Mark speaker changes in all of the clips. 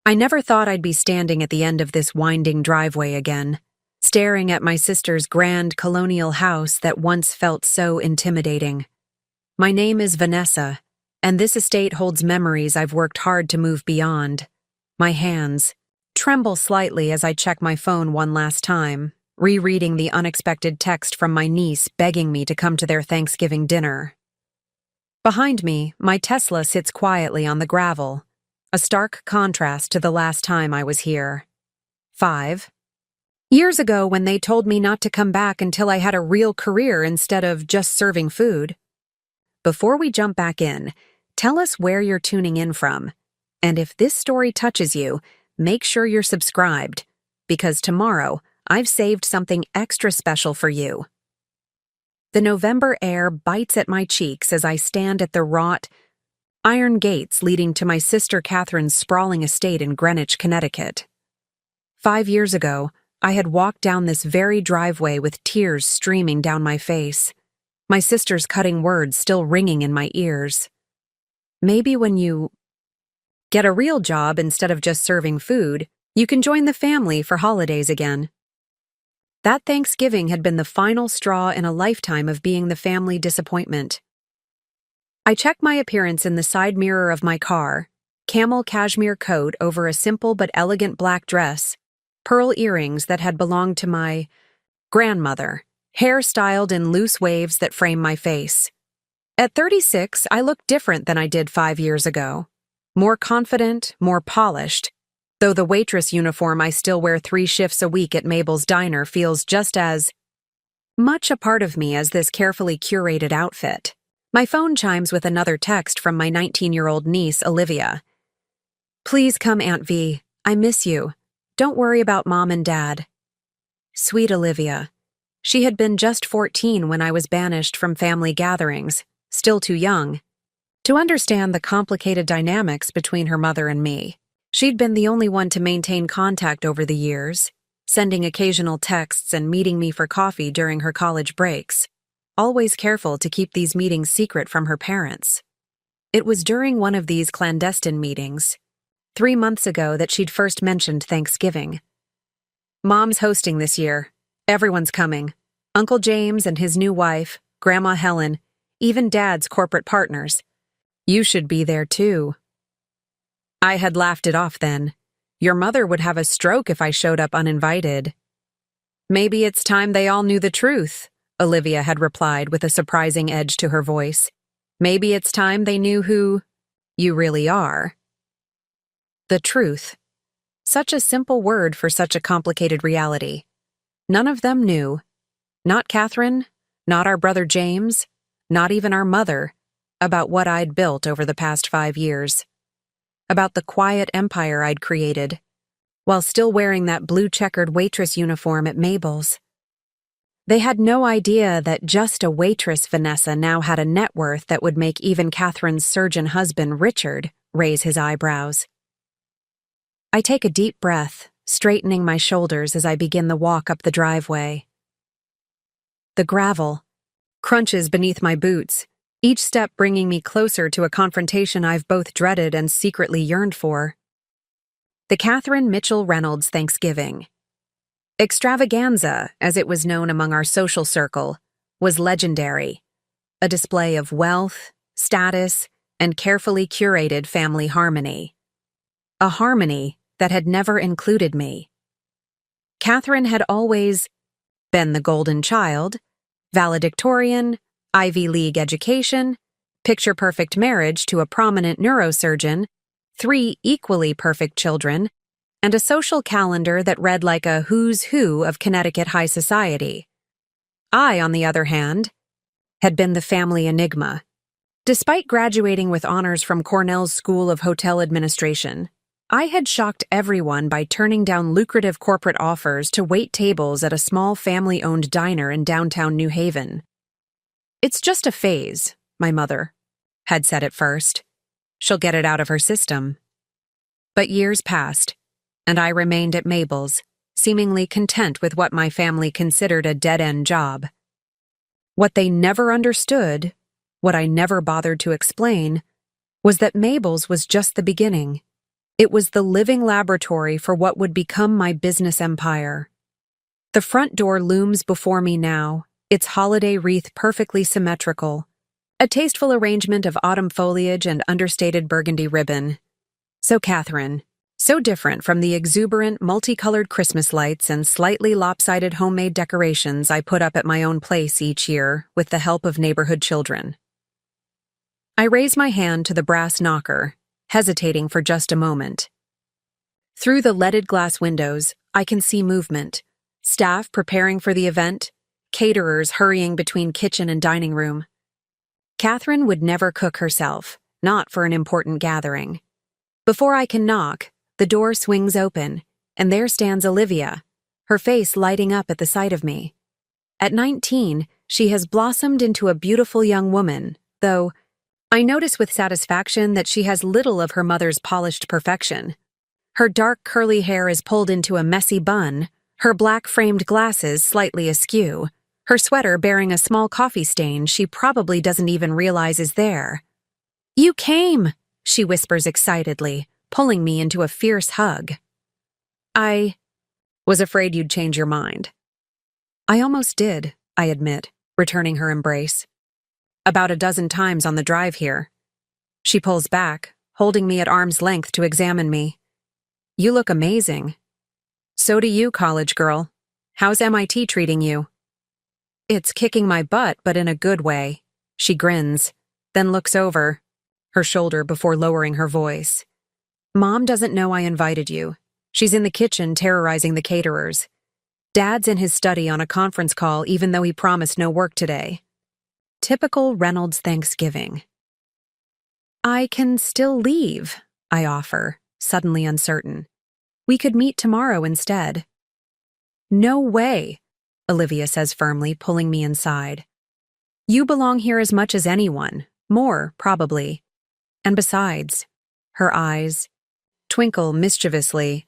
Speaker 1: I never thought I'd be standing at the end of this winding driveway again, staring at my sister's grand colonial house that once felt so intimidating. My name is Vanessa, and this estate holds memories I've worked hard to move beyond. My hands tremble slightly as I check my phone one last time, rereading the unexpected text from my niece begging me to come to their Thanksgiving dinner. Behind me, my Tesla sits quietly on the gravel, a stark contrast to the last time I was here. 5 years ago, when they told me not to come back until I had a real career instead of just serving food. Before we jump back in, tell us where you're tuning in from. And if this story touches you, make sure you're subscribed, because tomorrow I've saved something extra special for you. The November air bites at my cheeks as I stand at the wrought iron gates leading to my sister Catherine's sprawling estate in Greenwich, Connecticut. 5 years ago, I had walked down this very driveway with tears streaming down my face, my sister's cutting words still ringing in my ears. Maybe when you get a real job instead of just serving food, you can join the family for holidays again. That Thanksgiving had been the final straw in a lifetime of being the family disappointment. I check my appearance in the side mirror of my car, camel cashmere coat over a simple but elegant black dress, pearl earrings that had belonged to my grandmother, hair styled in loose waves that frame my face. At 36, I look different than I did 5 years ago. More confident, more polished, though the waitress uniform I still wear 3 shifts a week at Mabel's Diner feels just as much a part of me as this carefully curated outfit. My phone chimes with another text from my 19-year-old niece, Olivia. "Please come, Aunt V. I miss you. Don't worry about Mom and Dad." Sweet Olivia. She had been just 14 when I was banished from family gatherings, still too young to understand the complicated dynamics between her mother and me. She'd been the only one to maintain contact over the years, sending occasional texts and meeting me for coffee during her college breaks, always careful to keep these meetings secret from her parents. It was during one of these clandestine meetings, 3 months ago, that she'd first mentioned Thanksgiving. "Mom's hosting this year. Everyone's coming. Uncle James and his new wife, Grandma Helen, even Dad's corporate partners. You should be there too." I had laughed it off then. Your mother would have a stroke if I showed up uninvited. "Maybe it's time they all knew the truth," Olivia had replied with a surprising edge to her voice. "Maybe it's time they knew who you really are." The truth. Such a simple word for such a complicated reality. None of them knew. Not Catherine, not our brother James, not even our mother, about what I'd built over the past 5 years. About the quiet empire I'd created, while still wearing that blue-checkered waitress uniform at Mabel's. They had no idea that just a waitress Vanessa now had a net worth that would make even Catherine's surgeon husband, Richard, raise his eyebrows. I take a deep breath, straightening my shoulders as I begin the walk up the driveway. The gravel crunches beneath my boots, each step bringing me closer to a confrontation I've both dreaded and secretly yearned for. The Catherine Mitchell Reynolds Thanksgiving. Extravaganza, as it was known among our social circle, was legendary, a display of wealth, status, and carefully curated family harmony. A harmony that had never included me. Catherine had always been the golden child, valedictorian, Ivy League education, picture-perfect marriage to a prominent neurosurgeon, 3 equally perfect children, and a social calendar that read like a who's who of Connecticut high society. I, on the other hand, had been the family enigma. Despite graduating with honors from Cornell's School of Hotel Administration, I had shocked everyone by turning down lucrative corporate offers to wait tables at a small family-owned diner in downtown New Haven. "It's just a phase," my mother had said at first. "She'll get it out of her system." But years passed, and I remained at Mabel's, seemingly content with what my family considered a dead-end job. What they never understood, what I never bothered to explain, was that Mabel's was just the beginning. It was the living laboratory for what would become my business empire. The front door looms before me now, its holiday wreath perfectly symmetrical, a tasteful arrangement of autumn foliage and understated burgundy ribbon. So Catherine, so different from the exuberant, multicolored Christmas lights and slightly lopsided homemade decorations I put up at my own place each year with the help of neighborhood children. I raise my hand to the brass knocker, hesitating for just a moment. Through the leaded glass windows, I can see movement, staff preparing for the event, caterers hurrying between kitchen and dining room. Catherine would never cook herself, not for an important gathering. Before I can knock, the door swings open, and there stands Olivia, her face lighting up at the sight of me. At 19, she has blossomed into a beautiful young woman, though I notice with satisfaction that she has little of her mother's polished perfection. Her dark curly hair is pulled into a messy bun, her black-framed glasses slightly askew, her sweater bearing a small coffee stain she probably doesn't even realize is there. "You came!" she whispers excitedly, pulling me into a fierce hug. "I was afraid you'd change your mind." "I almost did," I admit, returning her embrace. "About a dozen times on the drive here." She pulls back, holding me at arm's length to examine me. "You look amazing." "So do you, college girl. How's MIT treating you?" "It's kicking my butt, but in a good way." She grins, then looks over her shoulder before lowering her voice. "Mom doesn't know I invited you. She's in the kitchen terrorizing the caterers. Dad's in his study on a conference call even though he promised no work today. Typical Reynolds Thanksgiving." "I can still leave," I offer, suddenly uncertain. "We could meet tomorrow instead." "No way," Olivia says firmly, pulling me inside. "You belong here as much as anyone, more, probably. And besides," her eyes twinkle mischievously,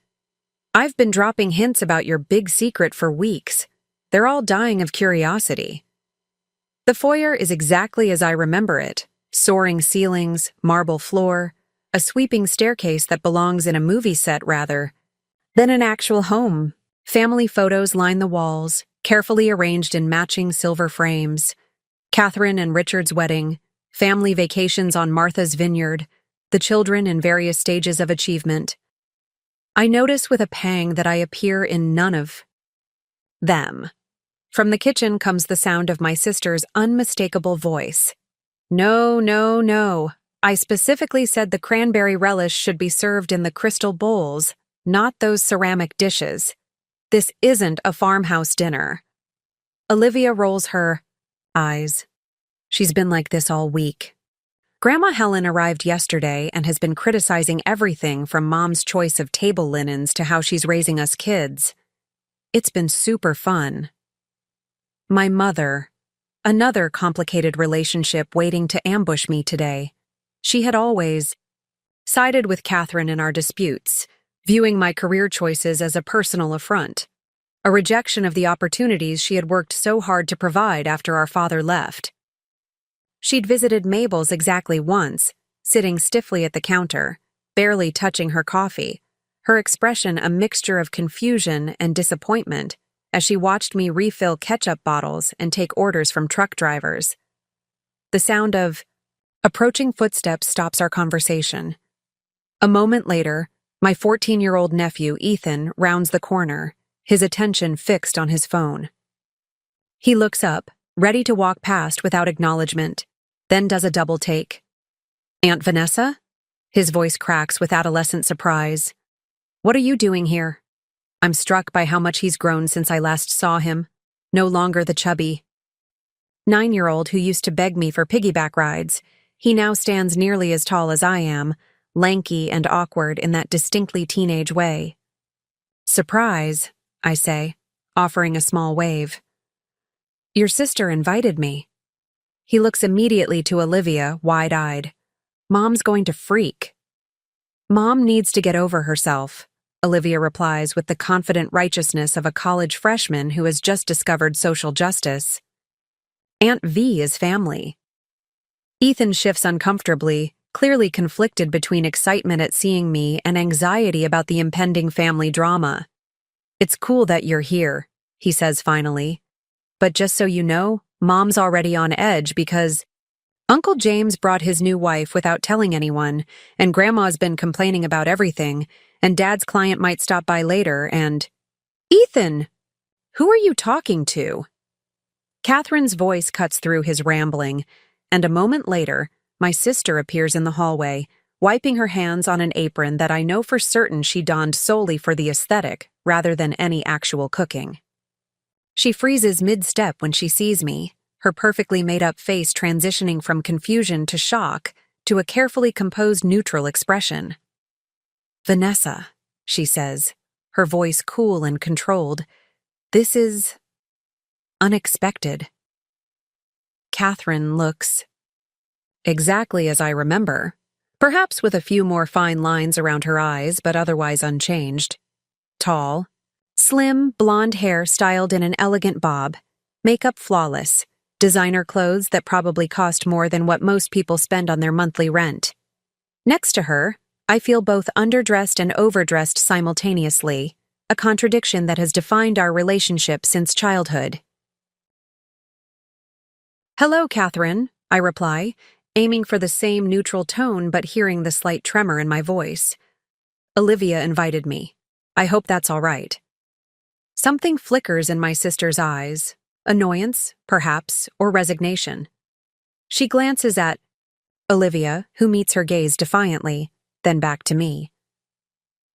Speaker 1: "I've been dropping hints about your big secret for weeks. They're all dying of curiosity." The foyer is exactly as I remember it. Soaring ceilings, marble floor, a sweeping staircase that belongs in a movie set rather than an actual home. Family photos line the walls, carefully arranged in matching silver frames. Catherine and Richard's wedding, family vacations on Martha's Vineyard, the children in various stages of achievement. I notice with a pang that I appear in none of them. From the kitchen comes the sound of my sister's unmistakable voice. "No, no, no. I specifically said the cranberry relish should be served in the crystal bowls, not those ceramic dishes. This isn't a farmhouse dinner." Olivia rolls her eyes. She's been like this all week. Grandma Helen arrived yesterday and has been criticizing everything from Mom's choice of table linens to how she's raising us kids. It's been super fun. My mother. Another complicated relationship waiting to ambush me today. She had always sided with Catherine in our disputes, viewing my career choices as a personal affront, a rejection of the opportunities she had worked so hard to provide after our father left. She'd visited Mabel's exactly once, sitting stiffly at the counter, barely touching her coffee, her expression a mixture of confusion and disappointment as she watched me refill ketchup bottles and take orders from truck drivers. The sound of approaching footsteps stops our conversation. A moment later, my 14-year-old nephew, Ethan, rounds the corner, his attention fixed on his phone. He looks up, ready to walk past without acknowledgement, then does a double take. "Aunt Vanessa?" His voice cracks with adolescent surprise. "What are you doing here?" I'm struck by how much he's grown since I last saw him, no longer the chubby 9-year-old who used to beg me for piggyback rides. He now stands nearly as tall as I am, lanky and awkward in that distinctly teenage way. "Surprise," I say, offering a small wave. "Your sister invited me." He looks immediately to Olivia, wide-eyed. "Mom's going to freak." "Mom needs to get over herself," Olivia replies with the confident righteousness of a college freshman who has just discovered social justice. "Aunt V is family." Ethan shifts uncomfortably, clearly conflicted between excitement at seeing me and anxiety about the impending family drama. "It's cool that you're here," he says finally. "But just so you know, Mom's already on edge because Uncle James brought his new wife without telling anyone, and Grandma's been complaining about everything, and Dad's client might stop by later, and—" "Ethan! Who are you talking to?" Catherine's voice cuts through his rambling, and a moment later, my sister appears in the hallway, wiping her hands on an apron that I know for certain she donned solely for the aesthetic rather than any actual cooking. She freezes mid-step when she sees me, her perfectly made-up face transitioning from confusion to shock to a carefully composed neutral expression. "Vanessa," she says, her voice cool and controlled, "this is unexpected." Catherine looks exactly as I remember, perhaps with a few more fine lines around her eyes, but otherwise unchanged. Tall, slim, blonde hair styled in an elegant bob, makeup flawless, designer clothes that probably cost more than what most people spend on their monthly rent. Next to her, I feel both underdressed and overdressed simultaneously, a contradiction that has defined our relationship since childhood. "Hello, Catherine," I reply, aiming for the same neutral tone but hearing the slight tremor in my voice. "Olivia invited me. I hope that's all right." Something flickers in my sister's eyes, annoyance, perhaps, or resignation. She glances at Olivia, who meets her gaze defiantly, then back to me.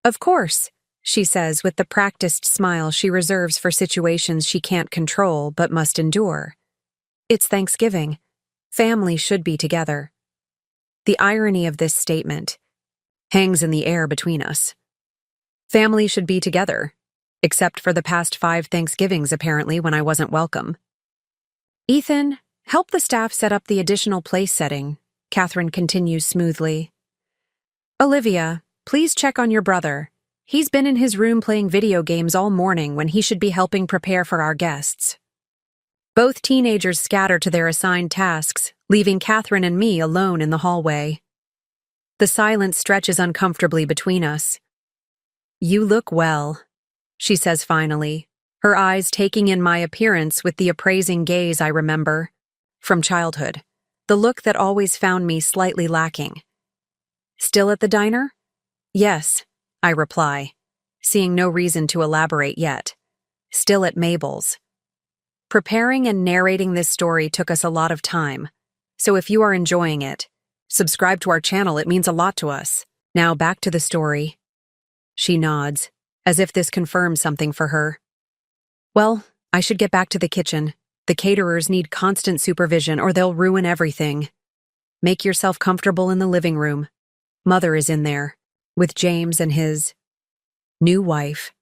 Speaker 1: "Of course," she says with the practiced smile she reserves for situations she can't control but must endure. "It's Thanksgiving. Family should be together." The irony of this statement hangs in the air between us. Family should be together, except for the past 5 Thanksgivings apparently when I wasn't welcome. "Ethan, help the staff set up the additional place setting," Catherine continues smoothly. "Olivia, please check on your brother. He's been in his room playing video games all morning when he should be helping prepare for our guests." Both teenagers scatter to their assigned tasks, leaving Catherine and me alone in the hallway. The silence stretches uncomfortably between us. "You look well," she says finally, her eyes taking in my appearance with the appraising gaze I remember from childhood, the look that always found me slightly lacking. "Still at the diner?" "Yes," I reply, seeing no reason to elaborate yet. "Still at Mabel's." Preparing and narrating this story took us a lot of time, so if you are enjoying it, subscribe to our channel, it means a lot to us. Now back to the story. She nods, as if this confirms something for her. "Well, I should get back to the kitchen. The caterers need constant supervision or they'll ruin everything. Make yourself comfortable in the living room. Mother is in there, with James and his new wife."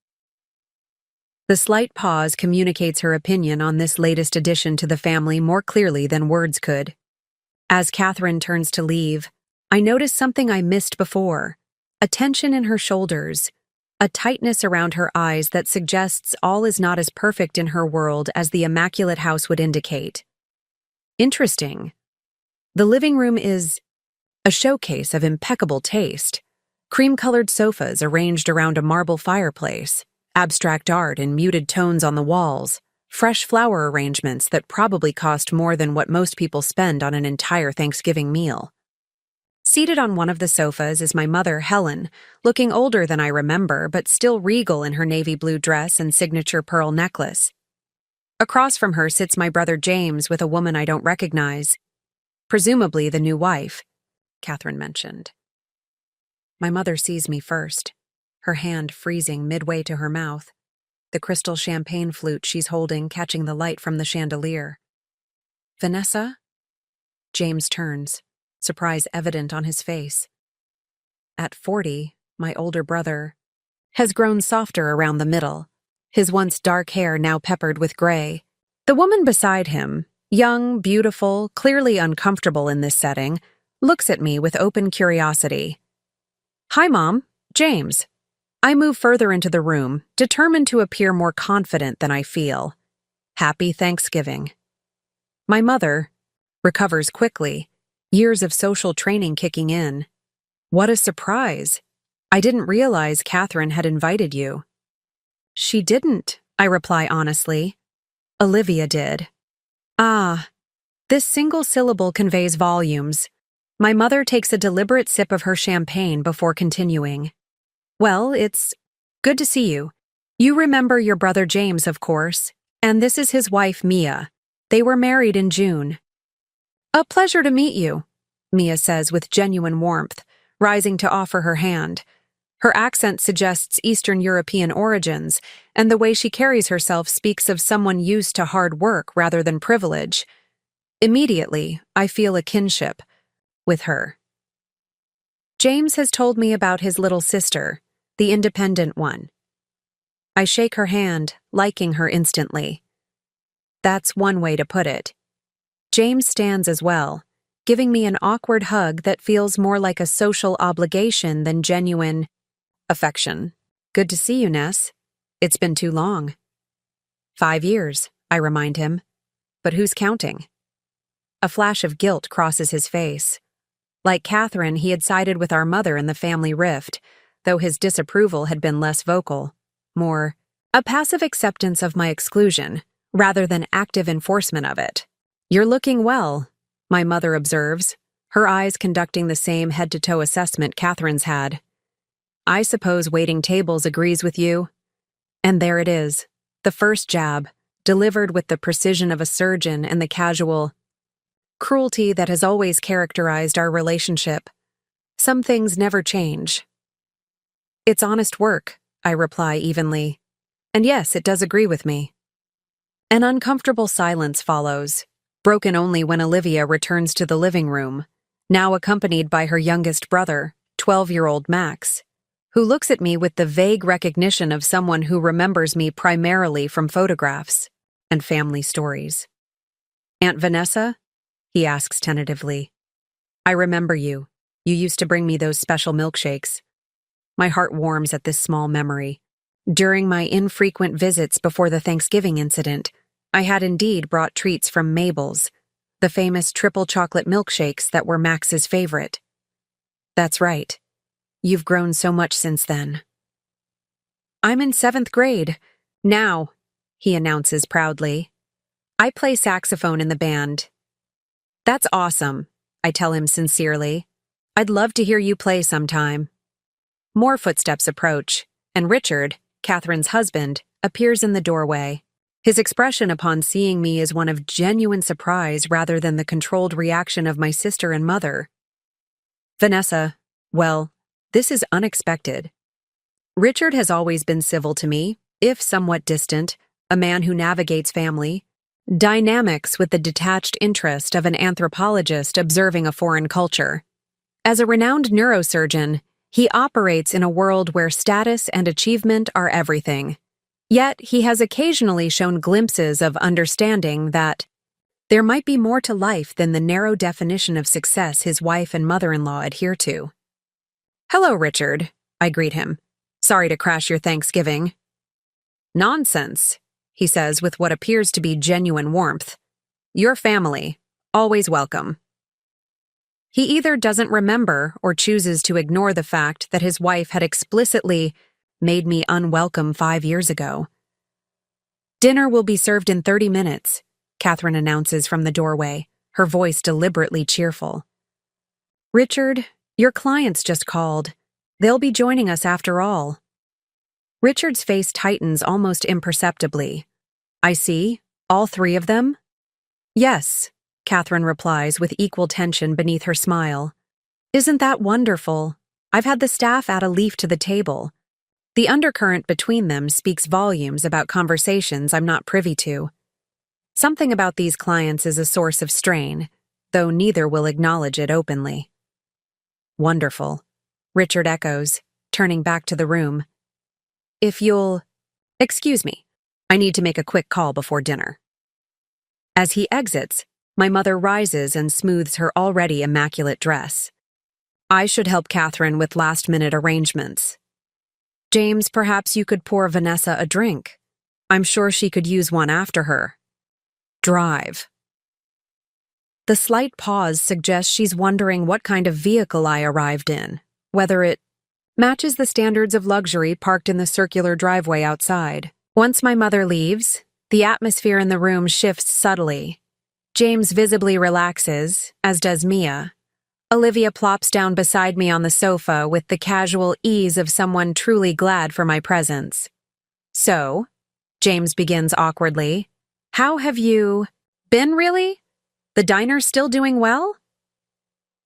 Speaker 1: The slight pause communicates her opinion on this latest addition to the family more clearly than words could. As Catherine turns to leave, I notice something I missed before, a tension in her shoulders, a tightness around her eyes that suggests all is not as perfect in her world as the immaculate house would indicate. Interesting. The living room is a showcase of impeccable taste. Cream-colored sofas arranged around a marble fireplace, abstract art in muted tones on the walls, fresh flower arrangements that probably cost more than what most people spend on an entire Thanksgiving meal. Seated on one of the sofas is my mother, Helen, looking older than I remember, but still regal in her navy blue dress and signature pearl necklace. Across from her sits my brother James with a woman I don't recognize, presumably the new wife, Catherine mentioned. My mother sees me first, her hand freezing midway to her mouth, the crystal champagne flute she's holding catching the light from the chandelier. "Vanessa?" James turns, surprise evident on his face. At 40, my older brother has grown softer around the middle, his once dark hair now peppered with gray. The woman beside him, young, beautiful, clearly uncomfortable in this setting, looks at me with open curiosity. "Hi, Mom. James." I move further into the room, determined to appear more confident than I feel. "Happy Thanksgiving." My mother recovers quickly, Years of social training kicking in. What a surprise. I didn't realize Catherine had invited you. She didn't, I reply honestly. Olivia did. Ah, this single syllable conveys volumes. My mother takes a deliberate sip of her champagne before continuing. Well, it's good to see you. You remember your brother James, of course, and this is his wife, Mia. They were married in June. A pleasure to meet you, Mia says with genuine warmth, rising to offer her hand. Her accent suggests Eastern European origins, and the way she carries herself speaks of someone used to hard work rather than privilege. Immediately, I feel a kinship with her. James has told me about his little sister, the independent one. I shake her hand, liking her instantly. That's one way to put it. James stands as well, giving me an awkward hug that feels more like a social obligation than genuine affection. Good to see you, Ness. It's been too long. 5 years, I remind him. But who's counting? A flash of guilt crosses his face. Like Catherine, he had sided with our mother in the family rift, though his disapproval had been less vocal, more a passive acceptance of my exclusion, rather than active enforcement of it. You're looking well, my mother observes, her eyes conducting the same head-to-toe assessment Catherine's had. I suppose waiting tables agrees with you. And there it is, the first jab, delivered with the precision of a surgeon and the casual cruelty that has always characterized our relationship. Some things never change. It's honest work, I reply evenly. And yes, it does agree with me. An uncomfortable silence follows, broken only when Olivia returns to the living room, now accompanied by her youngest brother, 12-year-old Max, who looks at me with the vague recognition of someone who remembers me primarily from photographs and family stories. Aunt Vanessa? He asks tentatively. I remember you. You used to bring me those special milkshakes. My heart warms at this small memory. During my infrequent visits before the Thanksgiving incident, I had indeed brought treats from Mabel's, the famous triple chocolate milkshakes that were Max's favorite. That's right. You've grown so much since then. I'm in 7th grade. Now, he announces proudly. I play saxophone in the band. That's awesome, I tell him sincerely. I'd love to hear you play sometime. More footsteps approach, and Richard, Catherine's husband, appears in the doorway. His expression upon seeing me is one of genuine surprise rather than the controlled reaction of my sister and mother. Vanessa, well, this is unexpected. Richard has always been civil to me, if somewhat distant, a man who navigates family dynamics with the detached interest of an anthropologist observing a foreign culture. As a renowned neurosurgeon, he operates in a world where status and achievement are everything. Yet he has occasionally shown glimpses of understanding that there might be more to life than the narrow definition of success his wife and mother-in-law adhere to. Hello, Richard, I greet him. Sorry to crash your Thanksgiving. Nonsense, he says with what appears to be genuine warmth. Your family, always welcome. He either doesn't remember or chooses to ignore the fact that his wife had explicitly made me unwelcome 5 years ago. Dinner will be served in 30 minutes, Catherine announces from the doorway, her voice deliberately cheerful. Richard, your clients just called. They'll be joining us after all. Richard's face tightens almost imperceptibly. I see. All 3 of them? Yes, Catherine replies with equal tension beneath her smile. Isn't that wonderful? I've had the staff add a leaf to the table. The undercurrent between them speaks volumes about conversations I'm not privy to. Something about these clients is a source of strain, though neither will acknowledge it openly. Wonderful, Richard echoes, turning back to the room. If you'll... Excuse me, I need to make a quick call before dinner. As he exits, my mother rises and smooths her already immaculate dress. I should help Catherine with last-minute arrangements. James, perhaps you could pour Vanessa a drink. I'm sure she could use one after her. Drive. The slight pause suggests she's wondering what kind of vehicle I arrived in, whether it matches the standards of luxury parked in the circular driveway outside. Once my mother leaves, the atmosphere in the room shifts subtly. James visibly relaxes, as does Mia. Olivia plops down beside me on the sofa with the casual ease of someone truly glad for my presence. "So," James begins awkwardly, "how have you been, really? The diner's still doing well?"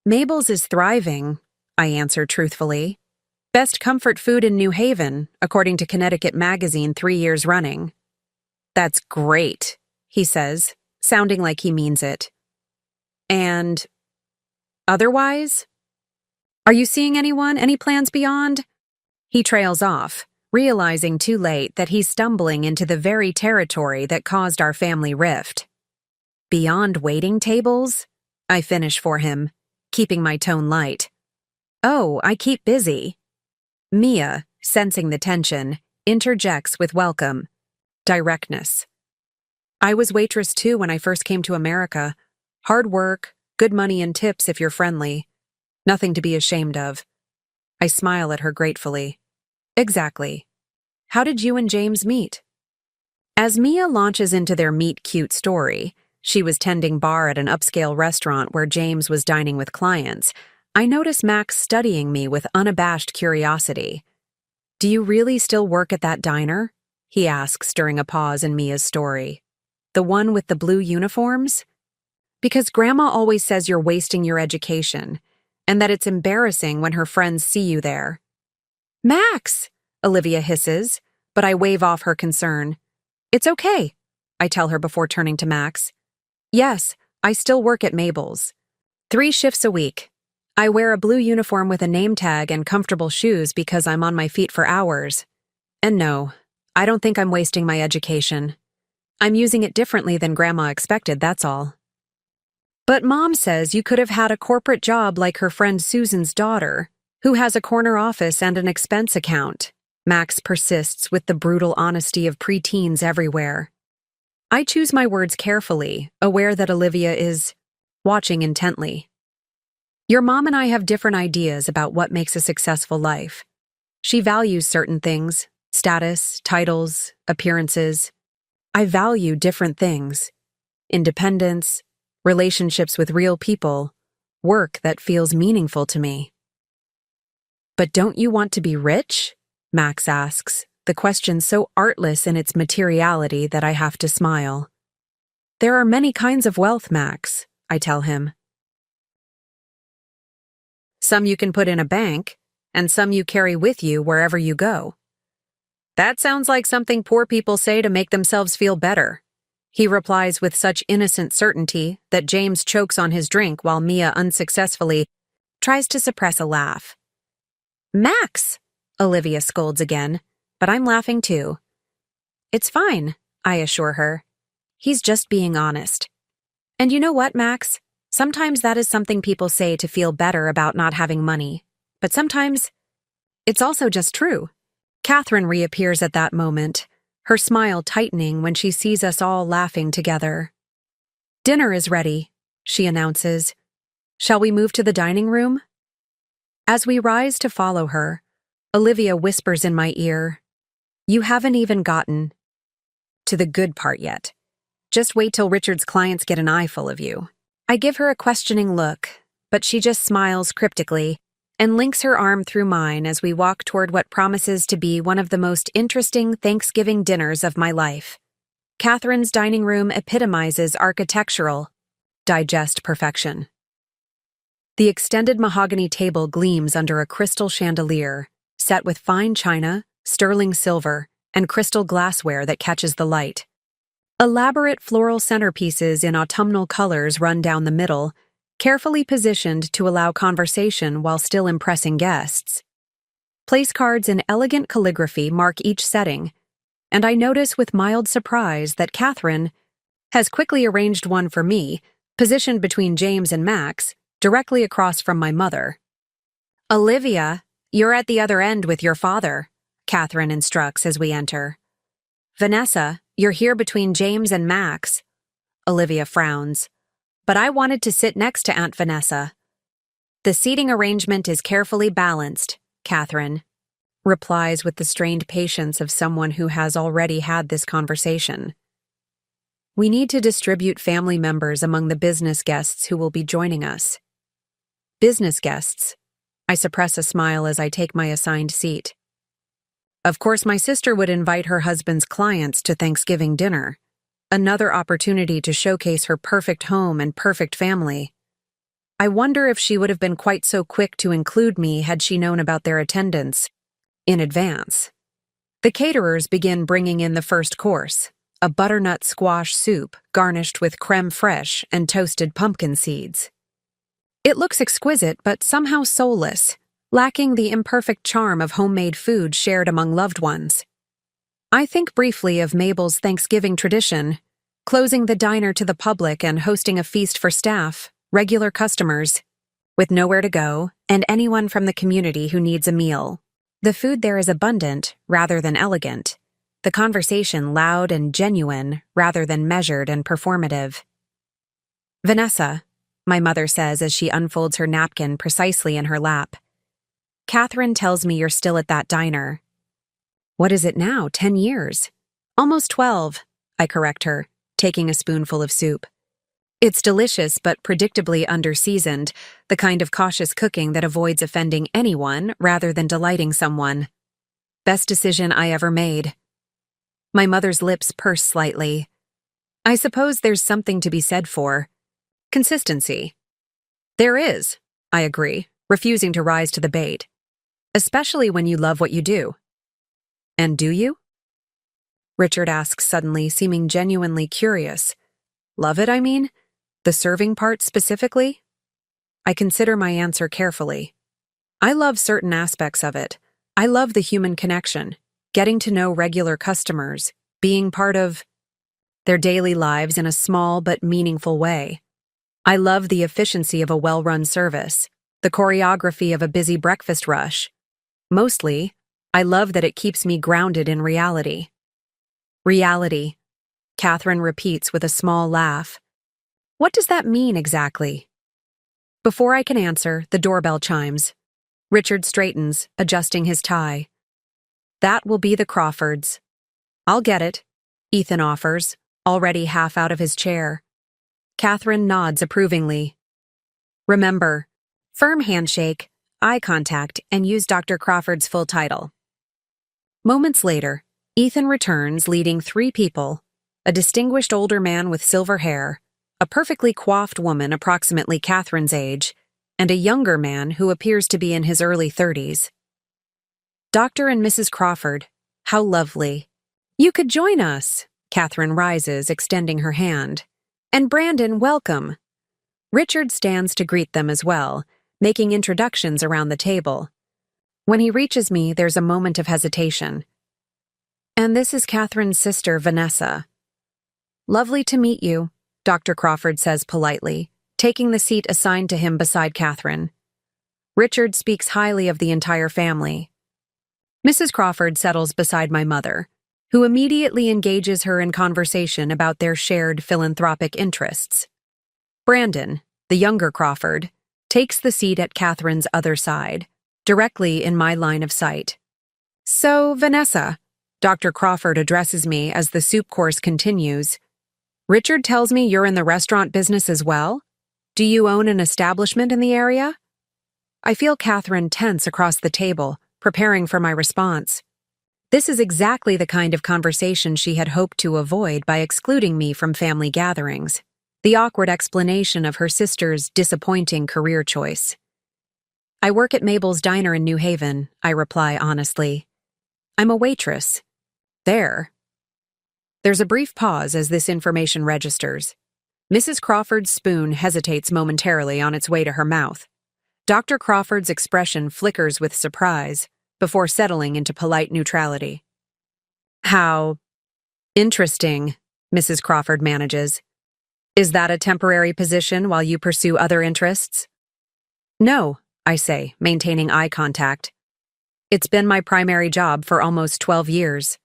Speaker 1: "Mabel's is thriving," I answer truthfully. "Best comfort food in New Haven, according to Connecticut Magazine 3 years running." "That's great," he says, sounding like he means it. "And otherwise? Are you seeing anyone? Any plans beyond?" He trails off, realizing too late that he's stumbling into the very territory that caused our family rift. "Beyond waiting tables?" I finish for him, keeping my tone light. "Oh, I keep busy." Mia, sensing the tension, interjects with welcome directness. "I was waitress too when I first came to America. Hard work, good money and tips if you're friendly. Nothing to be ashamed of." I smile at her gratefully. "Exactly. How did you and James meet?" As Mia launches into their meet-cute story, she was tending bar at an upscale restaurant where James was dining with clients, I notice Max studying me with unabashed curiosity. "Do you really still work at that diner?" he asks during a pause in Mia's story. "The one with the blue uniforms?" "Because Grandma always says you're wasting your education, and that it's embarrassing when her friends see you there." "Max!" Olivia hisses, but I wave off her concern. "It's okay," I tell her before turning to Max. "Yes, I still work at Mabel's. 3 shifts a week. I wear a blue uniform with a name tag and comfortable shoes because I'm on my feet for hours. And no, I don't think I'm wasting my education. I'm using it differently than Grandma expected, that's all." "But Mom says you could have had a corporate job like her friend Susan's daughter, who has a corner office and an expense account," Max persists with the brutal honesty of preteens everywhere. I choose my words carefully, aware that Olivia is watching intently. "Your mom and I have different ideas about what makes a successful life. She values certain things, status, titles, appearances. I value different things. Independence, relationships with real people, work that feels meaningful to me." "But don't you want to be rich?" Max asks, the question so artless in its materiality that I have to smile. "There are many kinds of wealth, Max," I tell him. "Some you can put in a bank, and some you carry with you wherever you go." "That sounds like something poor people say to make themselves feel better," he replies with such innocent certainty that James chokes on his drink while Mia unsuccessfully tries to suppress a laugh. "Max!" Olivia scolds again, but I'm laughing too. "It's fine," I assure her. "He's just being honest. And you know what, Max? Sometimes that is something people say to feel better about not having money. But sometimes it's also just true." Catherine reappears at that moment, her smile tightening when she sees us all laughing together. "Dinner is ready," she announces. "Shall we move to the dining room?" As we rise to follow her, Olivia whispers in my ear, "You haven't even gotten to the good part yet. Just wait till Richard's clients get an eyeful of you." I give her a questioning look, but she just smiles cryptically and links her arm through mine as we walk toward what promises to be one of the most interesting Thanksgiving dinners of my life. Catherine's dining room epitomizes architectural digest perfection. The extended mahogany table gleams under a crystal chandelier, set with fine china, sterling silver, and crystal glassware that catches the light. Elaborate floral centerpieces in autumnal colors run down the middle, carefully positioned to allow conversation while still impressing guests. Place cards in elegant calligraphy mark each setting, and I notice with mild surprise that Catherine has quickly arranged one for me, positioned between James and Max, directly across from my mother. "Olivia, you're at the other end with your father," Catherine instructs as we enter. "Vanessa, you're here between James and Max." Olivia frowns. but I wanted to sit next to Aunt Vanessa. The seating arrangement is carefully balanced, Catherine replies with the strained patience of someone who has already had this conversation. We need to distribute family members among the business guests who will be joining us. Business guests. I suppress a smile as I take my assigned seat. Of course, my sister would invite her husband's clients to Thanksgiving dinner. Another opportunity to showcase her perfect home and perfect family. I wonder if she would have been quite so quick to include me had she known about their attendance in advance. The caterers begin bringing in the first course, a butternut squash soup garnished with crème fraîche and toasted pumpkin seeds. It looks exquisite but somehow soulless, lacking the imperfect charm of homemade food shared among loved ones. I think briefly of Mabel's Thanksgiving tradition, closing the diner to the public and hosting a feast for staff, regular customers, with nowhere to go, and anyone from the community who needs a meal. The food there is abundant rather than elegant, the conversation loud and genuine rather than measured and performative. Vanessa, my mother says as she unfolds her napkin precisely in her lap. Catherine tells me you're still at that diner. What is it now, 10 years? Almost 12, I correct her, taking a spoonful of soup. It's delicious but predictably under-seasoned, the kind of cautious cooking that avoids offending anyone rather than delighting someone. Best decision I ever made. My mother's lips purse slightly. I suppose there's something to be said for consistency. There is, I agree, refusing to rise to the bait. Especially when you love what you do. And do you? Richard asks suddenly, seeming genuinely curious. Love it, I mean? The serving part specifically? I consider my answer carefully. I love certain aspects of it. I love the human connection, getting to know regular customers, being part of their daily lives in a small but meaningful way. I love the efficiency of a well-run service, the choreography of a busy breakfast rush. Mostly, I love that it keeps me grounded in reality. Reality, Catherine repeats with a small laugh. What does that mean exactly? Before I can answer, the doorbell chimes. Richard straightens, adjusting his tie. That will be the Crawfords. I'll get it, Ethan offers, already half out of his chair. Catherine nods approvingly. Remember, firm handshake, eye contact, and use Dr. Crawford's full title. Moments later, Ethan returns leading 3 people, a distinguished older man with silver hair, a perfectly coiffed woman approximately Catherine's age, and a younger man who appears to be in his early 30s. Dr. and Mrs. Crawford, how lovely. You could join us. Catherine rises, extending her hand. And Brandon, welcome. Richard stands to greet them as well, making introductions around the table. When he reaches me, there's a moment of hesitation. And this is Catherine's sister, Vanessa. Lovely to meet you, Dr. Crawford says politely, taking the seat assigned to him beside Catherine. Richard speaks highly of the entire family. Mrs. Crawford settles beside my mother, who immediately engages her in conversation about their shared philanthropic interests. Brandon, the younger Crawford, takes the seat at Catherine's other side, directly in my line of sight. So, Vanessa, Dr. Crawford addresses me as the soup course continues. Richard tells me you're in the restaurant business as well? Do you own an establishment in the area? I feel Catherine tense across the table, preparing for my response. This is exactly the kind of conversation she had hoped to avoid by excluding me from family gatherings. The awkward explanation of her sister's disappointing career choice. I work at Mabel's Diner in New Haven, I reply honestly. I'm a waitress. There. There's a brief pause as this information registers. Mrs. Crawford's spoon hesitates momentarily on its way to her mouth. Dr. Crawford's expression flickers with surprise before settling into polite neutrality. How interesting, Mrs. Crawford manages. Is that a temporary position while you pursue other interests? No, I say, maintaining eye contact. It's been my primary job for almost 12 years.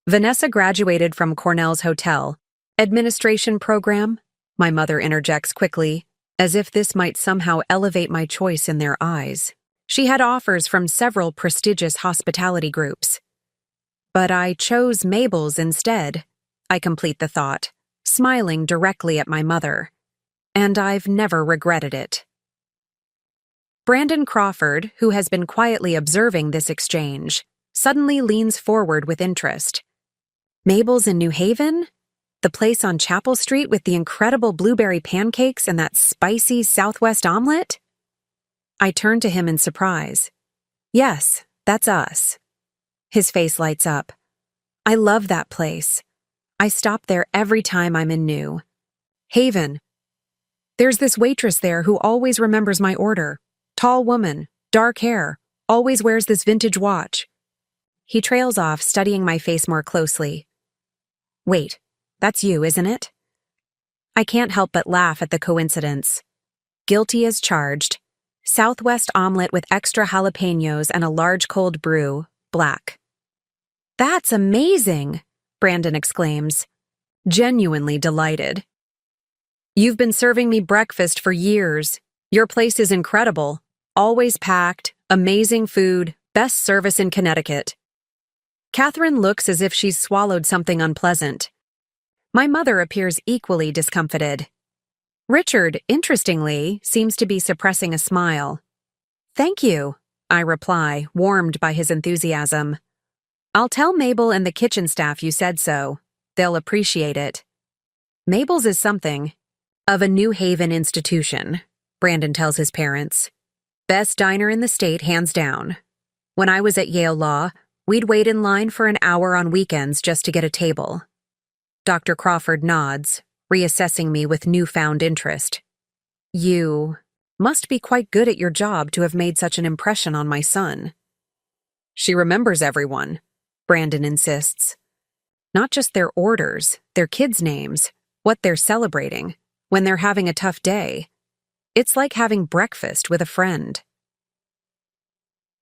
Speaker 1: Vanessa graduated from Cornell's hotel administration program, My mother interjects quickly, as if this might somehow elevate my choice in their eyes. She had offers from several prestigious hospitality groups. But I chose Mabel's instead, I complete the thought, smiling directly at my mother. And I've never regretted it. Brandon Crawford, who has been quietly observing this exchange, suddenly leans forward with interest. Mabel's in New Haven? The place on Chapel Street with the incredible blueberry pancakes and that spicy Southwest omelet? I turn to him in surprise. Yes, that's us. His face lights up. I love that place. I stop there every time I'm in New Haven. There's this waitress there who always remembers my order. Tall woman, dark hair, always wears this vintage watch. He trails off, studying my face more closely. Wait, that's you, isn't it? I can't help but laugh at the coincidence. Guilty as charged. Southwest omelet with extra jalapenos and a large cold brew, black. That's amazing, Brandon exclaims, genuinely delighted. You've been serving me breakfast for years. Your place is incredible. Always packed, amazing food, best service in Connecticut. Catherine looks as if she's swallowed something unpleasant. My mother appears equally discomfited. Richard, interestingly, seems to be suppressing a smile. Thank you, I reply, warmed by his enthusiasm. I'll tell Mabel and the kitchen staff you said so. They'll appreciate it. Mabel's is something of a New Haven institution, Brandon tells his parents. Best diner in the state, hands down. When I was at Yale Law, we'd wait in line for an hour on weekends just to get a table. Dr. Crawford nods, reassessing me with newfound interest. You must be quite good at your job to have made such an impression on my son. She remembers everyone, Brandon insists. Not just their orders, their kids' names, what they're celebrating, when they're having a tough day. It's like having breakfast with a friend.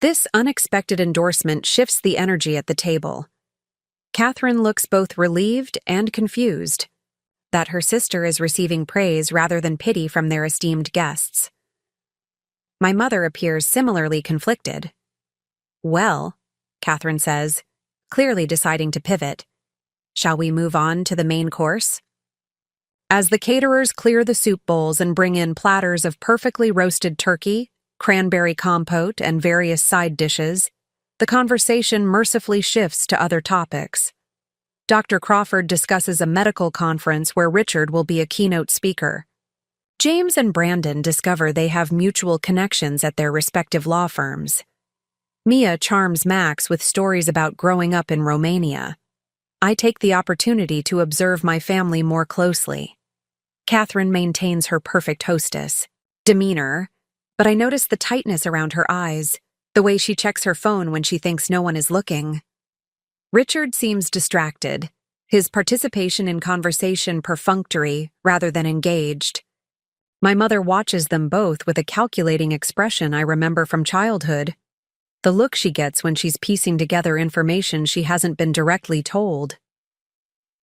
Speaker 1: This unexpected endorsement shifts the energy at the table. Catherine looks both relieved and confused that her sister is receiving praise rather than pity from their esteemed guests. My mother appears similarly conflicted. Well, Catherine says, clearly deciding to pivot. Shall we move on to the main course? As the caterers clear the soup bowls and bring in platters of perfectly roasted turkey, cranberry compote, and various side dishes, the conversation mercifully shifts to other topics. Dr. Crawford discusses a medical conference where Richard will be a keynote speaker. James and Brandon discover they have mutual connections at their respective law firms. Mia charms Max with stories about growing up in Romania. I take the opportunity to observe my family more closely. Catherine maintains her perfect hostess demeanor, but I notice the tightness around her eyes, the way she checks her phone when she thinks no one is looking. Richard seems distracted, his participation in conversation perfunctory rather than engaged. My mother watches them both with a calculating expression I remember from childhood. The look she gets when she's piecing together information she hasn't been directly told.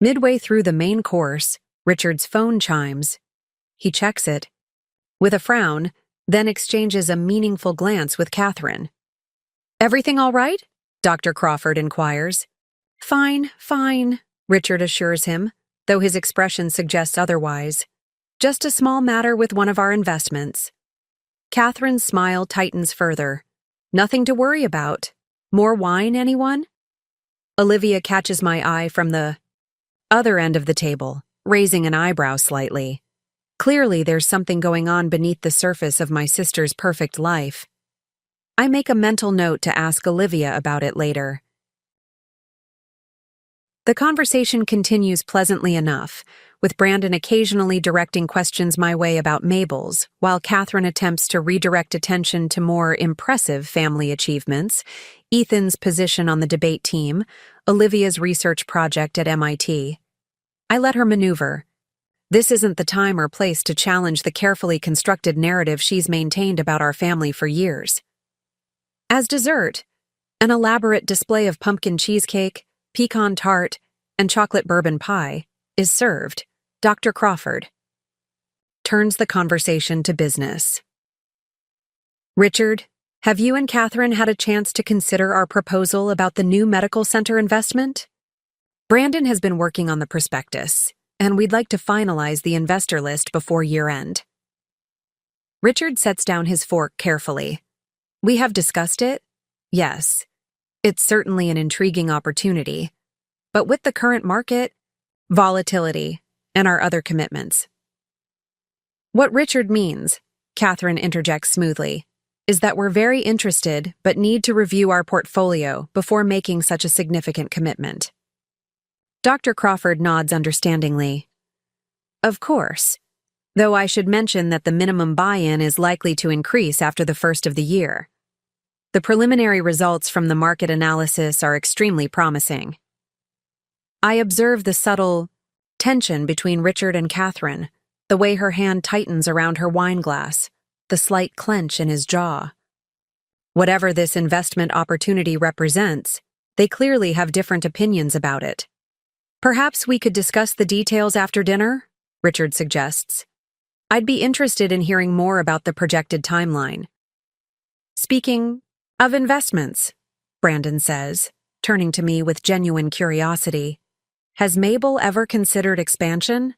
Speaker 1: Midway through the main course, Richard's phone chimes. He checks it, with a frown, then exchanges a meaningful glance with Catherine. Everything all right? Dr. Crawford inquires. Fine, fine, Richard assures him, though his expression suggests otherwise. Just a small matter with one of our investments. Catherine's smile tightens further. Nothing to worry about. More wine, anyone? Olivia catches my eye from the other end of the table, raising an eyebrow slightly. Clearly, there's something going on beneath the surface of my sister's perfect life. I make a mental note to ask Olivia about it later. The conversation continues pleasantly enough, with Brandon occasionally directing questions my way about Mabel's, while Catherine attempts to redirect attention to more impressive family achievements, Ethan's position on the debate team, Olivia's research project at MIT. I let her maneuver. This isn't the time or place to challenge the carefully constructed narrative she's maintained about our family for years. As dessert, an elaborate display of pumpkin cheesecake, pecan tart, and chocolate bourbon pie is served. Dr. Crawford. turns the conversation to business. Richard, have you and Catherine had a chance to consider our proposal about the new medical center investment? Brandon has been working on the prospectus, and we'd like to finalize the investor list before year-end. Richard sets down his fork carefully. We have discussed it? Yes. It's certainly an intriguing opportunity. But with the current market, volatility, and our other commitments. What Richard means, Catherine interjects smoothly, is that we're very interested but need to review our portfolio before making such a significant commitment. Dr. Crawford nods understandingly. Of course, though I should mention that the minimum buy-in is likely to increase after the first of the year. The preliminary results from the market analysis are extremely promising. I observe the subtle tension between Richard and Catherine, the way her hand tightens around her wine glass, the slight clench in his jaw. Whatever this investment opportunity represents, they clearly have different opinions about it. Perhaps we could discuss the details after dinner, Richard suggests. I'd be interested in hearing more about the projected timeline. Speaking of investments, Brandon says, turning to me with genuine curiosity. Has Mabel ever considered expansion?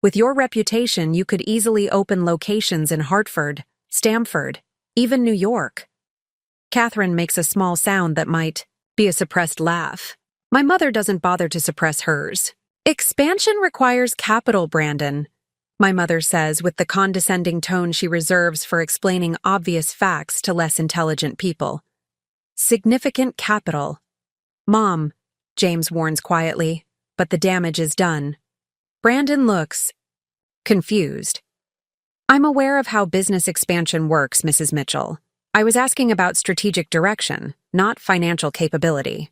Speaker 1: With your reputation, you could easily open locations in Hartford, Stamford, even New York. Catherine makes a small sound that might be a suppressed laugh. My mother doesn't bother to suppress hers. Expansion requires capital, Brandon, my mother says with the condescending tone she reserves for explaining obvious facts to less intelligent people. Significant capital. Mom, James warns quietly, but the damage is done. Brandon looks confused. I'm aware of how business expansion works, Mrs. Mitchell. I was asking about strategic direction, not financial capability.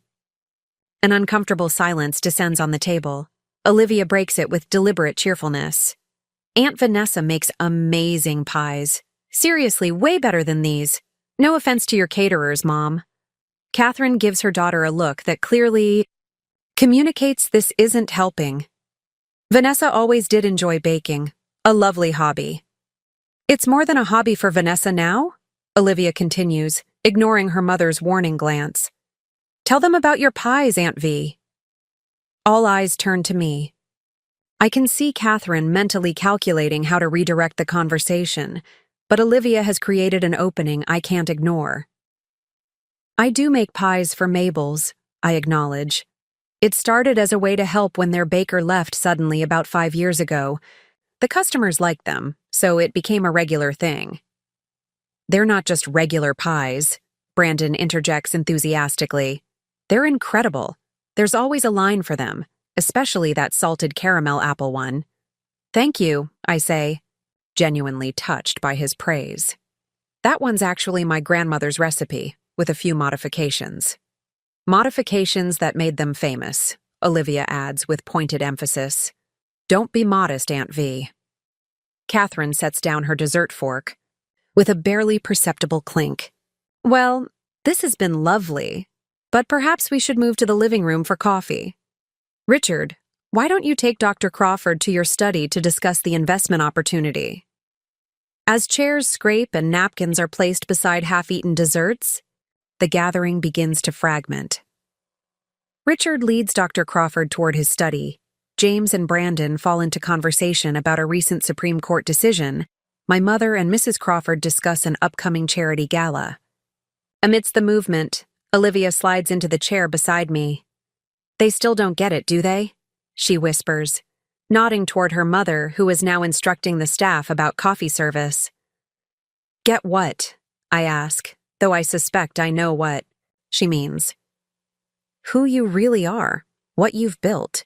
Speaker 1: An uncomfortable silence descends on the table. Olivia breaks it with deliberate cheerfulness. Aunt Vanessa makes amazing pies. Seriously, way better than these. No offense to your caterers, Mom. Catherine gives her daughter a look that clearly communicates this isn't helping. Vanessa always did enjoy baking, a lovely hobby. It's more than a hobby for Vanessa now? Olivia continues, ignoring her mother's warning glance. Tell them about your pies, Aunt V. All eyes turn to me. I can see Catherine mentally calculating how to redirect the conversation, but Olivia has created an opening I can't ignore. I do make pies for Mabel's, I acknowledge. It started as a way to help when their baker left suddenly about 5 years ago. The customers liked them, so it became a regular thing. They're not just regular pies, Brandon interjects enthusiastically. They're incredible. There's always a line for them, especially that salted caramel apple one. Thank you, I say, genuinely touched by his praise. That one's actually my grandmother's recipe, with a few modifications. Modifications that made them famous, Olivia adds with pointed emphasis. Don't be modest, Aunt V. Catherine sets down her dessert fork, with a barely perceptible clink. Well, this has been lovely. But perhaps we should move to the living room for coffee. Richard, why don't you take Dr. Crawford to your study to discuss the investment opportunity? As chairs scrape and napkins are placed beside half-eaten desserts, the gathering begins to fragment. Richard leads Dr. Crawford toward his study. James and Brandon fall into conversation about a recent Supreme Court decision. My mother and Mrs. Crawford discuss an upcoming charity gala. Amidst the movement, Olivia slides into the chair beside me. They still don't get it, do they? She whispers, nodding toward her mother, who is now instructing the staff about coffee service. Get what? I ask, though I suspect I know what she means. Who you really are, what you've built.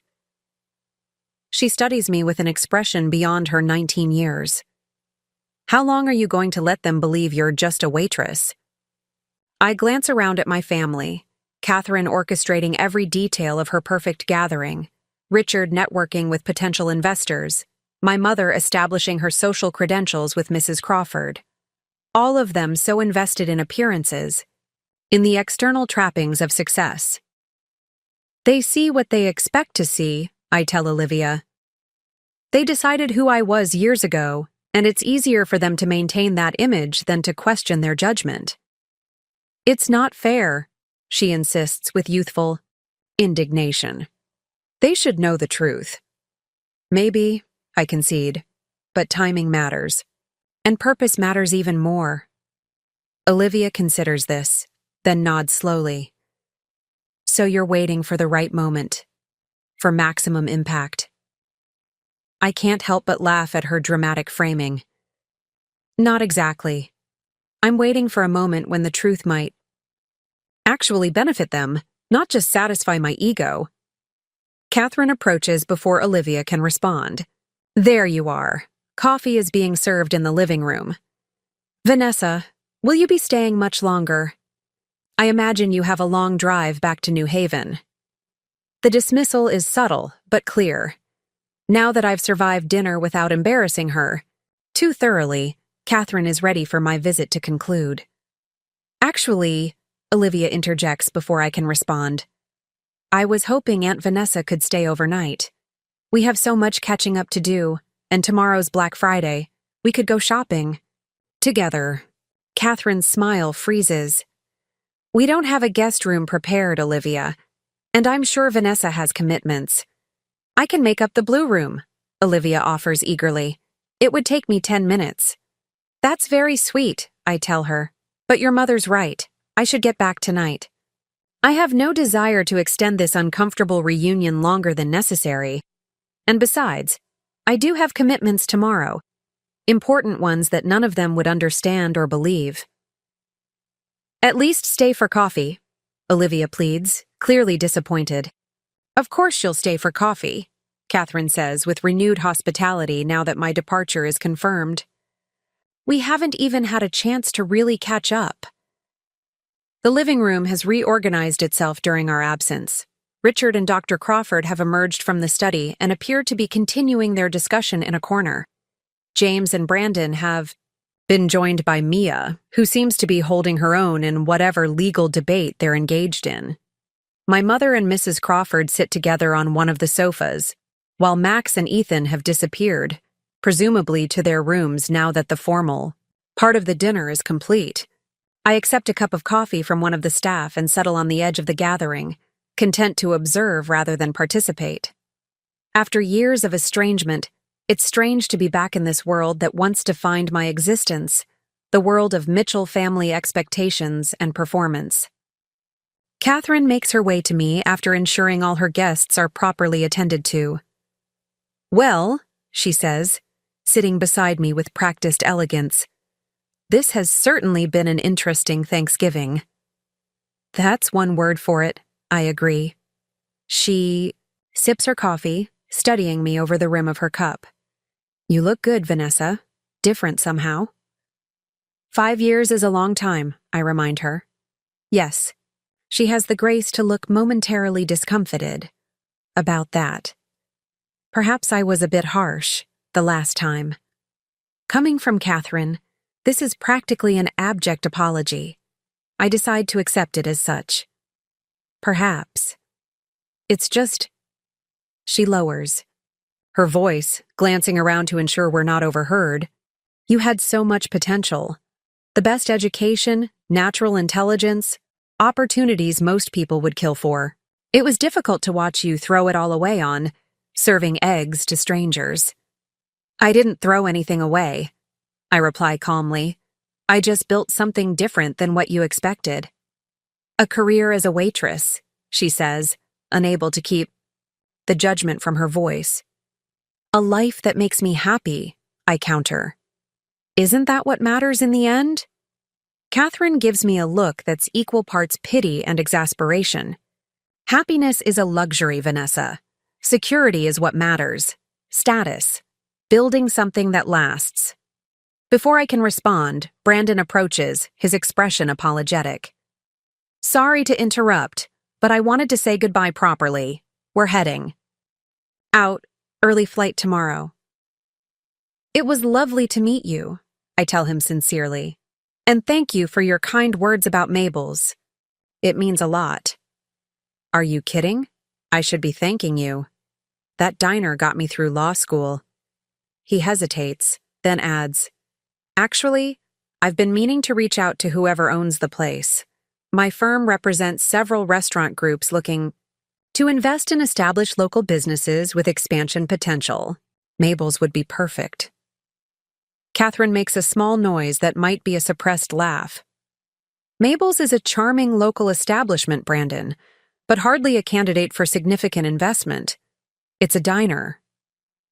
Speaker 1: She studies me with an expression beyond her 19 years. How long are you going to let them believe you're just a waitress? I glance around at my family, Catherine orchestrating every detail of her perfect gathering, Richard networking with potential investors, my mother establishing her social credentials with Mrs. Crawford. All of them so invested in appearances, in the external trappings of success. They see what they expect to see, I tell Olivia. They decided who I was years ago, and it's easier for them to maintain that image than to question their judgment. It's not fair, she insists with youthful indignation. They should know the truth. Maybe, I concede, but timing matters. And purpose matters even more. Olivia considers this, then nods slowly. So you're waiting for the right moment, for maximum impact. I can't help but laugh at her dramatic framing. Not exactly. I'm waiting for a moment when the truth might actually benefit them, not just satisfy my ego. Catherine approaches before Olivia can respond. There you are. Coffee is being served in the living room. Vanessa, will you be staying much longer? I imagine you have a long drive back to New Haven. The dismissal is subtle, but clear. Now that I've survived dinner without embarrassing her too thoroughly, Catherine is ready for my visit to conclude. Actually, Olivia interjects before I can respond. I was hoping Aunt Vanessa could stay overnight. We have so much catching up to do, and tomorrow's Black Friday. We could go shopping. Together. Catherine's smile freezes. We don't have a guest room prepared, Olivia, and I'm sure Vanessa has commitments. I can make up the blue room, Olivia offers eagerly. It would take me 10 minutes. That's very sweet, I tell her. But your mother's right. I should get back tonight. I have no desire to extend this uncomfortable reunion longer than necessary. And besides, I do have commitments tomorrow. Important ones that none of them would understand or believe. At least stay for coffee, Olivia pleads, clearly disappointed. Of course she'll stay for coffee, Catherine says with renewed hospitality now that my departure is confirmed. We haven't even had a chance to really catch up. The living room has reorganized itself during our absence. Richard and Dr. Crawford have emerged from the study and appear to be continuing their discussion in a corner. James and Brandon have been joined by Mia, who seems to be holding her own in whatever legal debate they're engaged in. My mother and Mrs. Crawford sit together on one of the sofas, while Max and Ethan have disappeared, presumably to their rooms now that the formal part of the dinner is complete. I accept a cup of coffee from one of the staff and settle on the edge of the gathering, content to observe rather than participate. After years of estrangement, it's strange to be back in this world that once defined my existence, the world of Mitchell family expectations and performance. Catherine makes her way to me after ensuring all her guests are properly attended to. Well, she says, sitting beside me with practiced elegance, this has certainly been an interesting Thanksgiving. That's one word for it, I agree. She sips her coffee, studying me over the rim of her cup. You look good, Vanessa. Different somehow. 5 years is a long time, I remind her. Yes. She has the grace to look momentarily discomfited about that. Perhaps I was a bit harsh the last time. Coming from Catherine, this is practically an abject apology. I decide to accept it as such. Perhaps. It's just... She lowers. Her voice, glancing around to ensure we're not overheard. You had so much potential. The best education, natural intelligence, opportunities most people would kill for. It was difficult to watch you throw it all away on serving eggs to strangers. I didn't throw anything away, I reply calmly. I just built something different than what you expected. A career as a waitress, she says, unable to keep the judgment from her voice. A life that makes me happy, I counter. Isn't that what matters in the end? Catherine gives me a look that's equal parts pity and exasperation. Happiness is a luxury, Vanessa. Security is what matters. Status. Building something that lasts. Before I can respond, Brandon approaches, his expression apologetic. Sorry to interrupt, but I wanted to say goodbye properly. We're heading out. Early flight tomorrow. It was lovely to meet you, I tell him sincerely. And thank you for your kind words about Mabel's. It means a lot. Are you kidding? I should be thanking you. That diner got me through law school. He hesitates, then adds, "Actually, I've been meaning to reach out to whoever owns the place. My firm represents several restaurant groups looking to invest in established local businesses with expansion potential. Mabel's would be perfect." Catherine makes a small noise that might be a suppressed laugh. "Mabel's is a charming local establishment, Brandon, but hardly a candidate for significant investment. It's a diner."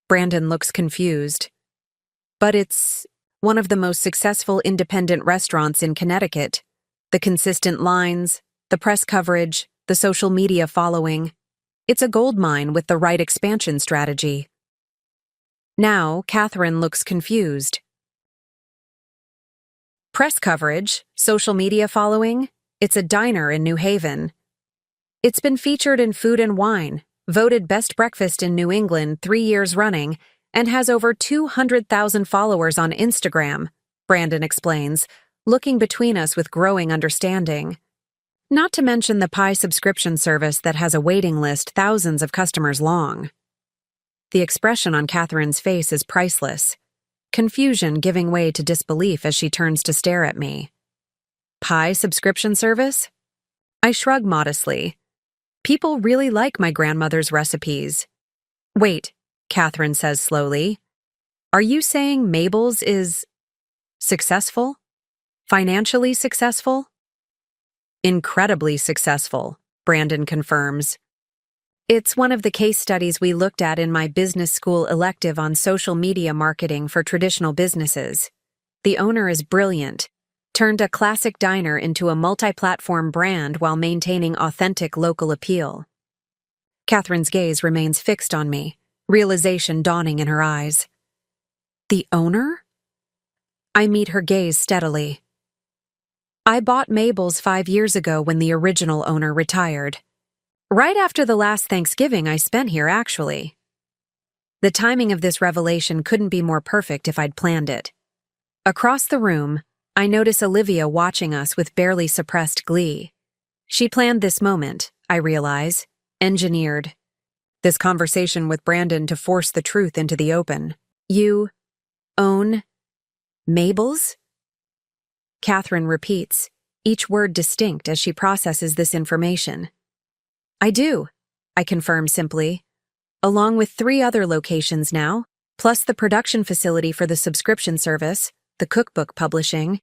Speaker 1: Brandon looks confused. "But it's one of the most successful independent restaurants in Connecticut. The consistent lines, the press coverage, the social media following. It's a goldmine with the right expansion strategy." Now, Catherine looks confused. "Press coverage, social media following, it's a diner in New Haven. It's been featured in Food and Wine, voted best breakfast in New England 3 years running, and has over 200,000 followers on Instagram," Brandon explains, looking between us with growing understanding. "Not to mention the Pi subscription service that has a waiting list thousands of customers long." The expression on Catherine's face is priceless, confusion giving way to disbelief as she turns to stare at me. "Pi subscription service?" I shrug modestly. "People really like my grandmother's recipes." "Wait," Catherine says slowly. "Are you saying Mabel's is successful? Financially successful?" "Incredibly successful," Brandon confirms. "It's one of the case studies we looked at in my business school elective on social media marketing for traditional businesses. The owner is brilliant, turned a classic diner into a multi-platform brand while maintaining authentic local appeal." Catherine's gaze remains fixed on me, realization dawning in her eyes. "The owner?" I meet her gaze steadily. "I bought Mabel's 5 years ago when the original owner retired. Right after the last Thanksgiving I spent here, actually." The timing of this revelation couldn't be more perfect if I'd planned it. Across the room, I notice Olivia watching us with barely suppressed glee. She planned this moment, I realize, engineered this conversation with Brandon to force the truth into the open. "You own Mabel's?" Catherine repeats, each word distinct as she processes this information. "I do," I confirm simply, "along with 3 other locations now, plus the production facility for the subscription service, the cookbook publishing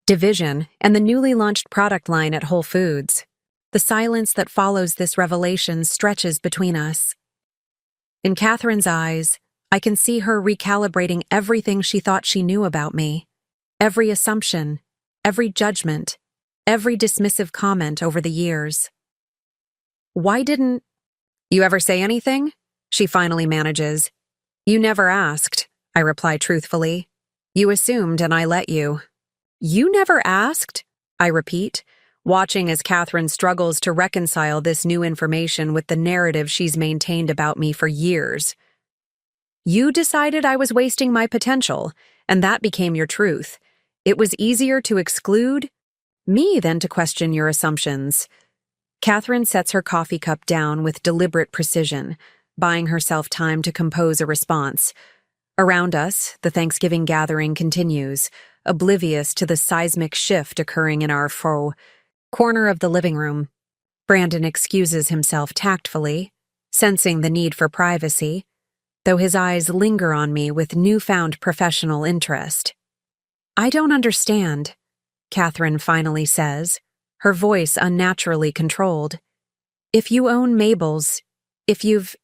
Speaker 1: division, and the newly launched product line at Whole Foods." The silence that follows this revelation stretches between us. In Catherine's eyes, I can see her recalibrating everything she thought she knew about me. Every assumption, every judgment, every dismissive comment over the years. "Why didn't you ever say anything?" she finally manages. "You never asked," I reply truthfully. "You assumed and I let you." "You never asked?" I repeat, watching as Catherine struggles to reconcile this new information with the narrative she's maintained about me for years. "You decided I was wasting my potential, and that became your truth. It was easier to exclude me than to question your assumptions." Catherine sets her coffee cup down with deliberate precision, buying herself time to compose a response. Around us, the Thanksgiving gathering continues, oblivious to the seismic shift occurring in our corner of the living room. Brandon excuses himself tactfully, sensing the need for privacy, though his eyes linger on me with newfound professional interest. "I don't understand," Catherine finally says, her voice unnaturally controlled. "If you own Mabel's, if you've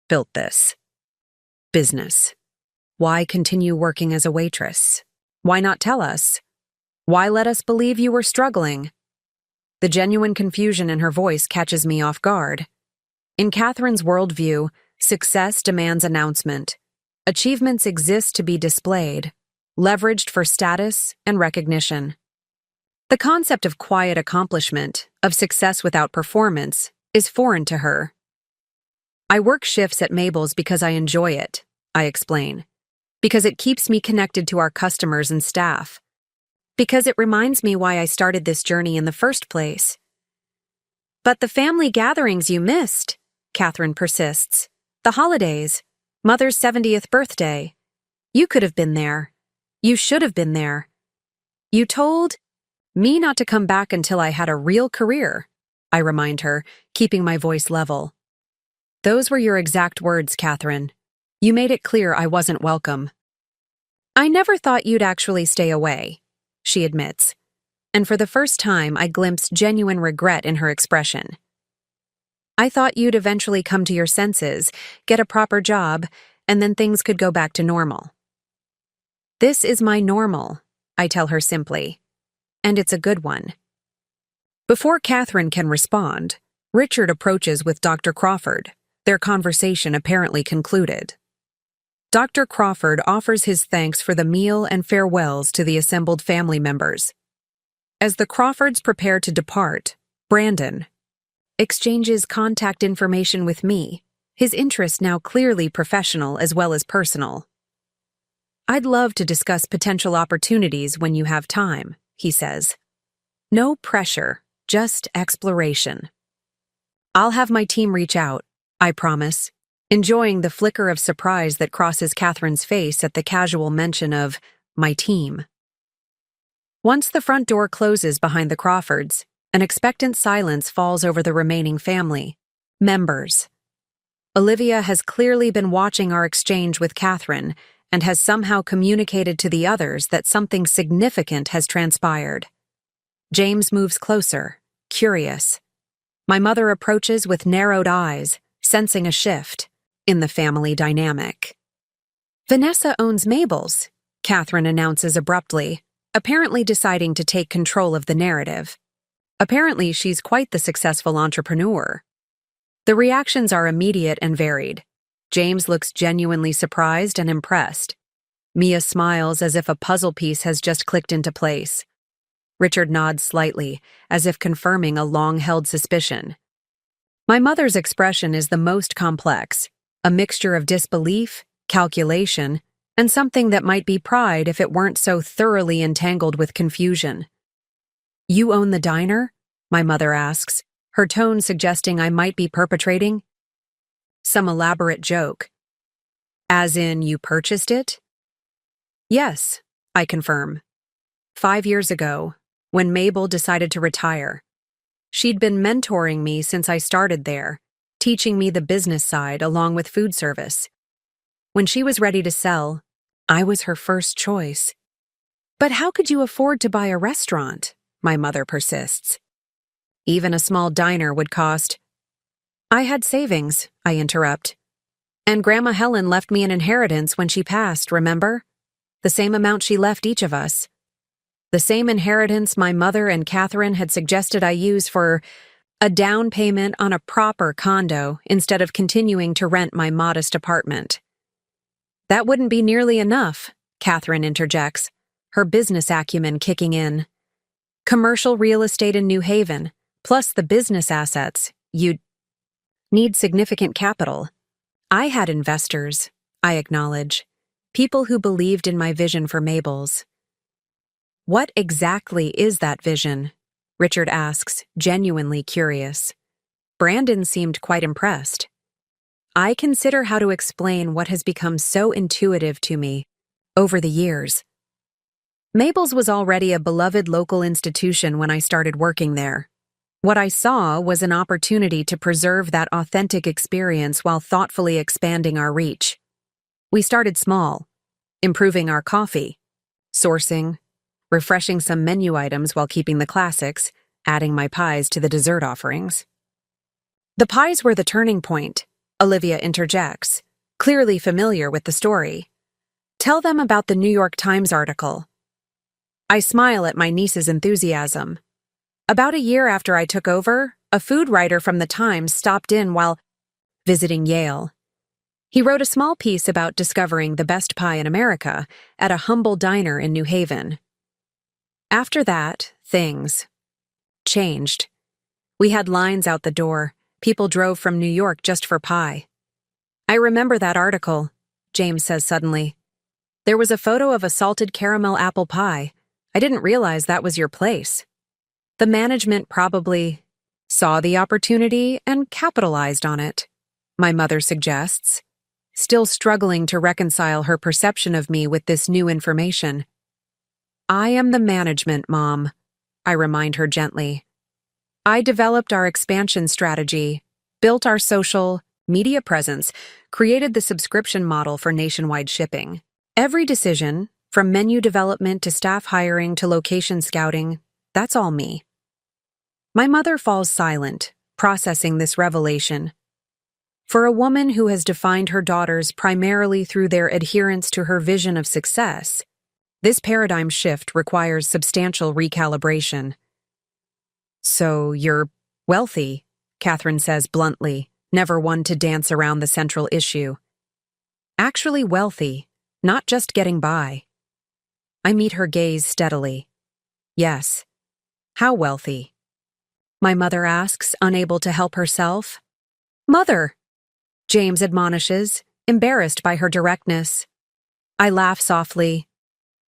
Speaker 1: built this business, why continue working as a waitress? Why not tell us? Why let us believe you were struggling?" The genuine confusion in her voice catches me off guard. In Catherine's worldview, success demands announcement. Achievements exist to be displayed, leveraged for status and recognition. The concept of quiet accomplishment, of success without performance, is foreign to her. "I work shifts at Mabel's because I enjoy it," I explain. "Because it keeps me connected to our customers and staff. Because it reminds me why I started this journey in the first place." "But the family gatherings you missed," Catherine persists. "The holidays, Mother's 70th birthday." You could have been there. You should have been there. You told me not to come back until I had a real career, I remind her, keeping my voice level. Those were your exact words, Catherine. You made it clear I wasn't welcome. I never thought you'd actually stay away, she admits, and for the first time I glimpse genuine regret in her expression. I thought you'd eventually come to your senses, get a proper job, and then things could go back to normal. This is my normal, I tell her simply, and it's a good one. Before Catherine can respond, Richard approaches with Dr. Crawford, their conversation apparently concluded. Dr. Crawford offers his thanks for the meal and farewells to the assembled family members. As the Crawfords prepare to depart, Brandon exchanges contact information with me, his interest now clearly professional as well as personal. I'd love to discuss potential opportunities when you have time, he says. No pressure, just exploration. I'll have my team reach out, I promise, enjoying the flicker of surprise that crosses Catherine's face at the casual mention of my team. Once the front door closes behind the Crawfords, an expectant silence falls over the remaining family members. Olivia has clearly been watching our exchange with Catherine and has somehow communicated to the others that something significant has transpired. James moves closer, curious. My mother approaches with narrowed eyes, sensing a shift in the family dynamic. Vanessa owns Mabel's, Catherine announces abruptly, apparently deciding to take control of the narrative. Apparently, she's quite the successful entrepreneur. The reactions are immediate and varied. James looks genuinely surprised and impressed. Mia smiles as if a puzzle piece has just clicked into place. Richard nods slightly, as if confirming a long-held suspicion. My mother's expression is the most complex, a mixture of disbelief, calculation, and something that might be pride if it weren't so thoroughly entangled with confusion. You own the diner? My mother asks, her tone suggesting I might be perpetrating some elaborate joke. As in, you purchased it? Yes, I confirm. 5 years ago, when Mabel decided to retire. She'd been mentoring me since I started there, teaching me the business side along with food service. When she was ready to sell, I was her first choice. But how could you afford to buy a restaurant? My mother persists. Even a small diner would cost. I had savings, I interrupt. And Grandma Helen left me an inheritance when she passed, remember? The same amount she left each of us. The same inheritance my mother and Catherine had suggested I use for a down payment on a proper condo instead of continuing to rent my modest apartment. That wouldn't be nearly enough, Catherine interjects, her business acumen kicking in. Commercial real estate in New Haven, plus the business assets, you'd need significant capital. I had investors, I acknowledge, people who believed in my vision for Mabel's. What exactly is that vision? Richard asks, genuinely curious. Brandon seemed quite impressed. I consider how to explain what has become so intuitive to me over the years. Mabel's was already a beloved local institution when I started working there. What I saw was an opportunity to preserve that authentic experience while thoughtfully expanding our reach. We started small, improving our coffee, sourcing, refreshing some menu items while keeping the classics, adding my pies to the dessert offerings. The pies were the turning point, Olivia interjects, clearly familiar with the story. Tell them about the New York Times article. I smile at my niece's enthusiasm. About a year after I took over, a food writer from the Times stopped in while visiting Yale. He wrote a small piece about discovering the best pie in America at a humble diner in New Haven. After that, things changed. We had lines out the door. People drove from New York just for pie. I remember that article, James says suddenly. There was a photo of a salted caramel apple pie. I didn't realize that was your place. The management probably saw the opportunity and capitalized on it, my mother suggests. still struggling to reconcile her perception of me with this new information. I am the management, Mom, I remind her gently. I developed our expansion strategy, built our social media presence, created the subscription model for nationwide shipping. Every decision, from menu development to staff hiring to location scouting, that's all me. My mother falls silent, processing this revelation. For a woman who has defined her daughters primarily through their adherence to her vision of success, this paradigm shift requires substantial recalibration. So you're wealthy, Catherine says bluntly, never one to dance around the central issue. Actually wealthy, not just getting by. I meet her gaze steadily. Yes. How wealthy? My mother asks, unable to help herself. Mother, James admonishes, embarrassed by her directness. I laugh softly.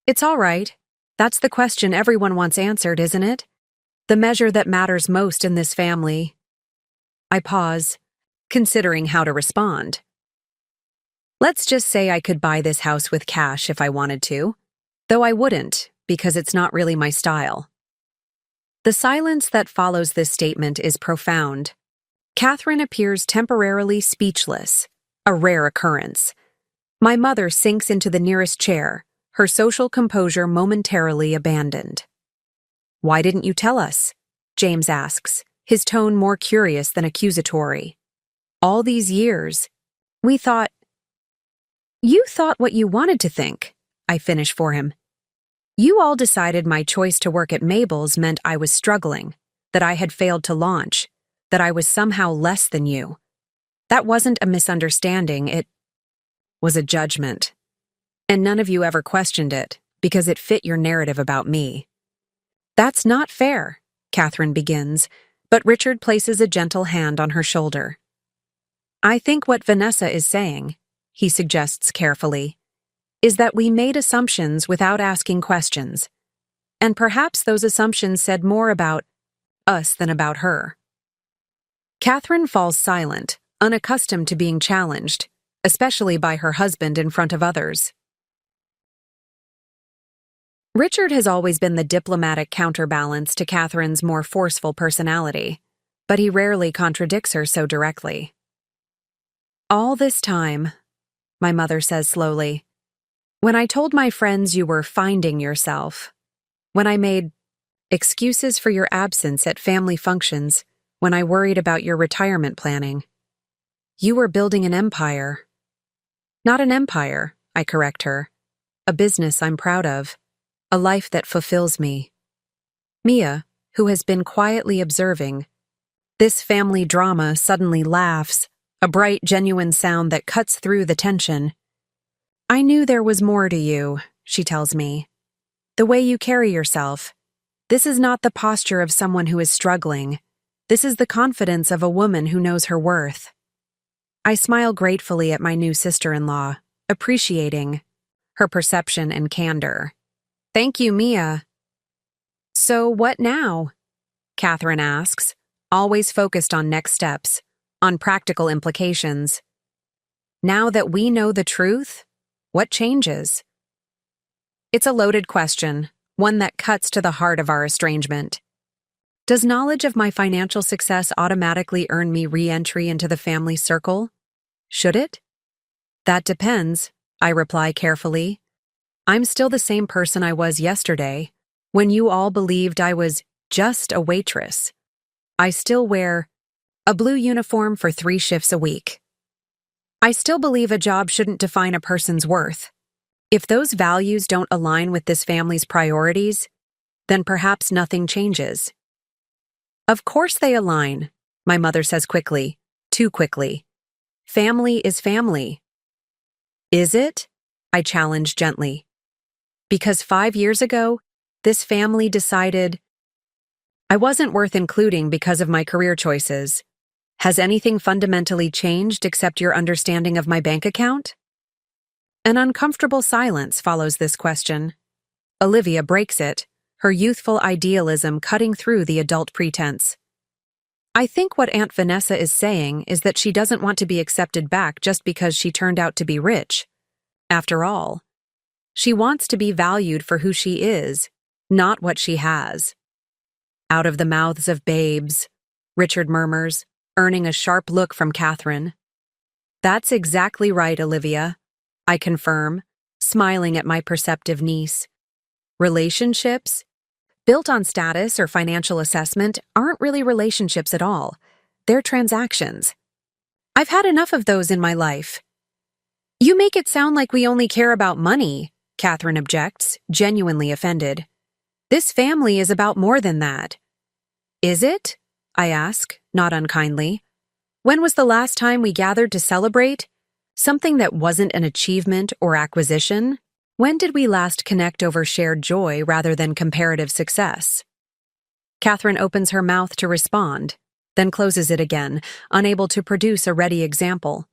Speaker 1: It's all right. That's the question everyone wants answered, isn't it? The measure that matters most in this family. I pause, considering how to respond. Let's just say I could buy this house with cash if I wanted to, though I wouldn't, because it's not really my style. The silence that follows this statement is profound. Catherine appears temporarily speechless, a rare occurrence. My mother sinks into the nearest chair, her social composure momentarily abandoned. Why didn't you tell us? James asks, his tone more curious than accusatory. All these years, we thought... You thought what you wanted to think, I finish for him. You all decided my choice to work at Mabel's meant I was struggling, that I had failed to launch, that I was somehow less than you. That wasn't a misunderstanding, it was a judgment. And none of you ever questioned it, because it fit your narrative about me. That's not fair, Catherine begins, but Richard places a gentle hand on her shoulder. I think what Vanessa is saying, he suggests carefully, is that we made assumptions without asking questions, and perhaps those assumptions said more about us than about her. Catherine falls silent, unaccustomed to being challenged, especially by her husband in front of others. Richard has always been the diplomatic counterbalance to Catherine's more forceful personality, but he rarely contradicts her so directly. All this time, my mother says slowly, when I told my friends you were finding yourself, when I made excuses for your absence at family functions, when I worried about your retirement planning, you were building an empire. Not an empire, I correct her. A business I'm proud of. A life that fulfills me. Mia, who has been quietly observing, this family drama suddenly laughs, a bright, genuine sound that cuts through the tension. I knew there was more to you, she tells me. The way you carry yourself. This is not the posture of someone who is struggling. This is the confidence of a woman who knows her worth. I smile gratefully at my new sister-in-law, appreciating her perception and candor. Thank you, Mia. So what now? Catherine asks, always focused on next steps, on practical implications. Now that we know the truth, what changes? It's a loaded question, one that cuts to the heart of our estrangement. Does knowledge of my financial success automatically earn me re-entry into the family circle? Should it? That depends, I reply carefully. I'm still the same person I was yesterday, when you all believed I was just a waitress. I still wear a blue uniform for 3 shifts a week. I still believe a job shouldn't define a person's worth. If those values don't align with this family's priorities, then perhaps nothing changes. Of course they align, my mother says quickly, too quickly. Family is family. Is it? I challenge gently. Because 5 years ago, this family decided I wasn't worth including because of my career choices. Has anything fundamentally changed except your understanding of my bank account? An uncomfortable silence follows this question. Olivia breaks it, her youthful idealism cutting through the adult pretense. I think what Aunt Vanessa is saying is that she doesn't want to be accepted back just because she turned out to be rich. After all, she wants to be valued for who she is, not what she has. Out of the mouths of babes, Richard murmurs, earning a sharp look from Catherine. That's exactly right, Olivia, I confirm, smiling at my perceptive niece. Relationships, built on status or financial assessment, aren't really relationships at all. They're transactions. I've had enough of those in my life. You make it sound like we only care about money, Catherine objects, genuinely offended. This family is about more than that. Is it? I ask, not unkindly. When was the last time we gathered to celebrate? Something that wasn't an achievement or acquisition? When did we last connect over shared joy rather than comparative success? Catherine opens her mouth to respond, then closes it again, unable to produce a ready example.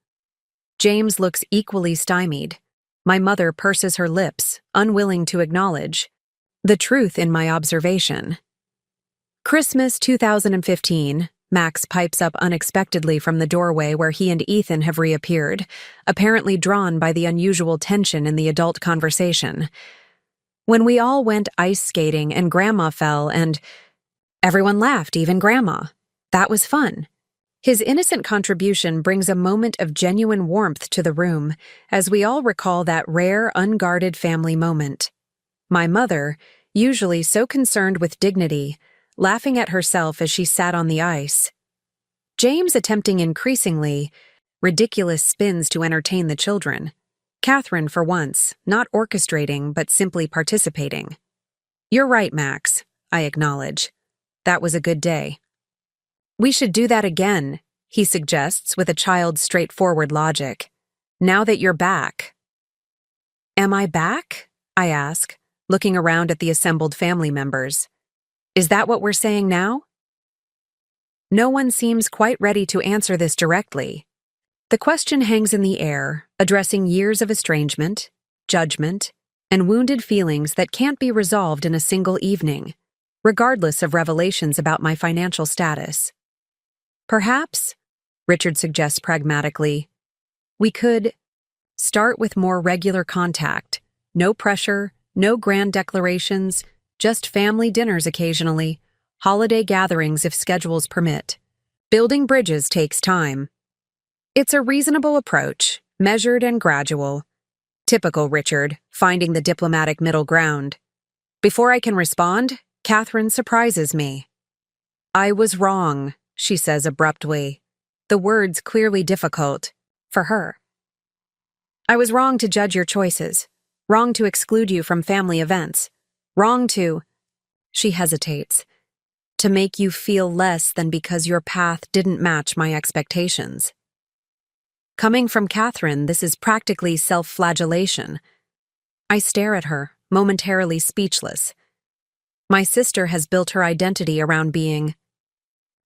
Speaker 1: James looks equally stymied. My mother purses her lips, unwilling to acknowledge the truth in my observation. Christmas 2015, Max pipes up unexpectedly from the doorway where he and Ethan have reappeared, apparently drawn by the unusual tension in the adult conversation. When we all went ice skating and Grandma fell and everyone laughed, even Grandma. That was fun. His innocent contribution brings a moment of genuine warmth to the room as we all recall that rare, unguarded family moment. My mother, usually so concerned with dignity, laughing at herself as she sat on the ice. James attempting increasingly ridiculous spins to entertain the children. Catherine, for once, not orchestrating but simply participating. You're right, Max, I acknowledge. That was a good day. We should do that again, he suggests with a child's straightforward logic. Now that you're back. Am I back? I ask, looking around at the assembled family members. Is that what we're saying now? No one seems quite ready to answer this directly. The question hangs in the air, addressing years of estrangement, judgment, and wounded feelings that can't be resolved in a single evening, regardless of revelations about my financial status. Perhaps, Richard suggests pragmatically, we could start with more regular contact, no pressure, no grand declarations, just family dinners occasionally, holiday gatherings if schedules permit. Building bridges takes time. It's a reasonable approach, measured and gradual. Typical Richard, finding the diplomatic middle ground. Before I can respond, Catherine surprises me. I was wrong, she says abruptly, the words clearly difficult for her. I was wrong to judge your choices, wrong to exclude you from family events, wrong to, she hesitates, to make you feel less than because your path didn't match my expectations. Coming from Catherine, this is practically self-flagellation. I stare at her, momentarily speechless. My sister has built her identity around being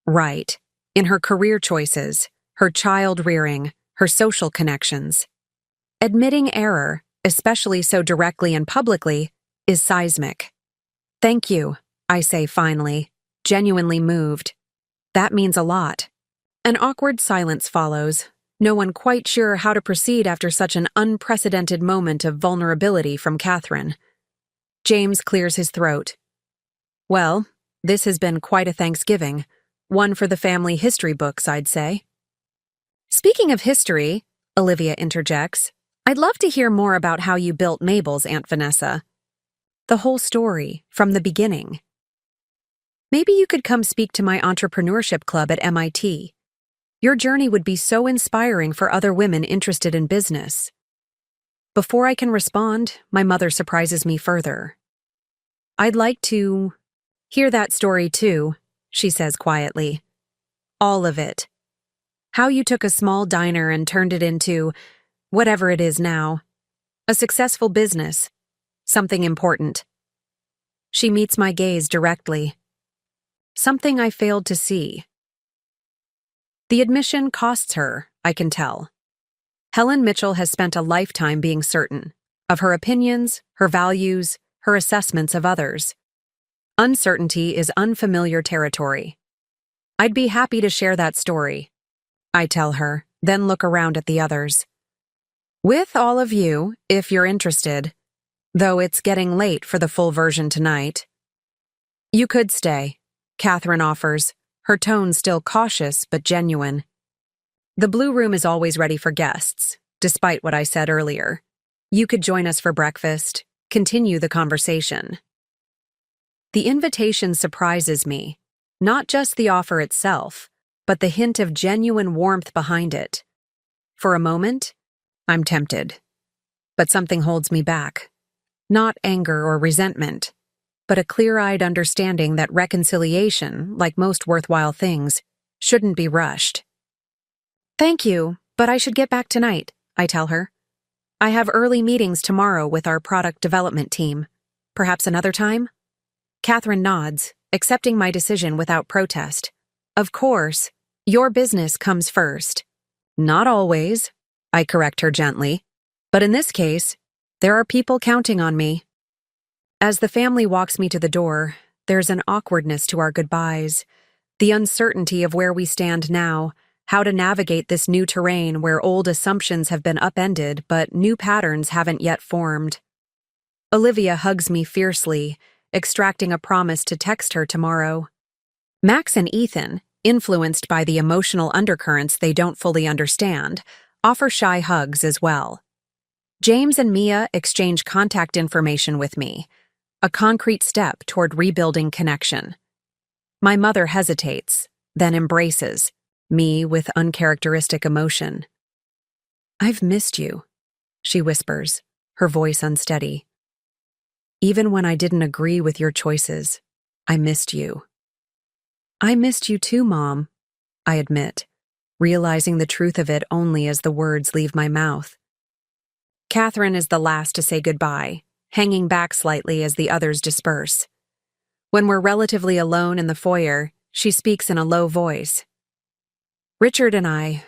Speaker 1: right, in her career choices, her child rearing, her social connections. Admitting error, especially so directly and publicly, is seismic. Thank you, I say finally, genuinely moved. That means a lot. An awkward silence follows, no one quite sure how to proceed after such an unprecedented moment of vulnerability from Catherine. James clears his throat. Well, this has been quite a Thanksgiving. One for the family history books, I'd say. Speaking of history, Olivia interjects, I'd love to hear more about how you built Mabel's, Aunt Vanessa. The whole story, from the beginning. Maybe you could come speak to my entrepreneurship club at MIT. Your journey would be so inspiring for other women interested in business. Before I can respond, my mother surprises me further. I'd like to hear that story too, she says quietly. All of it. How you took a small diner and turned it into whatever it is now. A successful business. Something important. She meets my gaze directly. Something I failed to see. The admission costs her, I can tell. Helen Mitchell has spent a lifetime being certain of her opinions, her values, her assessments of others. Uncertainty is unfamiliar territory. I'd be happy to share that story, I tell her, then look around at the others. With all of you, if you're interested, though it's getting late for the full version tonight. You could stay, Catherine offers, her tone still cautious but genuine. The Blue Room is always ready for guests, despite what I said earlier. You could join us for breakfast, continue the conversation. The invitation surprises me, not just the offer itself, but the hint of genuine warmth behind it. For a moment, I'm tempted. But something holds me back. Not anger or resentment, but a clear-eyed understanding that reconciliation, like most worthwhile things, shouldn't be rushed. Thank you, but I should get back tonight, I tell her. I have early meetings tomorrow with our product development team. Perhaps another time? Catherine nods, accepting my decision without protest. Of course, your business comes first. Not always, I correct her gently. But in this case, there are people counting on me. As the family walks me to the door, there's an awkwardness to our goodbyes, the uncertainty of where we stand now, how to navigate this new terrain where old assumptions have been upended but new patterns haven't yet formed. Olivia hugs me fiercely, extracting a promise to text her tomorrow. Max and Ethan, influenced by the emotional undercurrents they don't fully understand, offer shy hugs as well. James and Mia exchange contact information with me, a concrete step toward rebuilding connection. My mother hesitates, then embraces, me with uncharacteristic emotion. I've missed you, she whispers, her voice unsteady. Even when I didn't agree with your choices, I missed you. I missed you too, Mom, I admit, realizing the truth of it only as the words leave my mouth. Catherine is the last to say goodbye, hanging back slightly as the others disperse. When we're relatively alone in the foyer, she speaks in a low voice. Richard and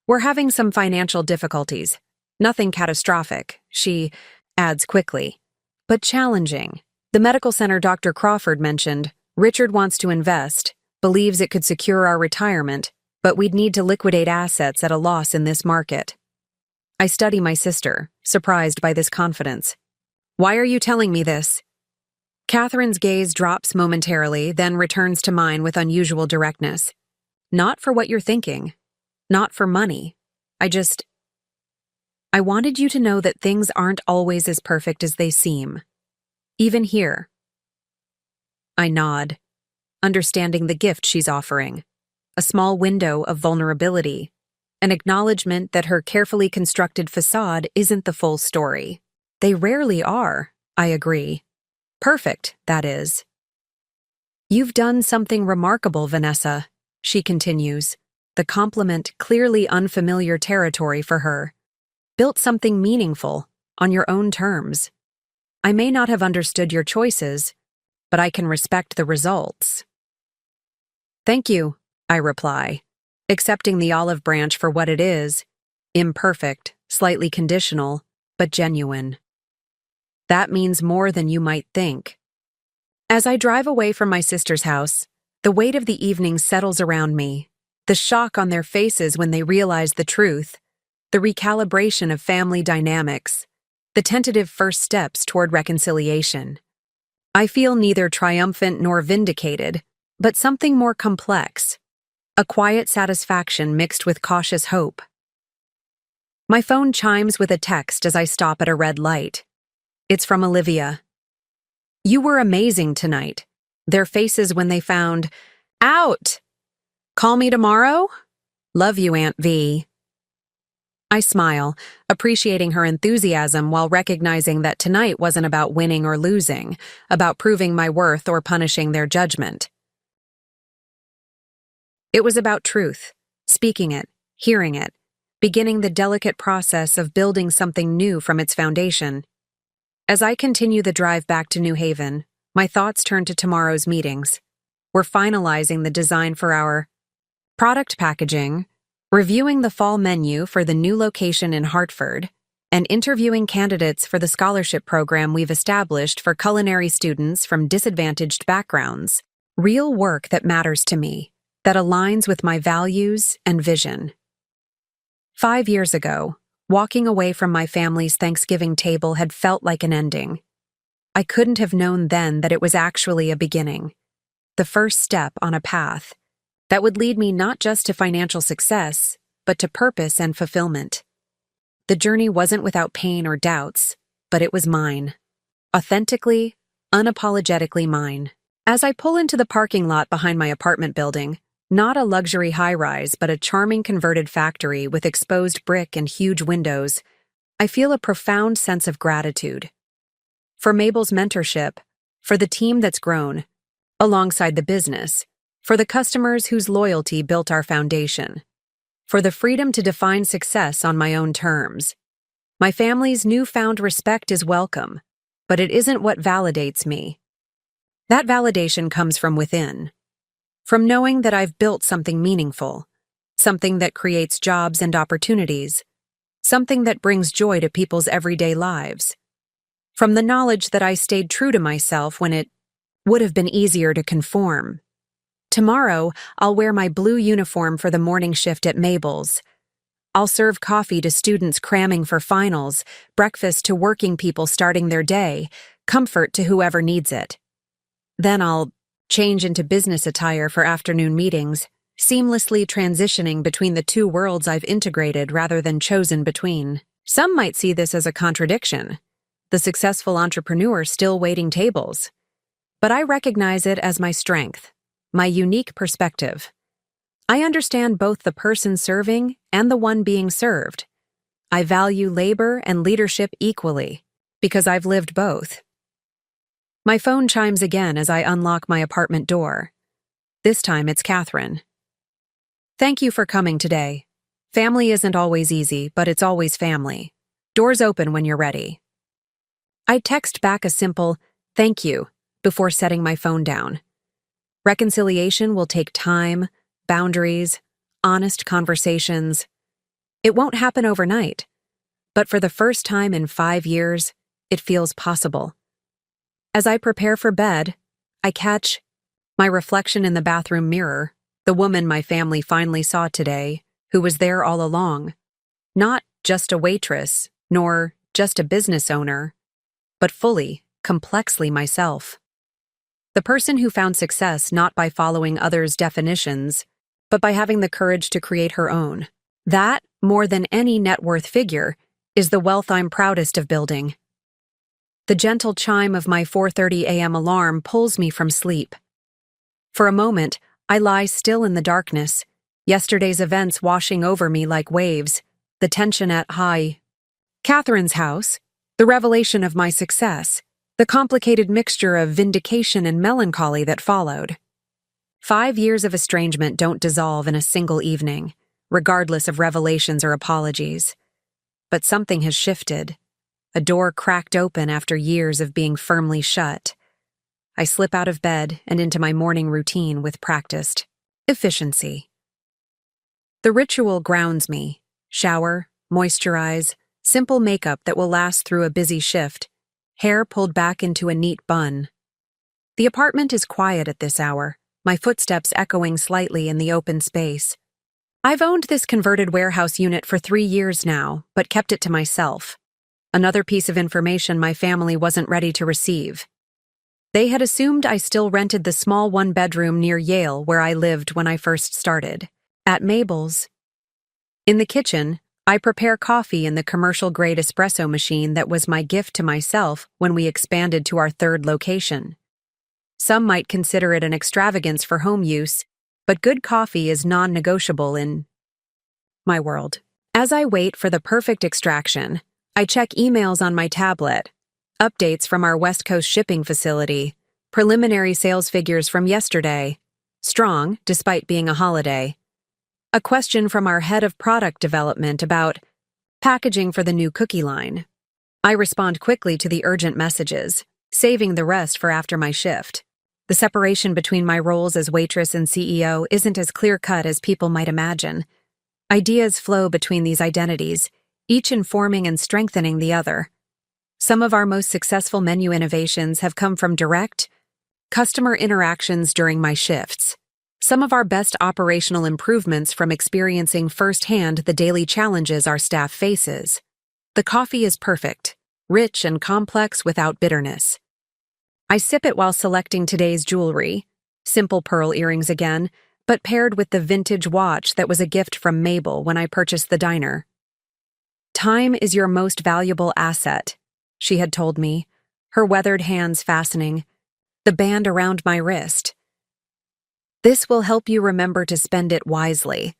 Speaker 1: we're having some financial difficulties. Nothing catastrophic, she adds quickly, but challenging. The medical center Dr. Crawford mentioned, Richard wants to invest, believes it could secure our retirement, but we'd need to liquidate assets at a loss in this market. I study my sister, surprised by this confidence. Why are you telling me this? Catherine's gaze drops momentarily, then returns to mine with unusual directness. Not for what you're thinking. Not for money. I wanted you to know that things aren't always as perfect as they seem. Even here. I nod, understanding the gift she's offering. A small window of vulnerability. An acknowledgement that her carefully constructed facade isn't the full story. They rarely are, I agree. Perfect, that is. You've done something remarkable, Vanessa, she continues, the compliment clearly unfamiliar territory for her. Built something meaningful, on your own terms. I may not have understood your choices, but I can respect the results. Thank you, I reply, accepting the olive branch for what it is, imperfect, slightly conditional, but genuine. That means more than you might think. As I drive away from my sister's house, the weight of the evening settles around me, the shock on their faces when they realize the truth, the recalibration of family dynamics, the tentative first steps toward reconciliation. I feel neither triumphant nor vindicated, but something more complex. A quiet satisfaction mixed with cautious hope. My phone chimes with a text as I stop at a red light. It's from Olivia. You were amazing tonight. Their faces when they found, out! Call me tomorrow? Love you, Aunt V. I smile, appreciating her enthusiasm while recognizing that tonight wasn't about winning or losing, about proving my worth or punishing their judgment. It was about truth, speaking it, hearing it, beginning the delicate process of building something new from its foundation. As I continue the drive back to New Haven, my thoughts turn to tomorrow's meetings. We're finalizing the design for our product packaging, reviewing the fall menu for the new location in Hartford, and interviewing candidates for the scholarship program we've established for culinary students from disadvantaged backgrounds. Real work that matters to me. that aligns with my values and vision. 5 years ago, walking away from my family's Thanksgiving table had felt like an ending. I couldn't have known then that it was actually a beginning, the first step on a path that would lead me not just to financial success, but to purpose and fulfillment. The journey wasn't without pain or doubts, but it was mine. Authentically, unapologetically mine. As I pull into the parking lot behind my apartment building, not a luxury high-rise but a charming converted factory with exposed brick and huge windows, I feel a profound sense of gratitude. For Mabel's mentorship, for the team that's grown, alongside the business, for the customers whose loyalty built our foundation, for the freedom to define success on my own terms. My family's newfound respect is welcome, but it isn't what validates me. That validation comes from within, from knowing that I've built something meaningful, something that creates jobs and opportunities, something that brings joy to people's everyday lives, from the knowledge that I stayed true to myself when it would have been easier to conform. Tomorrow, I'll wear my blue uniform for the morning shift at Mabel's. I'll serve coffee to students cramming for finals, breakfast to working people starting their day, comfort to whoever needs it. Then I'll change into business attire for afternoon meetings, seamlessly transitioning between the two worlds I've integrated rather than chosen between. Some might see this as a contradiction, the successful entrepreneur still waiting tables. But I recognize it as my strength, my unique perspective. I understand both the person serving and the one being served. I value labor and leadership equally, because I've lived both. My phone chimes again as I unlock my apartment door. This time it's Catherine. Thank you for coming today. Family isn't always easy, but it's always family. Doors open when you're ready. I text back a simple, thank you, before setting my phone down. Reconciliation will take time, boundaries, honest conversations. It won't happen overnight, but for the first time in 5 years, it feels possible. As I prepare for bed, I catch my reflection in the bathroom mirror, the woman my family finally saw today, who was there all along. Not just a waitress, nor just a business owner, but fully, complexly myself. The person who found success not by following others' definitions, but by having the courage to create her own. That, more than any net worth figure, is the wealth I'm proudest of building. The gentle chime of my 4:30 a.m. alarm pulls me from sleep. For a moment, I lie still in the darkness, yesterday's events washing over me like waves, the tension at high. Catherine's house, the revelation of my success, the complicated mixture of vindication and melancholy that followed. 5 years of estrangement don't dissolve in a single evening, regardless of revelations or apologies. But something has shifted. A door cracked open after years of being firmly shut. I slip out of bed and into my morning routine with practiced efficiency. The ritual grounds me. Shower, moisturize, simple makeup that will last through a busy shift, hair pulled back into a neat bun. The apartment is quiet at this hour, my footsteps echoing slightly in the open space. I've owned this converted warehouse unit for 3 years now, but kept it to myself. Another piece of information my family wasn't ready to receive. They had assumed I still rented the small one-bedroom near Yale where I lived when I first started. At Mabel's. In the kitchen, I prepare coffee in the commercial-grade espresso machine that was my gift to myself when we expanded to our 3rd location. Some might consider it an extravagance for home use, but good coffee is non-negotiable in my world. As I wait for the perfect extraction, I check emails on my tablet, updates from our West Coast shipping facility, preliminary sales figures from yesterday, strong despite being a holiday, a question from our head of product development about packaging for the new cookie line. I respond quickly to the urgent messages, saving the rest for after my shift. The separation between my roles as waitress and CEO isn't as clear-cut as people might imagine. Ideas flow between these identities, each informing and strengthening the other. Some of our most successful menu innovations have come from direct, customer interactions during my shifts. Some of our best operational improvements from experiencing firsthand the daily challenges our staff faces. The coffee is perfect, rich and complex without bitterness. I sip it while selecting today's jewelry, simple pearl earrings again, but paired with the vintage watch that was a gift from Mabel when I purchased the diner. Time is your most valuable asset, she had told me, her weathered hands fastening, the band around my wrist. This will help you remember to spend it wisely.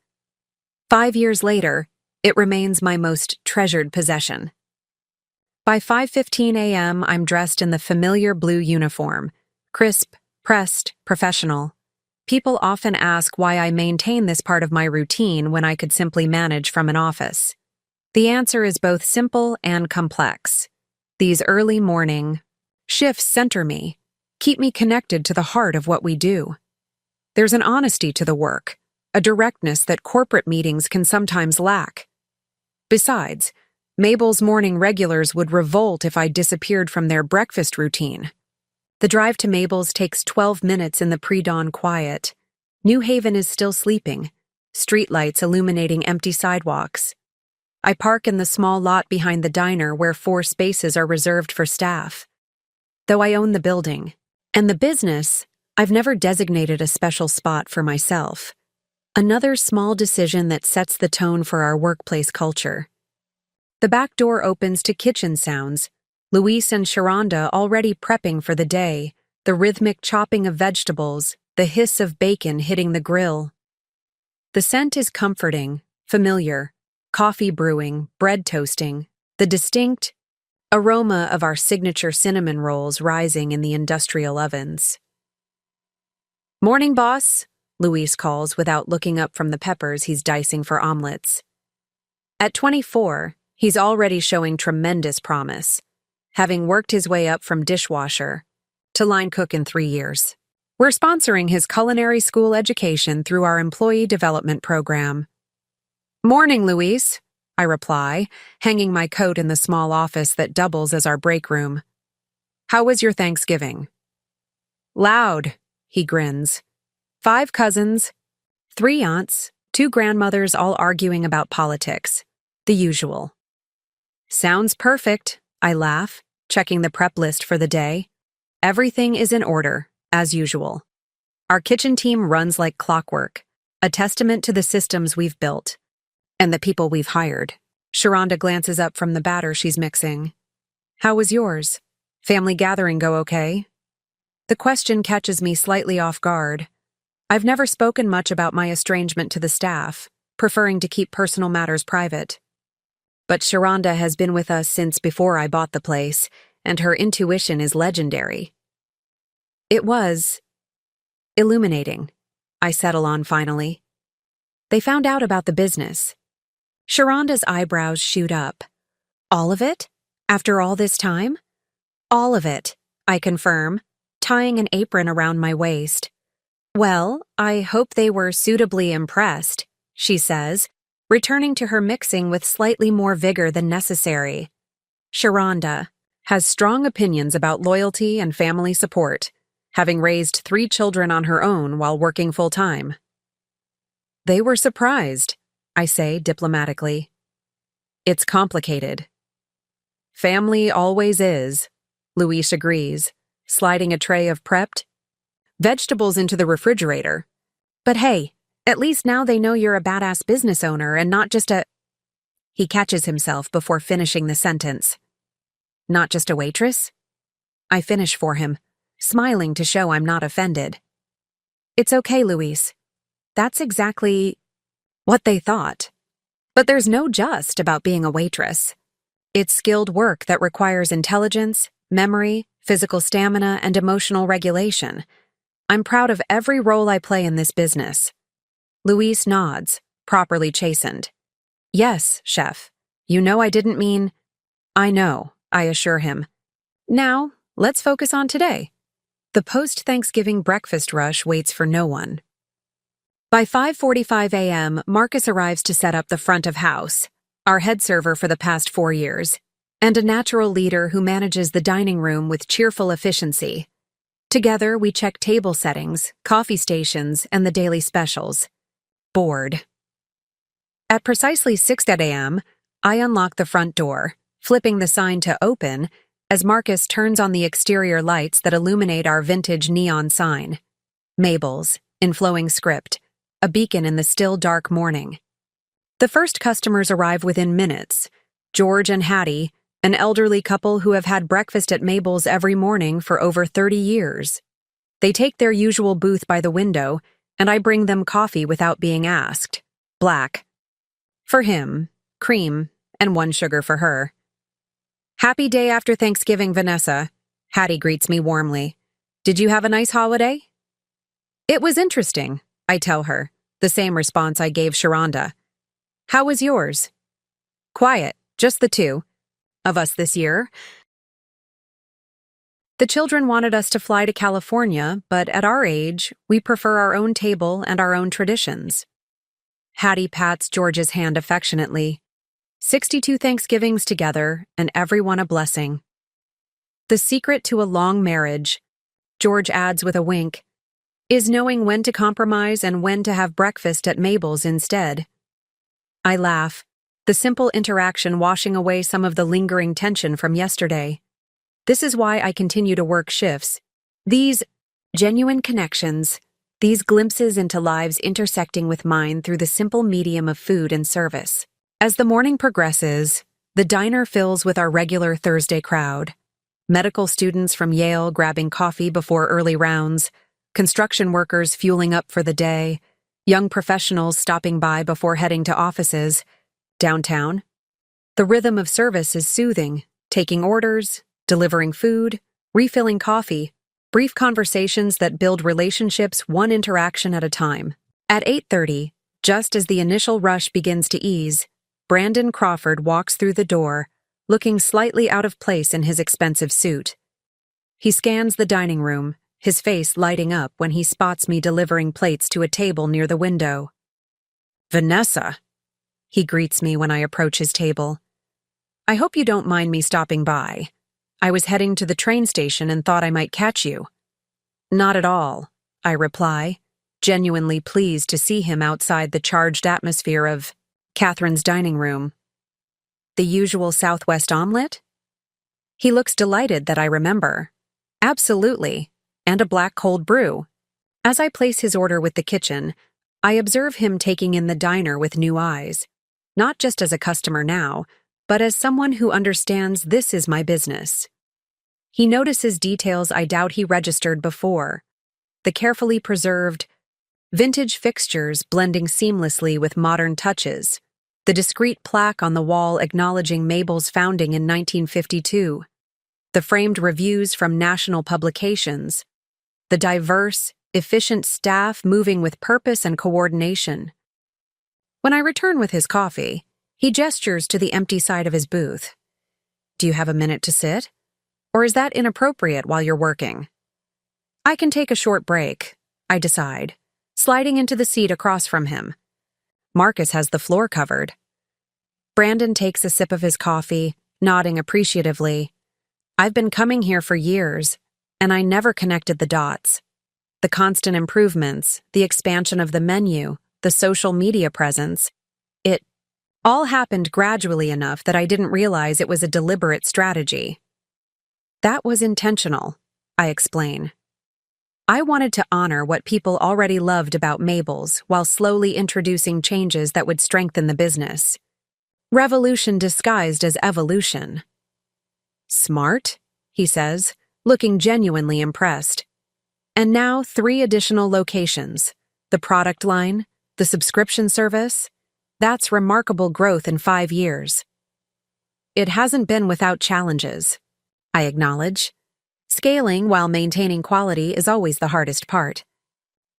Speaker 1: 5 years later, it remains my most treasured possession. By 5:15 a.m., I'm dressed in the familiar blue uniform, crisp, pressed, professional. People often ask why I maintain this part of my routine when I could simply manage from an office. The answer is both simple and complex. These early morning shifts center me, keep me connected to the heart of what we do. There's an honesty to the work, a directness that corporate meetings can sometimes lack. Besides, Mabel's morning regulars would revolt if I disappeared from their breakfast routine. The drive to Mabel's takes 12 minutes in the pre-dawn quiet. New Haven is still sleeping, streetlights illuminating empty sidewalks. I park in the small lot behind the diner where 4 spaces are reserved for staff. Though I own the building and the business, I've never designated a special spot for myself. Another small decision that sets the tone for our workplace culture. The back door opens to kitchen sounds, Luis and Sharonda already prepping for the day, the rhythmic chopping of vegetables, the hiss of bacon hitting the grill. The scent is comforting, familiar, coffee brewing, bread toasting, the distinct aroma of our signature cinnamon rolls rising in the industrial ovens. "Morning, boss," Luis calls without looking up from the peppers he's dicing for omelets. At 24, he's already showing tremendous promise, having worked his way up from dishwasher to line cook in 3 years. We're sponsoring his culinary school education through our employee development program. "Morning, Luis," I reply, hanging my coat in the small office that doubles as our break room. "How was your Thanksgiving?" "Loud," he grins. 5 cousins, 3 aunts, 2 grandmothers all arguing about politics. The usual. "Sounds perfect," I laugh, checking the prep list for the day. Everything is in order, as usual. Our kitchen team runs like clockwork, a testament to the systems we've built and the people we've hired. Sharonda glances up from the batter she's mixing. "How was yours? Family gathering go okay?" The question catches me slightly off guard. I've never spoken much about my estrangement to the staff, preferring to keep personal matters private. But Sharonda has been with us since before I bought the place, and her intuition is legendary. It was illuminating, I settle on finally. They found out about the business. Sharonda's eyebrows shoot up. All of it? After all this time? All of it, I confirm, tying an apron around my waist. "Well, I hope they were suitably impressed," she says, returning to her mixing with slightly more vigor than necessary. Sharonda has strong opinions about loyalty and family support, having raised 3 children on her own while working full-time. "They were surprised," I say diplomatically. "It's complicated." "Family always is," Luis agrees, sliding a tray of prepped vegetables into the refrigerator. "But hey, at least now they know you're a badass business owner and not just a—" He catches himself before finishing the sentence. "Not just a waitress?" I finish for him, smiling to show I'm not offended. "It's okay, Luis. That's exactly what they thought. But there's no just about being a waitress. It's skilled work that requires intelligence, memory, physical stamina, and emotional regulation. I'm proud of every role I play in this business." Luis nods, properly chastened. "Yes, chef. You know I didn't mean—" "I know," I assure him. "Now, let's focus on today." The post-Thanksgiving breakfast rush waits for no one. By 5:45 a.m., Marcus arrives to set up the front of house, our head server for the past 4 years, and a natural leader who manages the dining room with cheerful efficiency. Together, we check table settings, coffee stations, and the daily specials. Bored. At precisely 6 a.m., I unlock the front door, flipping the sign to open as Marcus turns on the exterior lights that illuminate our vintage neon sign. Mabel's, in flowing script, a beacon in the still dark morning. The first customers arrive within minutes. George and Hattie, an elderly couple who have had breakfast at Mabel's every morning for over 30 years. They take their usual booth by the window, and I bring them coffee without being asked. Black. For him, cream, and 1 sugar for her. Happy day after Thanksgiving, Vanessa. Hattie greets me warmly. Did you have a nice holiday? It was interesting, I tell her, the same response I gave Sharonda. How was yours? Quiet, just the two of us this year. The children wanted us to fly to California, but at our age, we prefer our own table and our own traditions. Hattie pats George's hand affectionately. 62 Thanksgivings together, and everyone a blessing. The secret to a long marriage, George adds with a wink, is knowing when to compromise and when to have breakfast at Mabel's instead. I laugh, the simple interaction washing away some of the lingering tension from yesterday. This is why I continue to work shifts. These genuine connections, these glimpses into lives intersecting with mine through the simple medium of food and service. As the morning progresses, the diner fills with our regular Thursday crowd. Medical students from Yale grabbing coffee before early rounds, construction workers fueling up for the day, young professionals stopping by before heading to offices. Downtown, the rhythm of service is soothing, taking orders, delivering food, refilling coffee, brief conversations that build relationships one interaction at a time. At 8:30, just as the initial rush begins to ease, Brandon Crawford walks through the door, looking slightly out of place in his expensive suit. He scans the dining room, his face lighting up when he spots me delivering plates to a table near the window. Vanessa, he greets me when I approach his table. I hope you don't mind me stopping by. I was heading to the train station and thought I might catch you. Not at all, I reply, genuinely pleased to see him outside the charged atmosphere of Catherine's dining room. The usual Southwest omelet? He looks delighted that I remember. Absolutely, and a black cold brew. As I place his order with the kitchen, I observe him taking in the diner with new eyes, not just as a customer now, but as someone who understands this is my business. He notices details I doubt he registered before. The carefully preserved, vintage fixtures blending seamlessly with modern touches, the discreet plaque on the wall acknowledging Mabel's founding in 1952, the framed reviews from national publications, the diverse, efficient staff moving with purpose and coordination. When I return with his coffee, he gestures to the empty side of his booth. Do you have a minute to sit? Or is that inappropriate while you're working? I can take a short break, I decide, sliding into the seat across from him. Marcus has the floor covered. Brandon takes a sip of his coffee, nodding appreciatively. I've been coming here for years, and I never connected the dots. The constant improvements, the expansion of the menu, the social media presence. It all happened gradually enough that I didn't realize it was a deliberate strategy. That was intentional, I explain. I wanted to honor what people already loved about Mabel's while slowly introducing changes that would strengthen the business. Revolution disguised as evolution. Smart, he says, looking genuinely impressed. And now 3 additional locations. The product line, the subscription service. That's remarkable growth in 5 years. It hasn't been without challenges, I acknowledge. Scaling while maintaining quality is always the hardest part.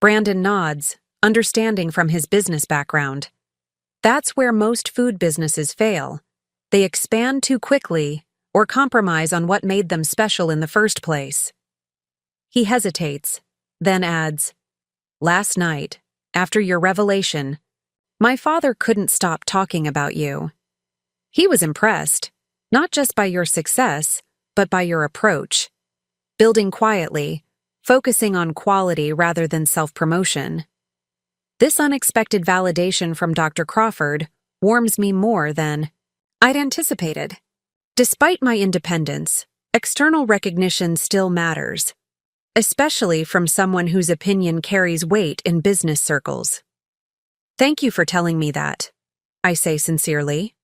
Speaker 1: Brandon nods, understanding from his business background. That's where most food businesses fail. They expand too quickly or compromise on what made them special in the first place. He hesitates, then adds, Last night, after your revelation, my father couldn't stop talking about you. He was impressed, not just by your success, but by your approach. Building quietly, focusing on quality rather than self-promotion. This unexpected validation from Dr. Crawford warms me more than I'd anticipated. Despite my independence, external recognition still matters, especially from someone whose opinion carries weight in business circles. Thank you for telling me that, I say sincerely.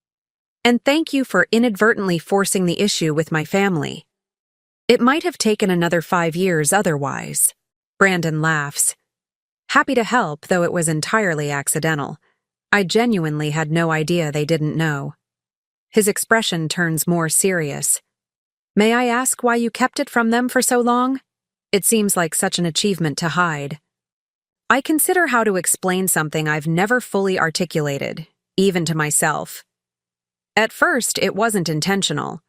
Speaker 1: And thank you for inadvertently forcing the issue with my family. It might have taken another 5 years otherwise. Brandon laughs. Happy to help, though it was entirely accidental. I genuinely had no idea they didn't know. His expression turns more serious. May I ask why you kept it from them for so long? It seems like such an achievement to hide. I consider how to explain something I've never fully articulated, even to myself. At first, it wasn't intentional.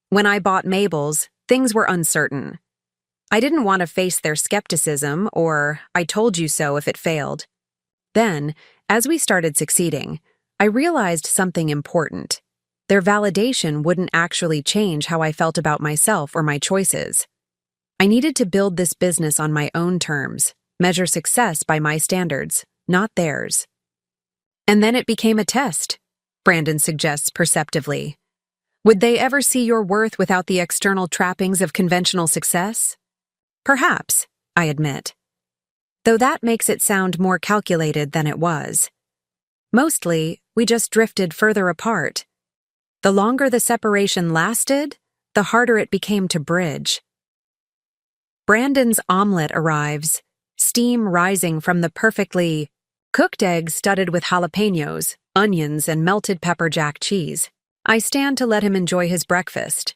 Speaker 1: When I bought Mabel's, things were uncertain. I didn't want to face their skepticism or "I told you so" if it failed. Then, as we started succeeding, I realized something important. Their validation wouldn't actually change how I felt about myself or my choices. I needed to build this business on my own terms, measure success by my standards, not theirs. And then it became a test, Brandon suggests perceptively. Would they ever see your worth without the external trappings of conventional success? Perhaps, I admit. Though that makes it sound more calculated than it was. Mostly, we just drifted further apart. The longer the separation lasted, the harder it became to bridge. Brandon's omelet arrives, steam rising from the perfectly cooked eggs studded with jalapenos, onions, and melted pepper jack cheese. I stand to let him enjoy his breakfast.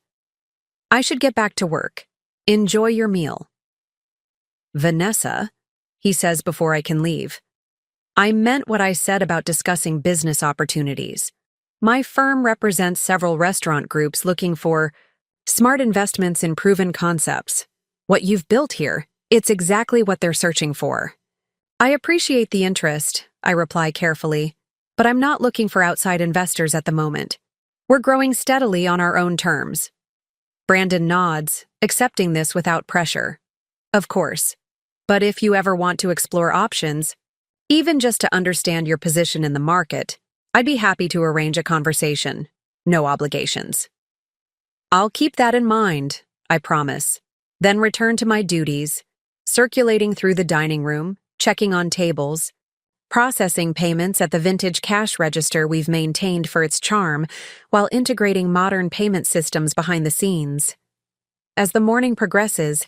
Speaker 1: I should get back to work. Enjoy your meal. Vanessa, he says before I can leave. I meant what I said about discussing business opportunities. My firm represents several restaurant groups looking for smart investments in proven concepts. What you've built here, it's exactly what they're searching for. I appreciate the interest, I reply carefully, but I'm not looking for outside investors at the moment. We're growing steadily on our own terms. Brandon nods, accepting this without pressure. Of course. But if you ever want to explore options, even just to understand your position in the market, I'd be happy to arrange a conversation. No obligations. I'll keep that in mind, I promise, then return to my duties, circulating through the dining room, checking on tables, processing payments at the vintage cash register we've maintained for its charm, while integrating modern payment systems behind the scenes. As the morning progresses,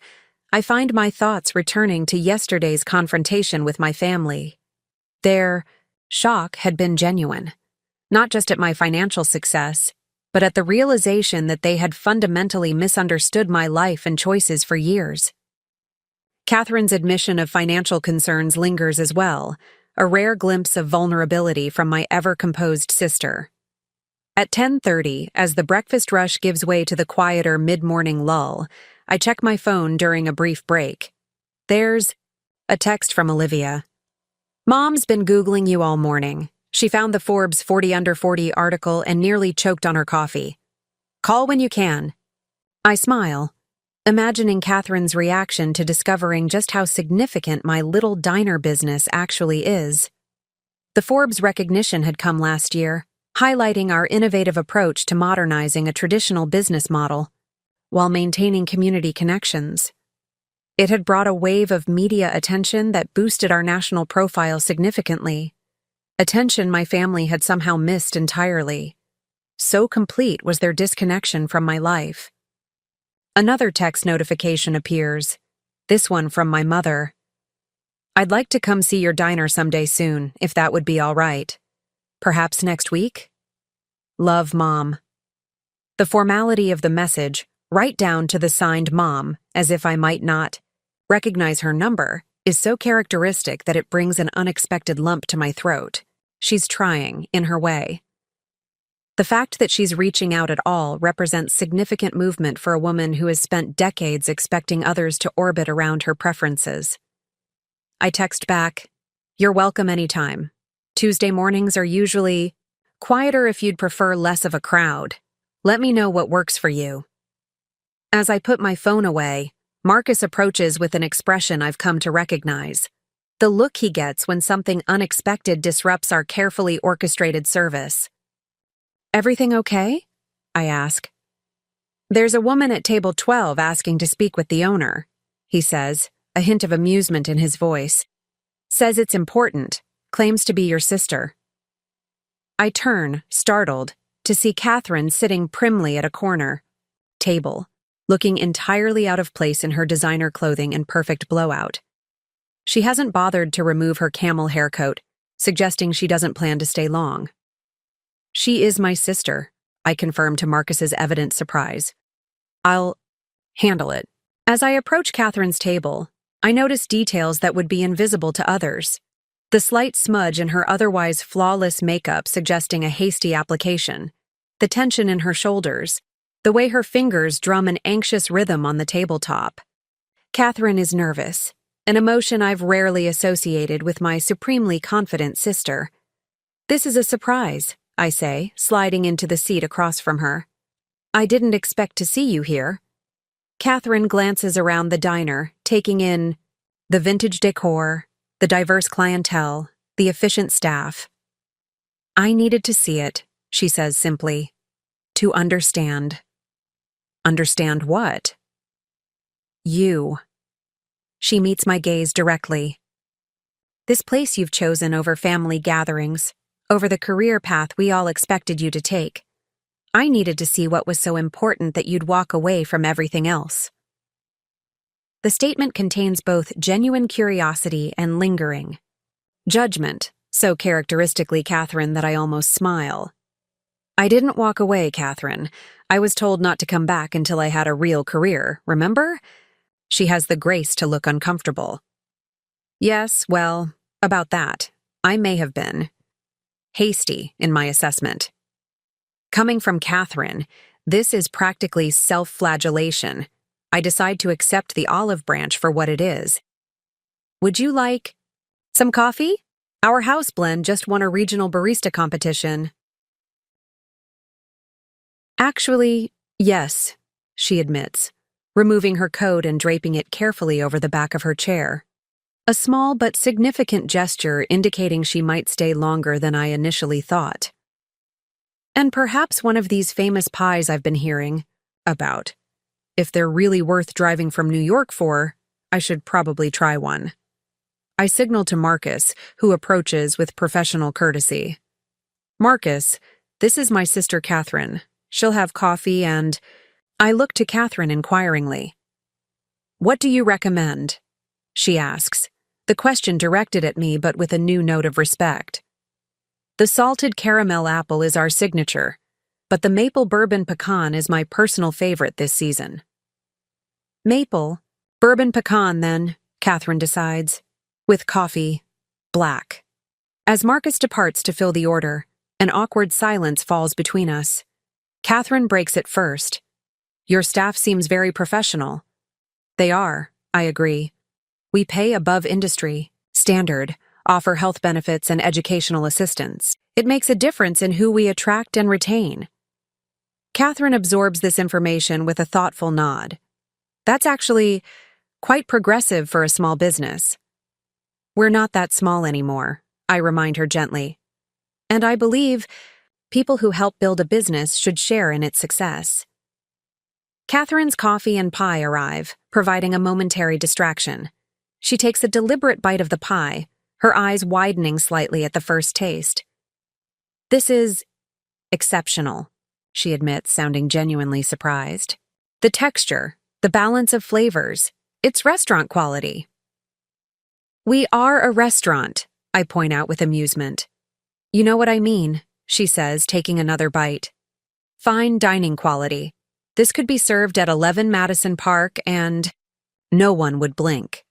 Speaker 1: I find my thoughts returning to yesterday's confrontation with my family. Their shock had been genuine, not just at my financial success, but at the realization that they had fundamentally misunderstood my life and choices for years. Catherine's admission of financial concerns lingers as well, a rare glimpse of vulnerability from my ever-composed sister. At 10:30, as the breakfast rush gives way to the quieter mid-morning lull, I check my phone during a brief break. There's a text from Olivia. Mom's been Googling you all morning. She found the Forbes 40 Under 40 article and nearly choked on her coffee. Call when you can. I smile, imagining Catherine's reaction to discovering just how significant my little diner business actually is. The Forbes recognition had come last year, highlighting our innovative approach to modernizing a traditional business model while maintaining community connections. It had brought a wave of media attention that boosted our national profile significantly, attention my family had somehow missed entirely. So complete was their disconnection from my life. Another text notification appears, this one from my mother. I'd like to come see your diner someday soon, if that would be all right. Perhaps next week? Love, Mom. The formality of the message, right down to the signed Mom, as if I might not recognize her number, is so characteristic that it brings an unexpected lump to my throat. She's trying, in her way. The fact that she's reaching out at all represents significant movement for a woman who has spent decades expecting others to orbit around her preferences. I text back, "You're welcome anytime. Tuesday mornings are usually quieter if you'd prefer less of a crowd. Let me know what works for you." As I put my phone away, Marcus approaches with an expression I've come to recognize. The look he gets when something unexpected disrupts our carefully orchestrated service. "Everything okay?" I ask. "There's a woman at table 12 asking to speak with the owner," he says, a hint of amusement in his voice. "Says it's important, claims to be your sister." I turn, startled, to see Catherine sitting primly at a corner table, looking entirely out of place in her designer clothing and perfect blowout. She hasn't bothered to remove her camel hair coat, suggesting she doesn't plan to stay long. "She is my sister," I confirm to Marcus's evident surprise. "I'll handle it." As I approach Catherine's table, I notice details that would be invisible to others. The slight smudge in her otherwise flawless makeup suggesting a hasty application, the tension in her shoulders, the way her fingers drum an anxious rhythm on the tabletop. Catherine is nervous, an emotion I've rarely associated with my supremely confident sister. "This is a surprise," I say, sliding into the seat across from her. "I didn't expect to see you here." Catherine glances around the diner, taking in the vintage decor, the diverse clientele, the efficient staff. "I needed to see it," she says simply. "To understand." "Understand what?" "You." She meets my gaze directly. "This place you've chosen over family gatherings, over the career path we all expected you to take. I needed to see what was so important that you'd walk away from everything else." The statement contains both genuine curiosity and lingering judgment, so characteristically Catherine that I almost smile. "I didn't walk away, Catherine. I was told not to come back until I had a real career, remember?" She has the grace to look uncomfortable. "Yes, well, about that. I may have been hasty in my assessment." Coming from Catherine, this is practically self-flagellation. I decide to accept the olive branch for what it is. "Would you like some coffee? Our house blend just won a regional barista competition." "Actually, yes," she admits, removing her coat and draping it carefully over the back of her chair. A small but significant gesture indicating she might stay longer than I initially thought. "And perhaps one of these famous pies I've been hearing about. If they're really worth driving from New York for, I should probably try one." I signal to Marcus, who approaches with professional courtesy. "Marcus, this is my sister Catherine. She'll have coffee and—" I look to Catherine inquiringly. "What do you recommend?" she asks, the question directed at me but with a new note of respect. "The salted caramel apple is our signature, but the maple bourbon pecan is my personal favorite this season." "Maple, bourbon pecan then," Catherine decides, with coffee, black. As Marcus departs to fill the order, an awkward silence falls between us. Catherine breaks it first. "Your staff seems very professional." "They are," I agree. "We pay above industry standard, offer health benefits and educational assistance. It makes a difference in who we attract and retain." Catherine absorbs this information with a thoughtful nod. "That's actually quite progressive for a small business." "We're not that small anymore," I remind her gently. "And I believe people who help build a business should share in its success." Catherine's coffee and pie arrive, providing a momentary distraction. She takes a deliberate bite of the pie, her eyes widening slightly at the first taste. "This is exceptional," she admits, sounding genuinely surprised. "The texture, the balance of flavors, it's restaurant quality." "We are a restaurant," I point out with amusement. "You know what I mean," she says, taking another bite. "Fine dining quality. This could be served at 11 Madison Park and no one would blink."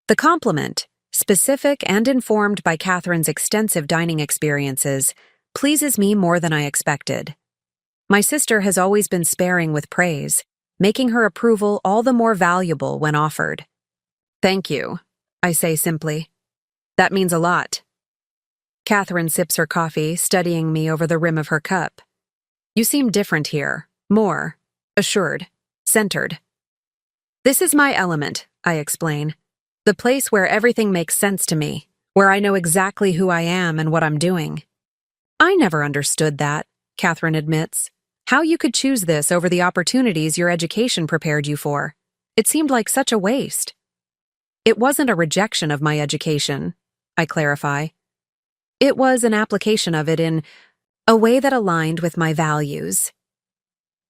Speaker 1: The compliment, specific and informed by Catherine's extensive dining experiences, pleases me more than I expected. My sister has always been sparing with praise, making her approval all the more valuable when offered. "Thank you," I say simply. "That means a lot." Catherine sips her coffee, studying me over the rim of her cup. "You seem different here, more assured, centered." This is my element, I explain. The place where everything makes sense to me, where I know exactly who I am and what I'm doing. I never understood that, Catherine admits. How you could choose this over the opportunities your education prepared you for. It seemed like such a waste. It wasn't a rejection of my education, I clarify. It was an application of it in a way that aligned with my values.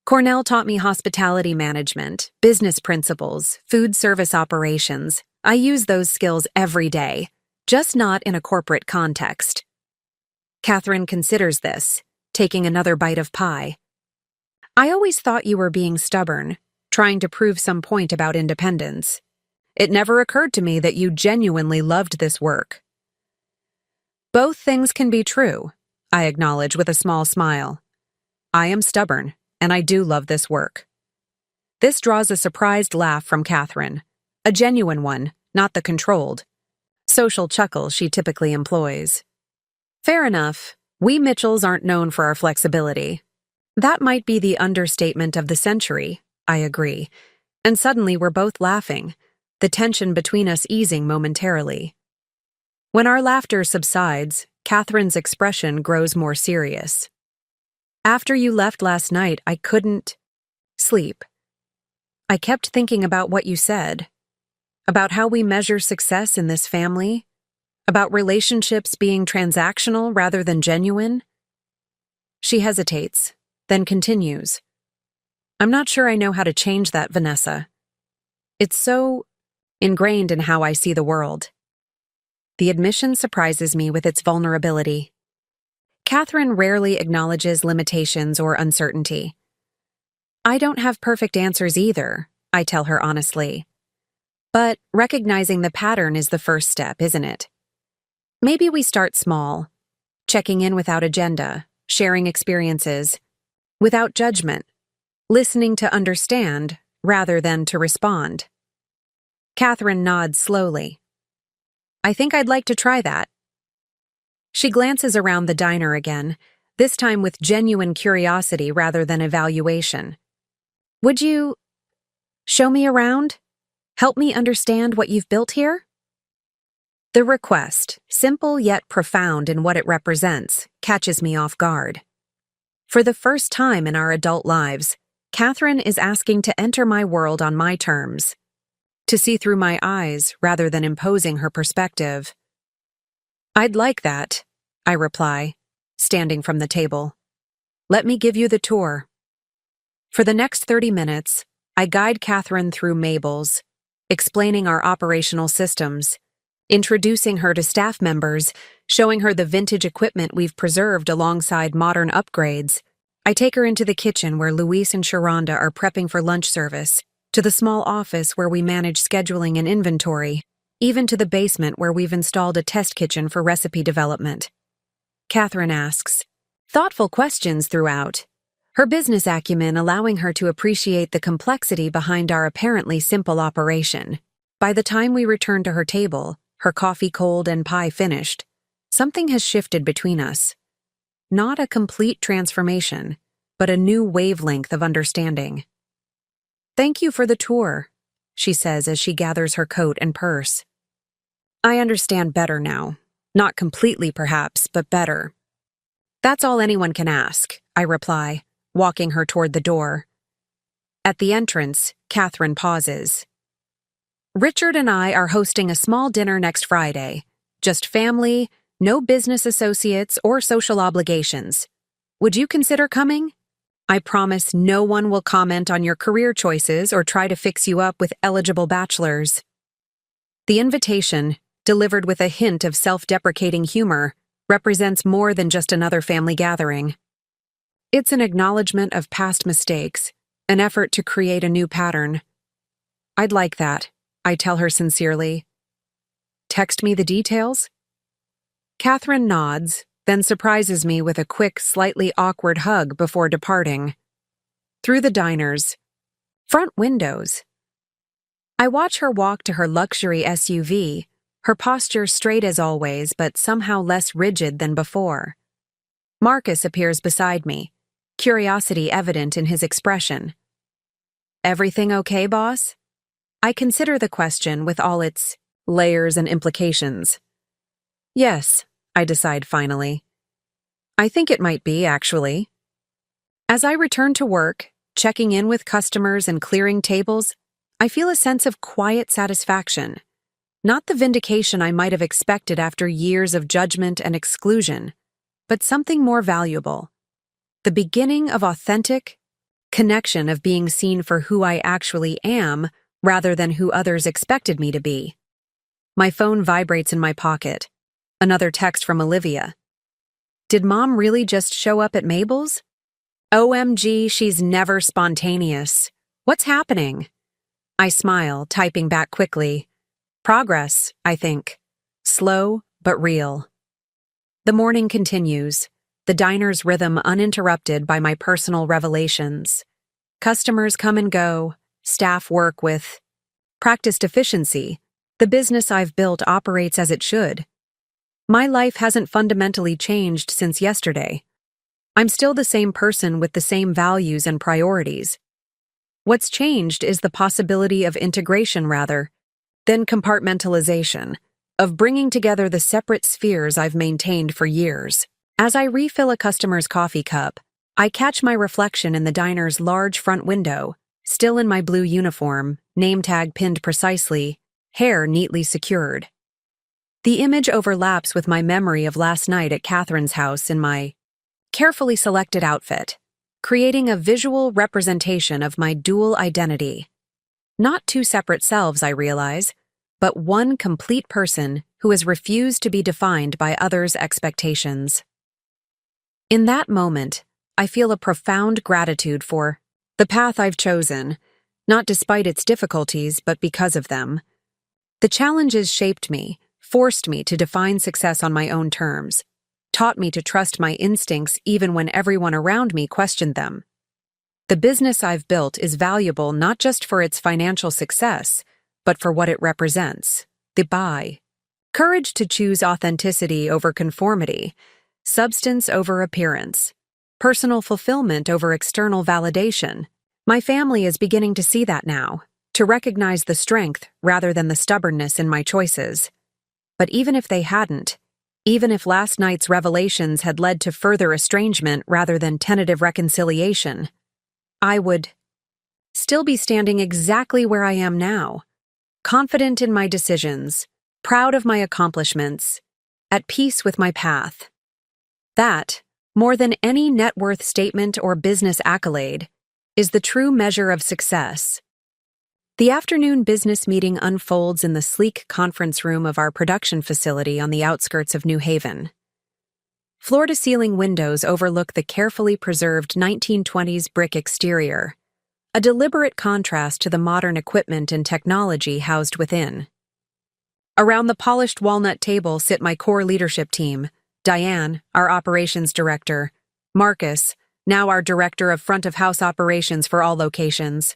Speaker 1: Cornell taught me hospitality management, business principles, food service operations. I use those skills every day, just not in a corporate context. Catherine considers this, taking another bite of pie. I always thought you were being stubborn, trying to prove some point about independence. It never occurred to me that you genuinely loved this work. Both things can be true, I acknowledge with a small smile. I am stubborn, and I do love this work. This draws a surprised laugh from Catherine, a genuine one, not the controlled, social chuckle she typically employs. Fair enough, we Mitchells aren't known for our flexibility. That might be the understatement of the century, I agree, and suddenly we're both laughing, the tension between us easing momentarily. When our laughter subsides, Catherine's expression grows more serious. After you left last night, I couldn't sleep. I kept thinking about what you said, about how we measure success in this family, about relationships being transactional rather than genuine. She hesitates, then continues. I'm not sure I know how to change that, Vanessa. It's so ingrained in how I see the world. The admission surprises me with its vulnerability. Catherine rarely acknowledges limitations or uncertainty. I don't have perfect answers either, I tell her honestly. But recognizing the pattern is the first step, isn't it? Maybe we start small, checking in without agenda, sharing experiences, without judgment, listening to understand rather than to respond. Catherine nods slowly. I think I'd like to try that. She glances around the diner again, this time with genuine curiosity rather than evaluation. Would you show me around? Help me understand what you've built here? The request, simple yet profound in what it represents, catches me off guard. For the first time in our adult lives, Catherine is asking to enter my world on my terms, to see through my eyes rather than imposing her perspective. I'd like that, I reply, standing from the table. Let me give you the tour. For the next 30 minutes, I guide Catherine through Mabel's, explaining our operational systems, introducing her to staff members, showing her the vintage equipment we've preserved alongside modern upgrades. I take her into the kitchen where Luis and Sharonda are prepping for lunch service, to the small office where we manage scheduling and inventory, even to the basement where we've installed a test kitchen for recipe development. Catherine asks thoughtful questions throughout, her business acumen allowing her to appreciate the complexity behind our apparently simple operation. By the time we return to her table, her coffee cold and pie finished, something has shifted between us. Not a complete transformation, but a new wavelength of understanding. Thank you for the tour, she says as she gathers her coat and purse. I understand better now. Not completely, perhaps, but better. That's all anyone can ask, I reply, walking her toward the door. At the entrance, Catherine pauses. Richard and I are hosting a small dinner next Friday. Just family, no business associates or social obligations. Would you consider coming? I promise no one will comment on your career choices or try to fix you up with eligible bachelors. The invitation, delivered with a hint of self-deprecating humor, represents more than just another family gathering. It's an acknowledgement of past mistakes, an effort to create a new pattern. I'd like that, I tell her sincerely. Text me the details? Catherine nods, then surprises me with a quick, slightly awkward hug before departing. Through the diner's front windows. I watch her walk to her luxury SUV, her posture straight as always, but somehow less rigid than before. Marcus appears beside me, curiosity evident in his expression. Everything okay, boss? I consider the question with all its layers and implications. Yes, I decide finally. I think it might be, actually. As I return to work, checking in with customers and clearing tables, I feel a sense of quiet satisfaction. Not the vindication I might have expected after years of judgment and exclusion, but something more valuable. The beginning of authentic connection, of being seen for who I actually am rather than who others expected me to be. My phone vibrates in my pocket. Another text from Olivia. Did Mom really just show up at Mabel's? OMG, she's never spontaneous. What's happening? I smile, typing back quickly. Progress, I think. Slow, but real. The morning continues, the diner's rhythm uninterrupted by my personal revelations. Customers come and go, staff work with practiced efficiency. The business I've built operates as it should. My life hasn't fundamentally changed since yesterday. I'm still the same person with the same values and priorities. What's changed is the possibility of integration rather than compartmentalization, of bringing together the separate spheres I've maintained for years. As I refill a customer's coffee cup, I catch my reflection in the diner's large front window, still in my blue uniform, name tag pinned precisely, hair neatly secured. The image overlaps with my memory of last night at Catherine's house in my carefully selected outfit, creating a visual representation of my dual identity. Not two separate selves, I realize, but one complete person who has refused to be defined by others' expectations. In that moment, I feel a profound gratitude for the path I've chosen, not despite its difficulties, but because of them. The challenges shaped me, forced me to define success on my own terms, taught me to trust my instincts even when everyone around me questioned them. The business I've built is valuable not just for its financial success, but for what it represents, the buy. Courage to choose authenticity over conformity, substance over appearance, personal fulfillment over external validation. My family is beginning to see that now, to recognize the strength rather than the stubbornness in my choices. But even if they hadn't, even if last night's revelations had led to further estrangement rather than tentative reconciliation, I would still be standing exactly where I am now, confident in my decisions, proud of my accomplishments, at peace with my path. That, more than any net worth statement or business accolade, is the true measure of success. The afternoon business meeting unfolds in the sleek conference room of our production facility on the outskirts of New Haven. Floor-to-ceiling windows overlook the carefully preserved 1920s brick exterior, a deliberate contrast to the modern equipment and technology housed within. Around the polished walnut table sit my core leadership team, Diane, our operations director, Marcus, now our director of front-of-house operations for all locations,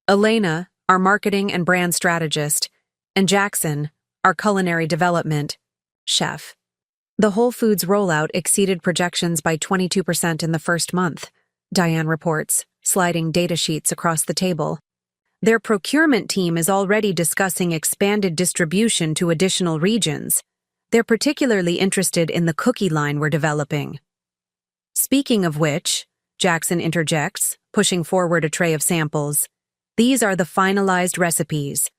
Speaker 1: Elena, our marketing and brand strategist, and Jackson, our culinary development chef. The Whole Foods rollout exceeded projections by 22% in the first month, Diane reports, sliding data sheets across the table. Their procurement team is already discussing expanded distribution to additional regions. They're particularly interested in the cookie line we're developing. Speaking of which, Jackson interjects, pushing forward a tray of samples. These are the finalized recipes.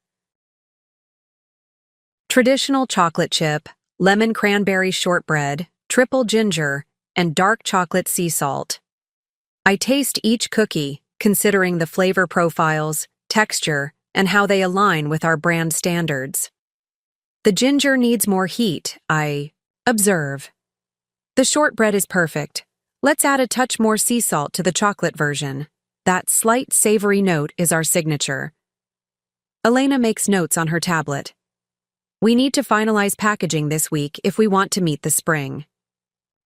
Speaker 1: Traditional chocolate chip, lemon cranberry shortbread, triple ginger, and dark chocolate sea salt. I taste each cookie, considering the flavor profiles, texture, and how they align with our brand standards. The ginger needs more heat, I observe. The shortbread is perfect. Let's add a touch more sea salt to the chocolate version. That slight savory note is our signature. Elena makes notes on her tablet. We need to finalize packaging this week if we want to meet the spring.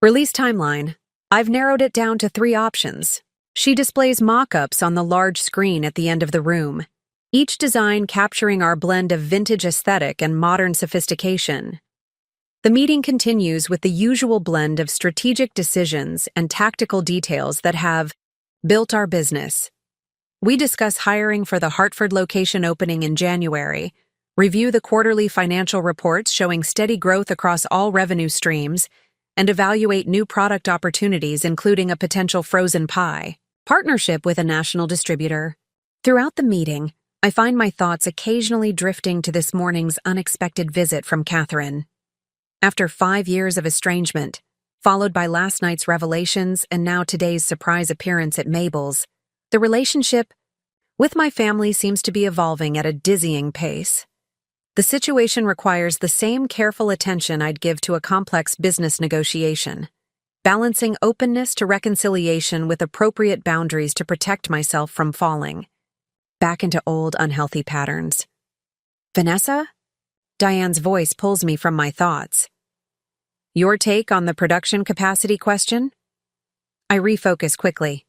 Speaker 1: Release timeline. I've narrowed it down to 3 options. She displays mock-ups on the large screen at the end of the room, each design capturing our blend of vintage aesthetic and modern sophistication. The meeting continues with the usual blend of strategic decisions and tactical details that have built our business. We discuss hiring for the Hartford location opening in January, review the quarterly financial reports showing steady growth across all revenue streams, and evaluate new product opportunities, including a potential frozen pie partnership with a national distributor. Throughout the meeting, I find my thoughts occasionally drifting to this morning's unexpected visit from Catherine. After 5 years of estrangement, followed by last night's revelations and now today's surprise appearance at Mabel's, the relationship with my family seems to be evolving at a dizzying pace. The situation requires the same careful attention I'd give to a complex business negotiation, balancing openness to reconciliation with appropriate boundaries to protect myself from falling back into old, unhealthy patterns. Vanessa? Diane's voice pulls me from my thoughts. Your take on the production capacity question? I refocus quickly.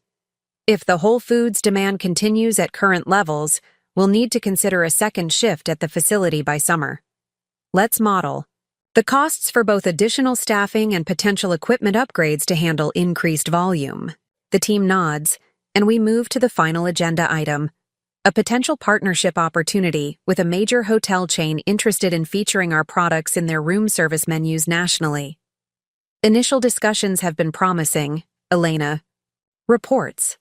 Speaker 1: If the Whole Foods demand continues at current levels, we'll need to consider a second shift at the facility by summer. Let's model the costs for both additional staffing and potential equipment upgrades to handle increased volume. The team nods, and we move to the final agenda item, a potential partnership opportunity with a major hotel chain interested in featuring our products in their room service menus nationally. Initial discussions have been promising, Elena reports.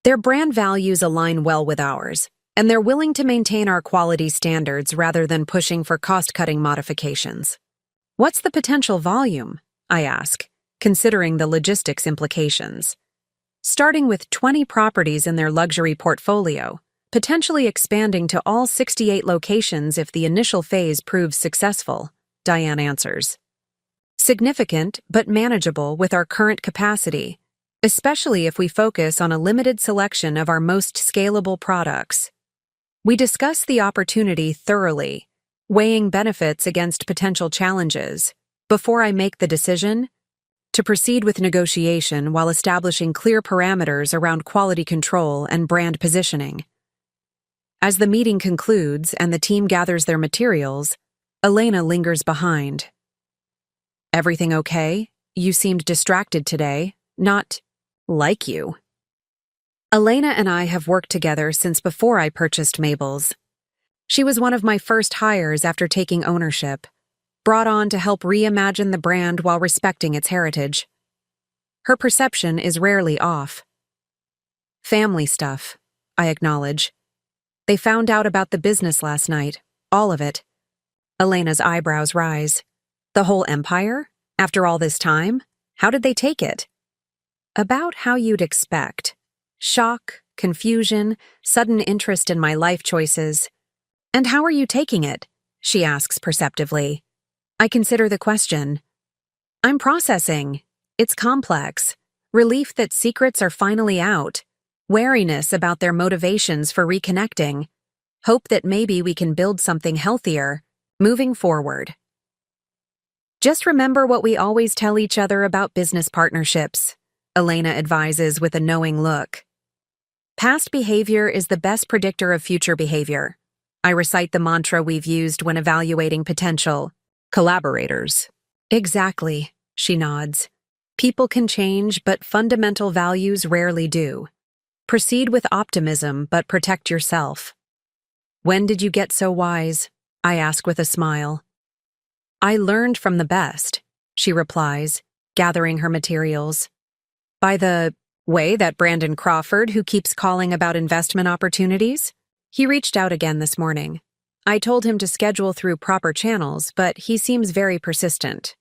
Speaker 1: Their brand values align well with ours, and they're willing to maintain our quality standards rather than pushing for cost-cutting modifications. What's the potential volume? I ask, considering the logistics implications. Starting with 20 properties in their luxury portfolio, potentially expanding to all 68 locations if the initial phase proves successful, Diane answers. Significant, but manageable with our current capacity, especially if we focus on a limited selection of our most scalable products. We discuss the opportunity thoroughly, weighing benefits against potential challenges, before I make the decision to proceed with negotiation while establishing clear parameters around quality control and brand positioning. As the meeting concludes and the team gathers their materials, Elena lingers behind. Everything okay? You seemed distracted today, not like you. Elena and I have worked together since before I purchased Mabel's. She was one of my first hires after taking ownership, brought on to help reimagine the brand while respecting its heritage. Her perception is rarely off. Family stuff, I acknowledge. They found out about the business last night, all of it. Elena's eyebrows rise. The whole empire? After all this time? How did they take it? About how you'd expect. Shock, confusion, sudden interest in my life choices. And how are you taking it? She asks perceptively. I consider the question. I'm processing. It's complex. Relief that secrets are finally out. Wariness about their motivations for reconnecting. Hope that maybe we can build something healthier, moving forward. Just remember what we always tell each other about business partnerships, Elena advises with a knowing look. Past behavior is the best predictor of future behavior. I recite the mantra we've used when evaluating potential collaborators. Exactly, she nods. People can change, but fundamental values rarely do. Proceed with optimism, but protect yourself. When did you get so wise? I ask with a smile. I learned from the best, she replies, gathering her materials. By the way, that Brandon Crawford who keeps calling about investment opportunities? He reached out again this morning. I told him to schedule through proper channels, but he seems very persistent.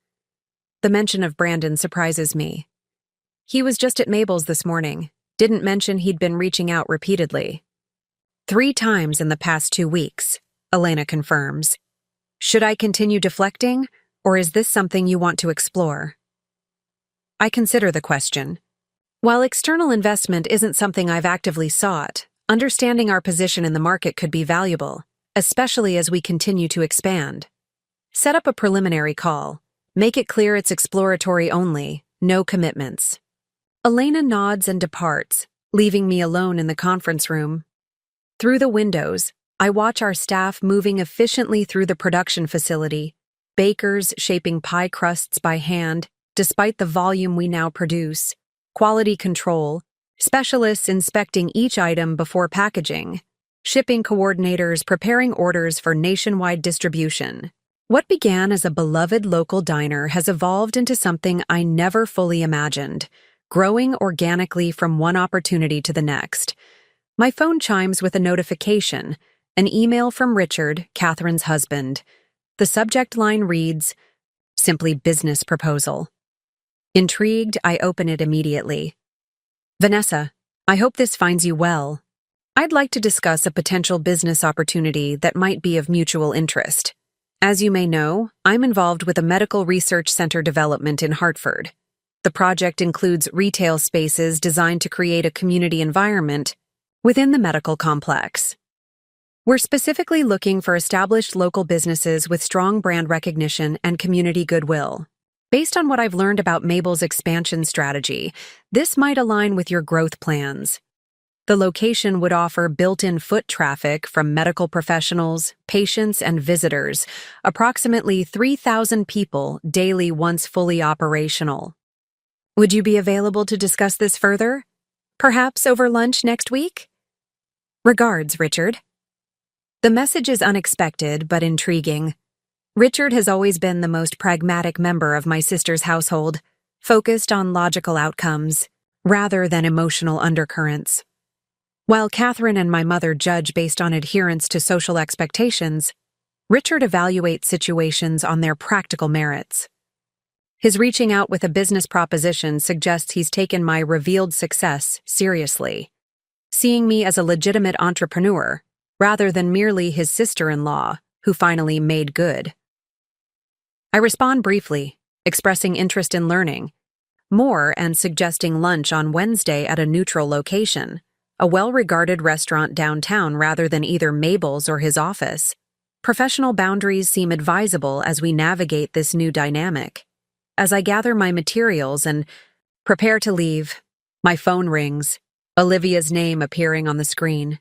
Speaker 1: The mention of Brandon surprises me. He was just at Mabel's this morning. Didn't mention he'd been reaching out repeatedly. 3 times in the past 2 weeks, Elena confirms. Should I continue deflecting, or is this something you want to explore? I consider the question. While external investment isn't something I've actively sought, understanding our position in the market could be valuable, especially as we continue to expand. Set up a preliminary call. Make it clear it's exploratory only, no commitments. Elena nods and departs, leaving me alone in the conference room. Through the windows, I watch our staff moving efficiently through the production facility, bakers shaping pie crusts by hand, despite the volume we now produce, quality control, specialists inspecting each item before packaging, shipping coordinators preparing orders for nationwide distribution. What began as a beloved local diner has evolved into something I never fully imagined, growing organically from one opportunity to the next. My phone chimes with a notification, an email from Richard, Catherine's husband. The subject line reads, simply business proposal. Intrigued, I open it immediately. Vanessa, I hope this finds you well. I'd like to discuss a potential business opportunity that might be of mutual interest. As you may know, I'm involved with a medical research center development in Hartford. The project includes retail spaces designed to create a community environment within the medical complex. We're specifically looking for established local businesses with strong brand recognition and community goodwill. Based on what I've learned about Mabel's expansion strategy, this might align with your growth plans. The location would offer built-in foot traffic from medical professionals, patients, and visitors, approximately 3,000 people daily once fully operational. Would you be available to discuss this further? Perhaps over lunch next week? Regards, Richard. The message is unexpected but intriguing. Richard has always been the most pragmatic member of my sister's household, focused on logical outcomes rather than emotional undercurrents. While Catherine and my mother judge based on adherence to social expectations, Richard evaluates situations on their practical merits. His reaching out with a business proposition suggests he's taken my revealed success seriously, seeing me as a legitimate entrepreneur rather than merely his sister-in-law who finally made good. I respond briefly, expressing interest in learning more and suggesting lunch on Wednesday at a neutral location, a well-regarded restaurant downtown rather than either Mabel's or his office. Professional boundaries seem advisable as we navigate this new dynamic. As I gather my materials and prepare to leave, my phone rings, Olivia's name appearing on the screen.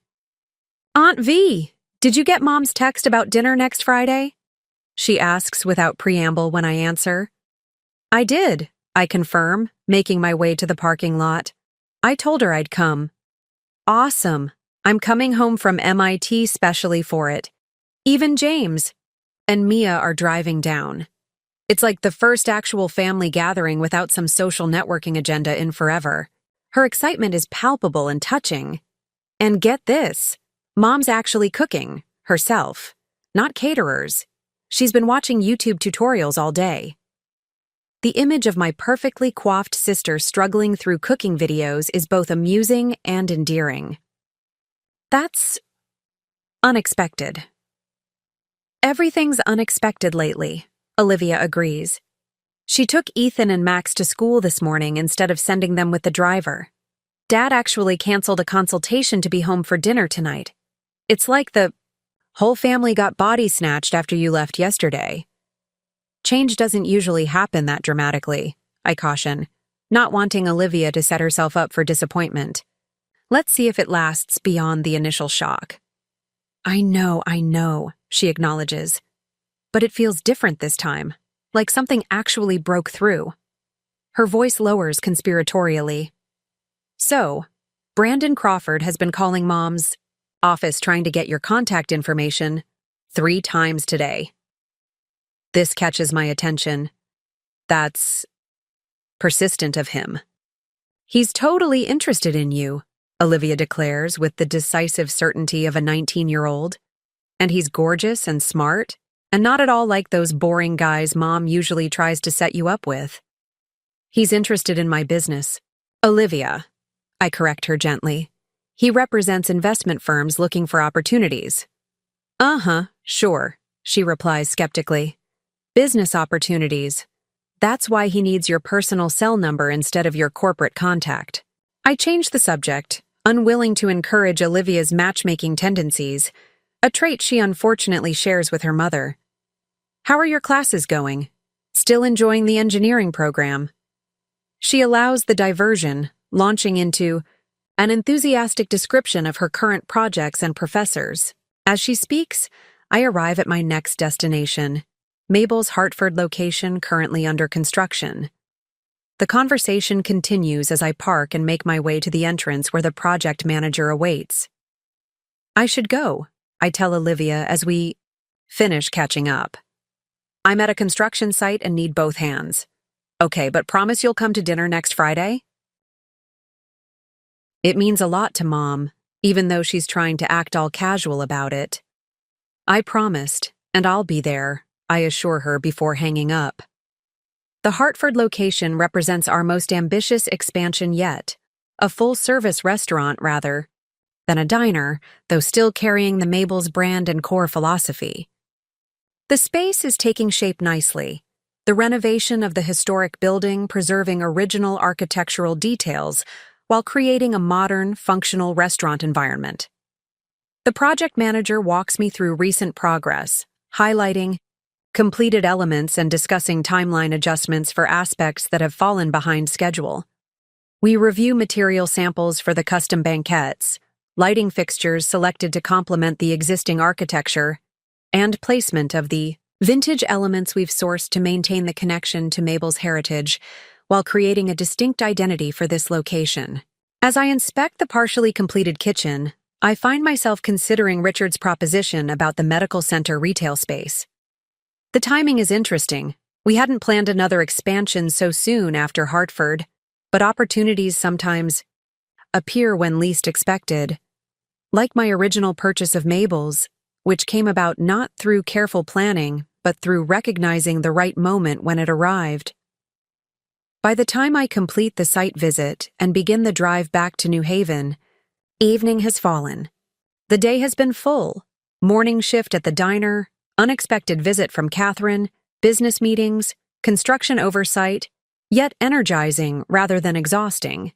Speaker 1: Aunt V, did you get Mom's text about dinner next Friday? She asks without preamble when I answer. I did, I confirm, making my way to the parking lot. I told her I'd come. Awesome. I'm coming home from MIT specially for it. Even James and Mia are driving down. It's like the first actual family gathering without some social networking agenda in forever. Her excitement is palpable and touching. And get this, Mom's actually cooking, herself, not caterers. She's been watching YouTube tutorials all day. The image of my perfectly coiffed sister struggling through cooking videos is both amusing and endearing. That's unexpected. Everything's unexpected lately, Olivia agrees. She took Ethan and Max to school this morning instead of sending them with the driver. Dad actually canceled a consultation to be home for dinner tonight. It's like the whole family got body snatched after you left yesterday. Change doesn't usually happen that dramatically, I caution, not wanting Olivia to set herself up for disappointment. Let's see if it lasts beyond the initial shock. I know, she acknowledges. But it feels different this time, like something actually broke through. Her voice lowers conspiratorially. So, Brandon Crawford has been calling Mom's office trying to get your contact information 3 times today. This catches my attention. That's persistent of him. He's totally interested in you, Olivia declares with the decisive certainty of a 19-year-old. And he's gorgeous and smart, and not at all like those boring guys Mom usually tries to set you up with. He's interested in my business. Olivia, I correct her gently. He represents investment firms looking for opportunities. Sure, she replies skeptically. Business opportunities. That's why he needs your personal cell number instead of your corporate contact. I change the subject, unwilling to encourage Olivia's matchmaking tendencies, a trait she unfortunately shares with her mother. How are your classes going? Still enjoying the engineering program? She allows the diversion, launching into an enthusiastic description of her current projects and professors. As she speaks, I arrive at my next destination, Mabel's Hartford location currently under construction. The conversation continues as I park and make my way to the entrance where the project manager awaits. I should go, I tell Olivia as we finish catching up. I'm at a construction site and need both hands. Okay, but promise you'll come to dinner next Friday? It means a lot to Mom, even though she's trying to act all casual about it. I promised, and I'll be there, I assure her before hanging up. The Hartford location represents our most ambitious expansion yet, a full-service restaurant rather than a diner, though still carrying the Mabel's brand and core philosophy. The space is taking shape nicely, the renovation of the historic building preserving original architectural details while creating a modern, functional restaurant environment. The project manager walks me through recent progress, highlighting completed elements and discussing timeline adjustments for aspects that have fallen behind schedule. We review material samples for the custom banquettes, lighting fixtures selected to complement the existing architecture, and placement of the vintage elements we've sourced to maintain the connection to Mabel's heritage while creating a distinct identity for this location. As I inspect the partially completed kitchen, I find myself considering Richard's proposition about the medical center retail space. The timing is interesting. We hadn't planned another expansion so soon after Hartford, but opportunities sometimes appear when least expected. Like my original purchase of Mabel's, which came about not through careful planning, but through recognizing the right moment when it arrived. By the time I complete the site visit and begin the drive back to New Haven, evening has fallen. The day has been full. Morning shift at the diner, unexpected visit from Catherine, business meetings, construction oversight, yet energizing rather than exhausting.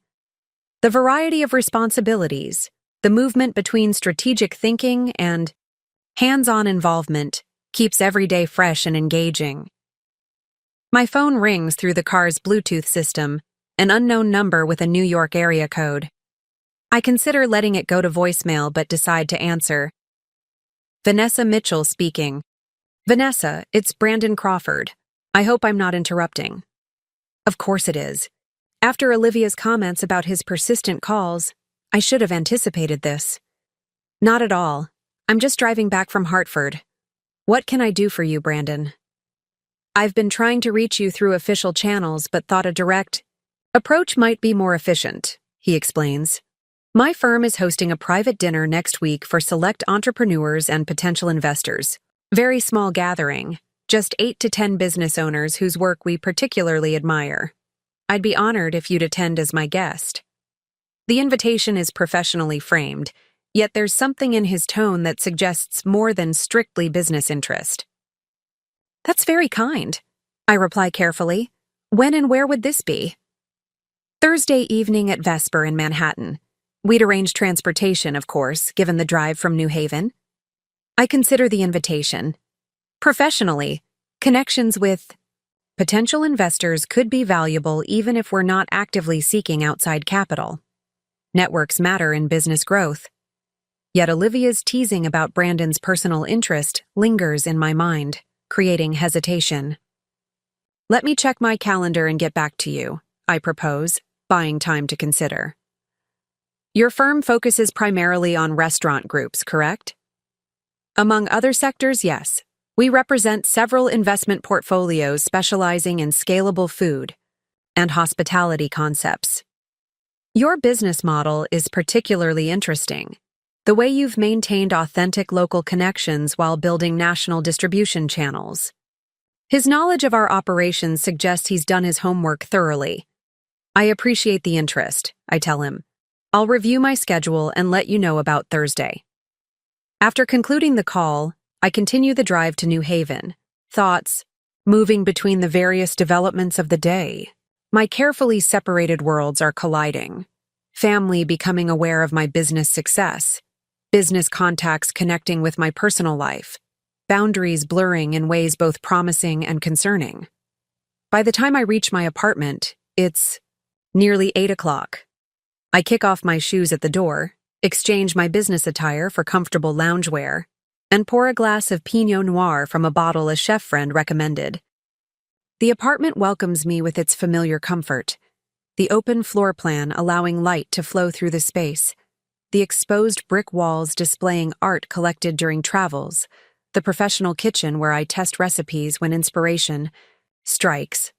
Speaker 1: The variety of responsibilities, the movement between strategic thinking and hands-on involvement keeps every day fresh and engaging. My phone rings through the car's Bluetooth system, an unknown number with a New York area code. I consider letting it go to voicemail but decide to answer. Vanessa Mitchell speaking. Vanessa, it's Brandon Crawford. I hope I'm not interrupting. Of course it is. After Olivia's comments about his persistent calls, I should have anticipated this. Not at all. I'm just driving back from Hartford. What can I do for you, Brandon? I've been trying to reach you through official channels but thought a direct approach might be more efficient, he explains. My firm is hosting a private dinner next week for select entrepreneurs and potential investors. Very small gathering, just 8 to 10 business owners whose work we particularly admire. I'd be honored if you'd attend as my guest. The invitation is professionally framed, yet there's something in his tone that suggests more than strictly business interest. That's very kind, I reply carefully. When and where would this be? Thursday evening at Vesper in Manhattan. We'd arrange transportation, of course, given the drive from New Haven. I consider the invitation. Professionally, connections with potential investors could be valuable even if we're not actively seeking outside capital. Networks matter in business growth. Yet Olivia's teasing about Brandon's personal interest lingers in my mind, creating hesitation. Let me check my calendar and get back to you, I propose, buying time to consider. Your firm focuses primarily on restaurant groups, correct? Among other sectors, yes. We represent several investment portfolios specializing in scalable food and hospitality concepts. Your business model is particularly interesting. The way you've maintained authentic local connections while building national distribution channels. His knowledge of our operations suggests he's done his homework thoroughly. I appreciate the interest, I tell him. I'll review my schedule and let you know about Thursday. After concluding the call, I continue the drive to New Haven, thoughts moving between the various developments of the day. My carefully separated worlds are colliding. Family becoming aware of my business success. Business contacts connecting with my personal life, boundaries blurring in ways both promising and concerning. By the time I reach my apartment, it's nearly 8 o'clock. I kick off my shoes at the door, exchange my business attire for comfortable loungewear, and pour a glass of Pinot Noir from a bottle a chef friend recommended. The apartment welcomes me with its familiar comfort. The open floor plan allowing light to flow through the space. The exposed brick walls displaying art collected during travels. The professional kitchen where I test recipes when inspiration strikes.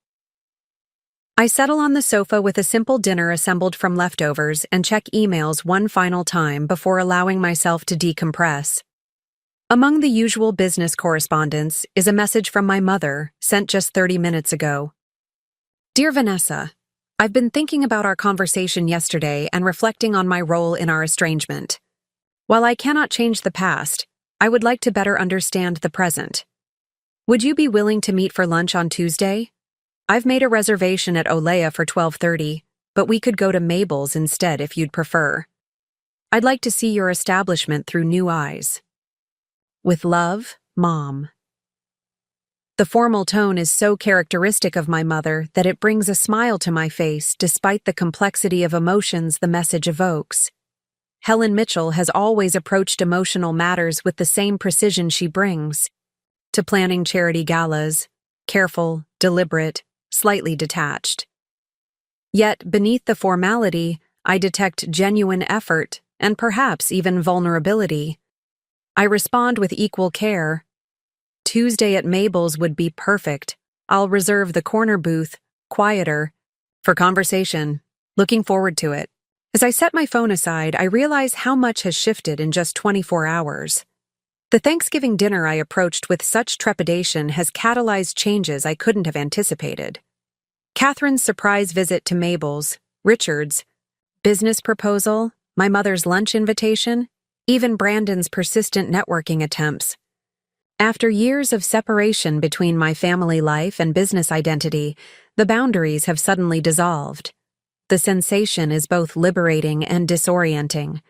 Speaker 1: I settle on the sofa with a simple dinner assembled from leftovers and check emails one final time before allowing myself to decompress. Among the usual business correspondence is a message from my mother, sent just 30 minutes ago. Dear Vanessa, I've been thinking about our conversation yesterday and reflecting on my role in our estrangement. While I cannot change the past, I would like to better understand the present. Would you be willing to meet for lunch on Tuesday? I've made a reservation at Olea for 12:30, but we could go to Mabel's instead if you'd prefer. I'd like to see your establishment through new eyes. With love, Mom. The formal tone is so characteristic of my mother that it brings a smile to my face despite the complexity of emotions the message evokes. Helen Mitchell has always approached emotional matters with the same precision she brings to planning charity galas, careful, deliberate, slightly detached. Yet, beneath the formality, I detect genuine effort and perhaps even vulnerability. I respond with equal care. Tuesday at Mabel's would be perfect. I'll reserve the corner booth, quieter, for conversation. Looking forward to it. As I set my phone aside, I realize how much has shifted in just 24 hours. The Thanksgiving dinner I approached with such trepidation has catalyzed changes I couldn't have anticipated. Catherine's surprise visit to Mabel's, Richard's, business proposal, my mother's lunch invitation, even Brandon's persistent networking attempts. After years of separation between my family life and business identity, the boundaries have suddenly dissolved. The sensation is both liberating and disorienting.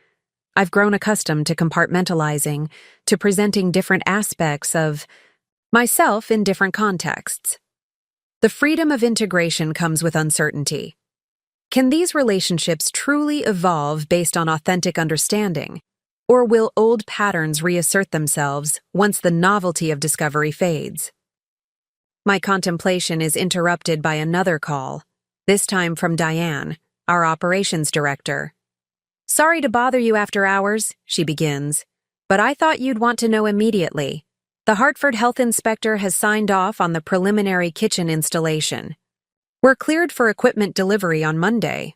Speaker 1: I've grown accustomed to compartmentalizing, to presenting different aspects of myself in different contexts. The freedom of integration comes with uncertainty. Can these relationships truly evolve based on authentic understanding? Or will old patterns reassert themselves once the novelty of discovery fades? My contemplation is interrupted by another call, this time from Diane, our operations director. Sorry to bother you after hours, she begins, but I thought you'd want to know immediately. The Hartford Health Inspector has signed off on the preliminary kitchen installation. We're cleared for equipment delivery on Monday.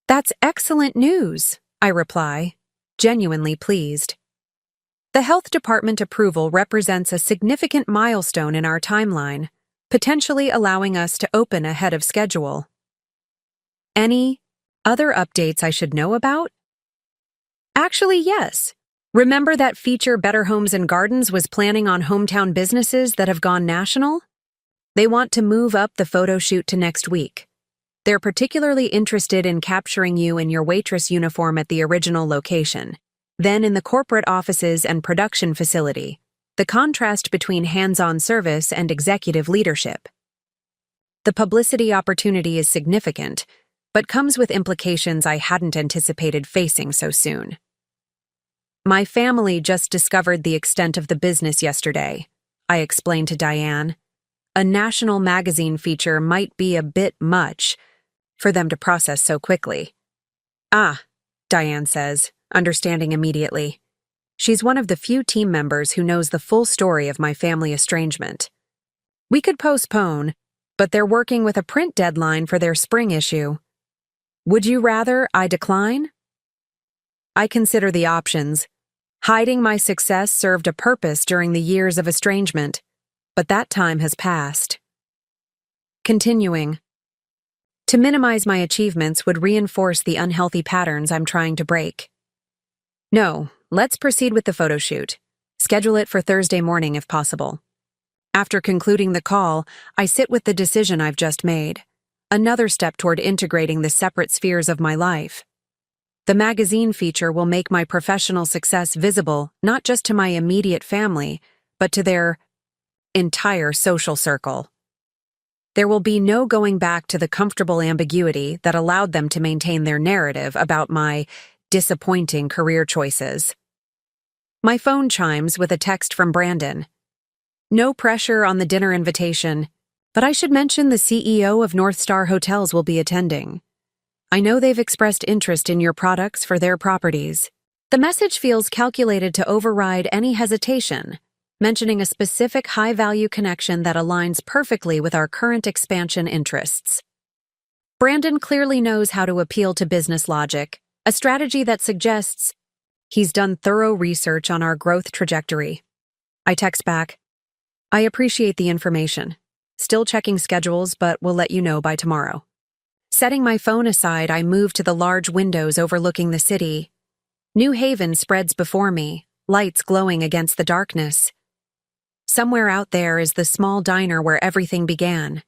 Speaker 1: That's excellent news, I reply, genuinely pleased. The health department approval represents a significant milestone in our timeline, potentially allowing us to open ahead of schedule. Any other updates I should know about? Actually, yes. Remember that feature Better Homes and Gardens was planning on hometown businesses that have gone national? They want to move up the photo shoot to next week. They're particularly interested in capturing you in your waitress uniform at the original location, then in the corporate offices and production facility, the contrast between hands-on service and executive leadership. The publicity opportunity is significant, but comes with implications I hadn't anticipated facing so soon. My family just discovered the extent of the business yesterday, I explained to Diane. A national magazine feature might be a bit much for them to process so quickly. Ah, Diane says, understanding immediately. She's one of the few team members who knows the full story of my family estrangement. We could postpone, but they're working with a print deadline for their spring issue. Would you rather I decline? I consider the options. Hiding my success served a purpose during the years of estrangement, but that time has passed. Continuing. To minimize my achievements would reinforce the unhealthy patterns I'm trying to break. No, let's proceed with the photo shoot. Schedule it for Thursday morning if possible. After concluding the call, I sit with the decision I've just made. Another step toward integrating the separate spheres of my life. The magazine feature will make my professional success visible not just to my immediate family, but to their entire social circle. There will be no going back to the comfortable ambiguity that allowed them to maintain their narrative about my disappointing career choices. My phone chimes with a text from Brandon. No pressure on the dinner invitation, But I should mention the CEO of North Star Hotels will be attending. I know they've expressed interest in your products for their properties. The message feels calculated to override any hesitation, mentioning a specific high-value connection that aligns perfectly with our current expansion interests. Brandon clearly knows how to appeal to business logic, a strategy that suggests he's done thorough research on our growth trajectory. I text back, I appreciate the information. Still checking schedules, but will let you know by tomorrow. Setting my phone aside, I move to the large windows overlooking the city. New Haven spreads before me, lights glowing against the darkness. Somewhere out there is the small diner where everything began,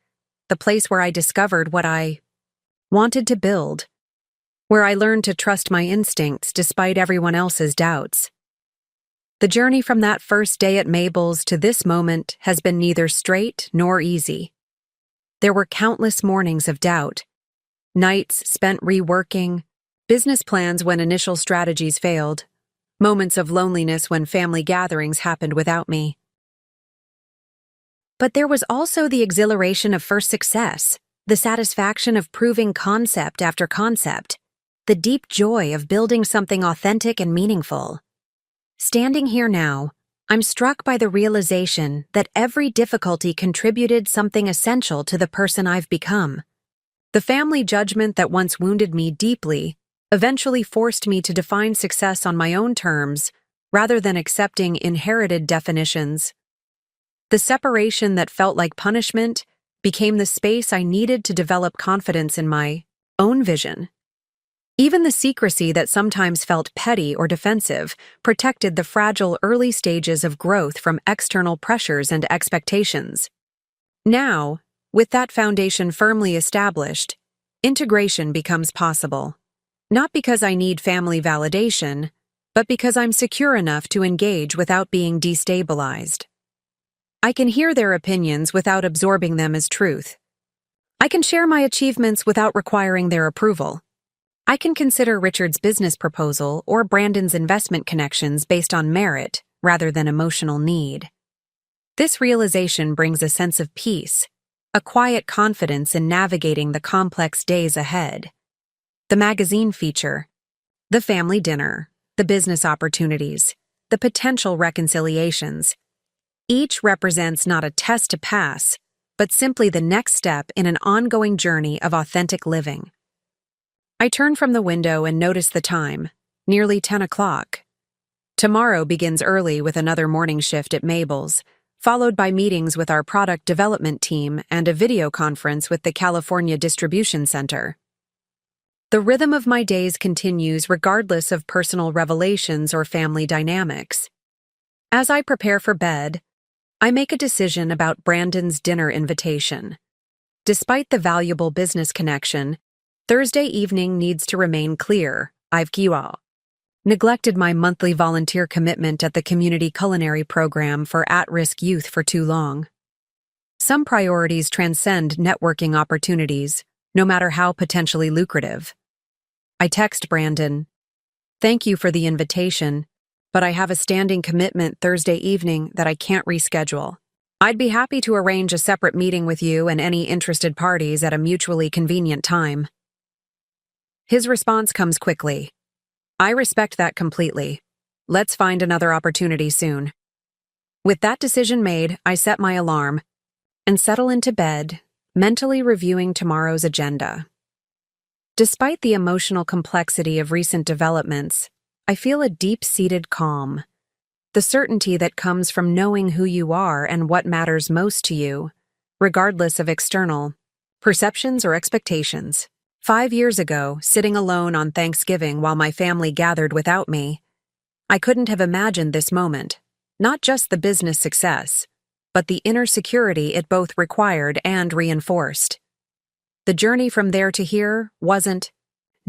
Speaker 1: the place where I discovered what I wanted to build, where I learned to trust my instincts despite everyone else's doubts. The journey from that first day at Mabel's to this moment has been neither straight nor easy. There were countless mornings of doubt, nights spent reworking, business plans when initial strategies failed, moments of loneliness when family gatherings happened without me. But there was also the exhilaration of first success, the satisfaction of proving concept after concept, the deep joy of building something authentic and meaningful. Standing here now, I'm struck by the realization that every difficulty contributed something essential to the person I've become. The family judgment that once wounded me deeply eventually forced me to define success on my own terms rather than accepting inherited definitions. The separation that felt like punishment became the space I needed to develop confidence in my own vision. Even the secrecy that sometimes felt petty or defensive protected the fragile early stages of growth from external pressures and expectations. Now, with that foundation firmly established, integration becomes possible. Not because I need family validation, but because I'm secure enough to engage without being destabilized. I can hear their opinions without absorbing them as truth. I can share my achievements without requiring their approval. I can consider Richard's business proposal or Brandon's investment connections based on merit rather than emotional need. This realization brings a sense of peace, a quiet confidence in navigating the complex days ahead. The magazine feature, the family dinner, the business opportunities, the potential reconciliations. Each represents not a test to pass, but simply the next step in an ongoing journey of authentic living. I turn from the window and notice the time, nearly 10 o'clock. Tomorrow begins early with another morning shift at Mabel's, followed by meetings with our product development team and a video conference with the California Distribution Center. The rhythm of my days continues regardless of personal revelations or family dynamics. As I prepare for bed, I make a decision about Brandon's dinner invitation. Despite the valuable business connection, Thursday evening needs to remain clear. I've neglected my monthly volunteer commitment at the community culinary program for at-risk youth for too long. Some priorities transcend networking opportunities, no matter how potentially lucrative. I text Brandon, "Thank you for the invitation, but I have a standing commitment Thursday evening that I can't reschedule. I'd be happy to arrange a separate meeting with you and any interested parties at a mutually convenient time." His response comes quickly. "I respect that completely. Let's find another opportunity soon." With that decision made, I set my alarm and settle into bed, mentally reviewing tomorrow's agenda. Despite the emotional complexity of recent developments, I feel a deep-seated calm. The certainty that comes from knowing who you are and what matters most to you, regardless of external perceptions or expectations. 5 years ago, sitting alone on Thanksgiving while my family gathered without me, I couldn't have imagined this moment, not just the business success, but the inner security it both required and reinforced. The journey from there to here wasn't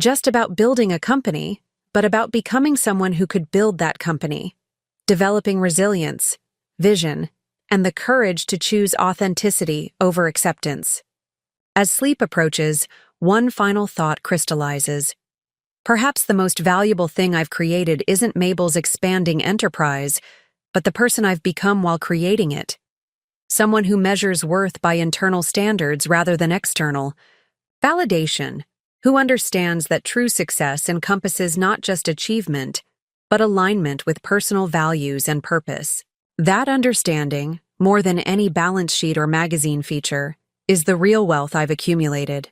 Speaker 1: just about building a company, but about becoming someone who could build that company, developing resilience, vision, and the courage to choose authenticity over acceptance. As sleep approaches, one final thought crystallizes. Perhaps the most valuable thing I've created isn't Mabel's expanding enterprise, but the person I've become while creating it. someone who measures worth by internal standards rather than external. Validation, who understands that true success encompasses not just achievement, but alignment with personal values and purpose. That understanding, more than any balance sheet or magazine feature, is the real wealth I've accumulated.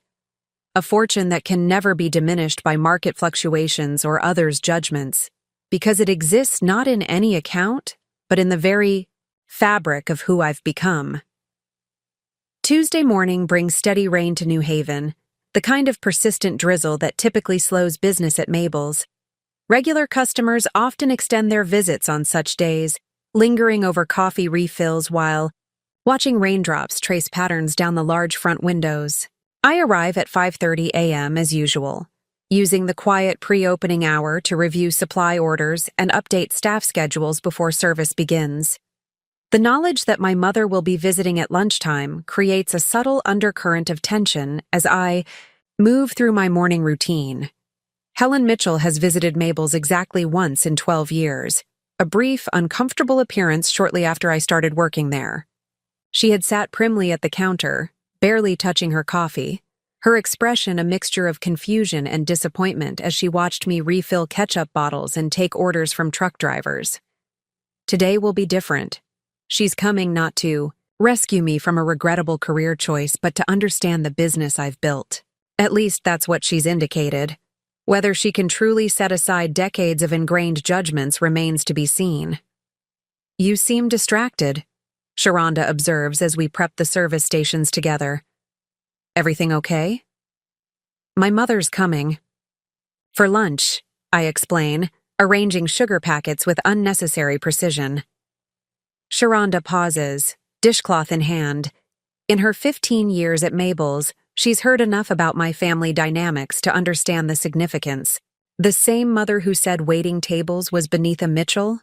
Speaker 1: A fortune that can never be diminished by market fluctuations or others' judgments, because it exists not in any account, but in the very fabric of who I've become. Tuesday morning brings steady rain to New Haven, the kind of persistent drizzle that typically slows business at Mabel's. Regular customers often extend their visits on such days, lingering over coffee refills while watching raindrops trace patterns down the large front windows. I arrive at 5:30 a.m. as usual, using the quiet pre-opening hour to review supply orders and update staff schedules before service begins. The knowledge that my mother will be visiting at lunchtime creates a subtle undercurrent of tension as I move through my morning routine. Helen Mitchell has visited Mabel's exactly once in 12 years, a brief, uncomfortable appearance shortly after I started working there. She had sat primly at the counter, barely touching her coffee, her expression a mixture of confusion and disappointment as she watched me refill ketchup bottles and take orders from truck drivers. Today will be different. She's coming not to rescue me from a regrettable career choice, but to understand the business I've built. At least that's what she's indicated. Whether she can truly set aside decades of ingrained judgments remains to be seen. "You seem distracted," Sharonda observes as we prep the service stations together. "Everything okay?" "My mother's coming." "For lunch," I explain, arranging sugar packets with unnecessary precision. Sharonda pauses, dishcloth in hand. In her 15 years at Mabel's, she's heard enough about my family dynamics to understand the significance. The same mother who said waiting tables was beneath a Mitchell?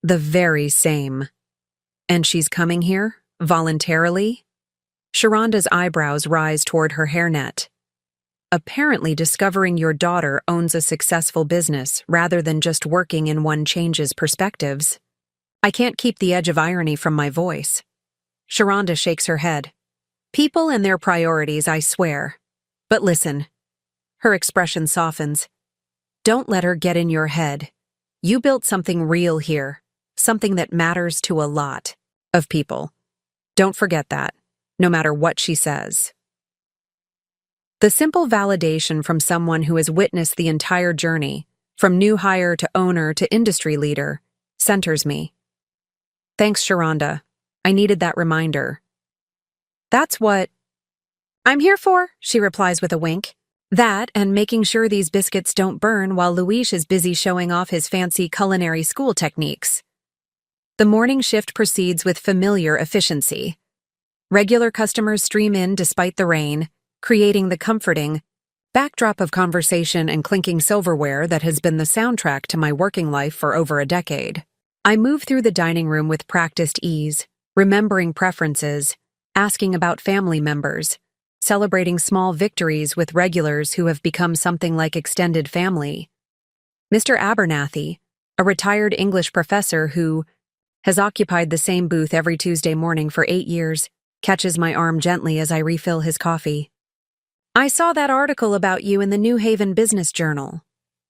Speaker 1: The very same. And she's coming here? Voluntarily? Sharonda's eyebrows rise toward her hairnet. Apparently discovering your daughter owns a successful business rather than just working in one changes perspectives. I can't keep the edge of irony from my voice. Sharonda shakes her head. "People and their priorities, I swear. But listen." Her expression softens. "Don't let her get in your head. You built something real here, something that matters to a lot of people. Don't forget that, no matter what she says." The simple validation from someone who has witnessed the entire journey, from new hire to owner to industry leader, centers me. "Thanks, Sharonda. I needed that reminder." "That's what I'm here for," she replies with a wink. "That and making sure these biscuits don't burn while Luis is busy showing off his fancy culinary school techniques." The morning shift proceeds with familiar efficiency. Regular customers stream in despite the rain, creating the comforting backdrop of conversation and clinking silverware that has been the soundtrack to my working life for over a decade. I move through the dining room with practiced ease, remembering preferences, asking about family members, celebrating small victories with regulars who have become something like extended family. Mr. Abernathy, a retired English professor who has occupied the same booth every Tuesday morning for 8 years, catches my arm gently as I refill his coffee. "I saw that article about you in the New Haven Business Journal,"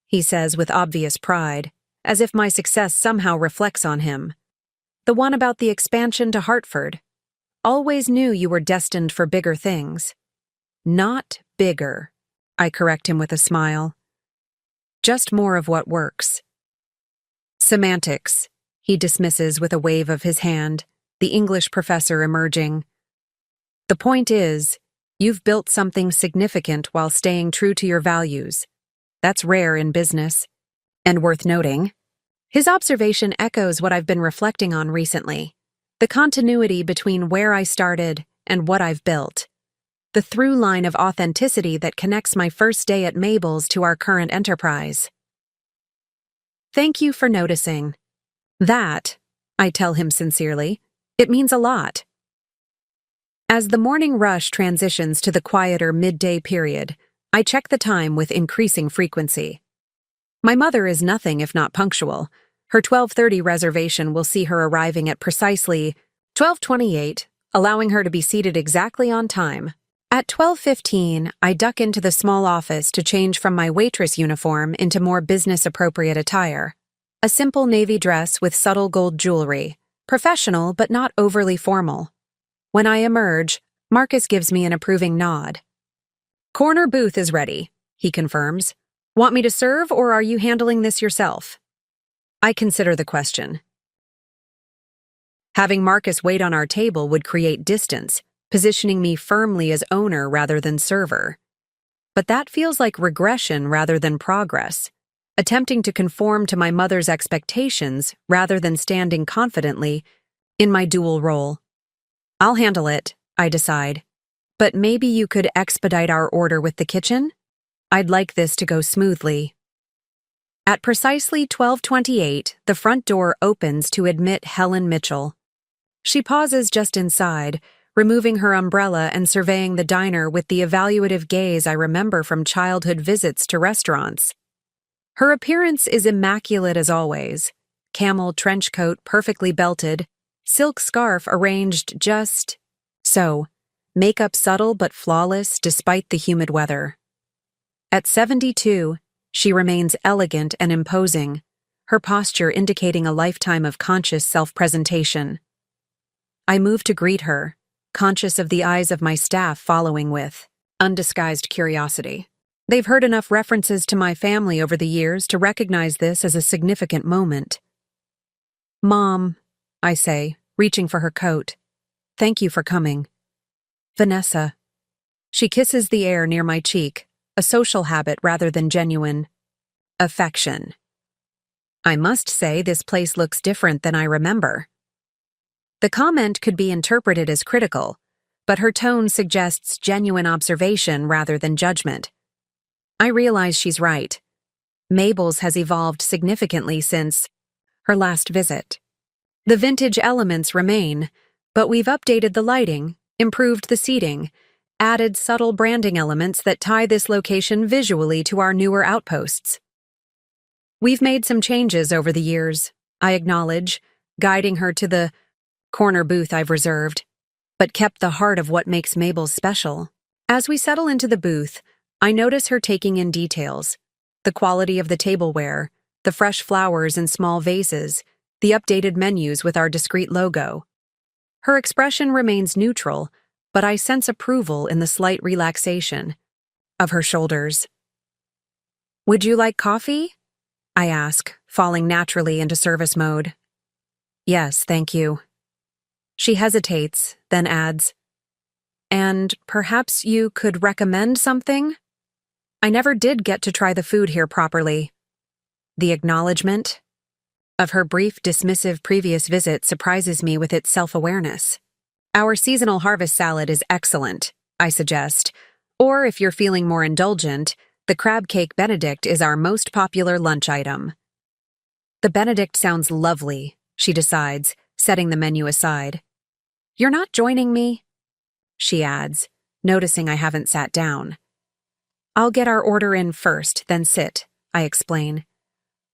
Speaker 1: he says with obvious pride, as if my success somehow reflects on him. "The one about the expansion to Hartford. Always knew you were destined for bigger things." "Not bigger," I correct him with a smile. "Just more of what works." "Semantics," he dismisses with a wave of his hand, the English professor emerging. "The point is, you've built something significant while staying true to your values. That's rare in business. And worth noting." His observation echoes what I've been reflecting on recently. The continuity between where I started and what I've built. The through line of authenticity that connects my first day at Mabel's to our current enterprise. "Thank you for noticing." "That," I tell him sincerely, "it means a lot." As the morning rush transitions to the quieter midday period, I check the time with increasing frequency. My mother is nothing if not punctual. Her 12:30 reservation will see her arriving at precisely 12:28, allowing her to be seated exactly on time. At 12:15, I duck into the small office to change from my waitress uniform into more business-appropriate attire. A simple navy dress with subtle gold jewelry, professional but not overly formal. When I emerge, Marcus gives me an approving nod. "Corner booth is ready," he confirms. "Want me to serve, or are you handling this yourself?" I consider the question. Having Marcus wait on our table would create distance, positioning me firmly as owner rather than server. But that feels like regression rather than progress, attempting to conform to my mother's expectations rather than standing confidently in my dual role. "I'll handle it," I decide. "But maybe you could expedite our order with the kitchen? I'd like this to go smoothly." At precisely 12:28, the front door opens to admit Helen Mitchell. She pauses just inside, removing her umbrella and surveying the diner with the evaluative gaze I remember from childhood visits to restaurants. Her appearance is immaculate as always. Camel trench coat perfectly belted, silk scarf arranged just so, makeup subtle but flawless despite the humid weather. At 72, she remains elegant and imposing, her posture indicating a lifetime of conscious self-presentation. I move to greet her, conscious of the eyes of my staff following with undisguised curiosity. They've heard enough references to my family over the years to recognize this as a significant moment. "Mom," I say, reaching for her coat. "Thank you for coming." "Vanessa." She kisses the air near my cheek, a social habit rather than genuine affection. I must say this place looks different than I remember. The comment could be interpreted as critical, but her tone suggests genuine observation rather than judgment. I realize she's right. Mabel's has evolved significantly since her last visit. The vintage elements remain, but we've updated the lighting, improved the seating, added subtle branding elements that tie this location visually to our newer outposts. We've made some changes over the years, I acknowledge, guiding her to the corner booth I've reserved, but kept the heart of what makes Mabel's special. As we settle into the booth, I notice her taking in details: the quality of the tableware, the fresh flowers in small vases, the updated menus with our discreet logo. Her expression remains neutral, but I sense approval in the slight relaxation of her shoulders. "Would you like coffee?" I ask, falling naturally into service mode. "Yes, thank you." She hesitates, then adds, "And perhaps you could recommend something? I never did get to try the food here properly." The acknowledgement of her brief dismissive previous visit surprises me with its self-awareness. "Our seasonal harvest salad is excellent," I suggest, or if you're feeling more indulgent, the crab cake Benedict is our most popular lunch item. "The Benedict sounds lovely," she decides, setting the menu aside. "You're not joining me?" she adds, noticing I haven't sat down. "I'll get our order in first, then sit," I explain.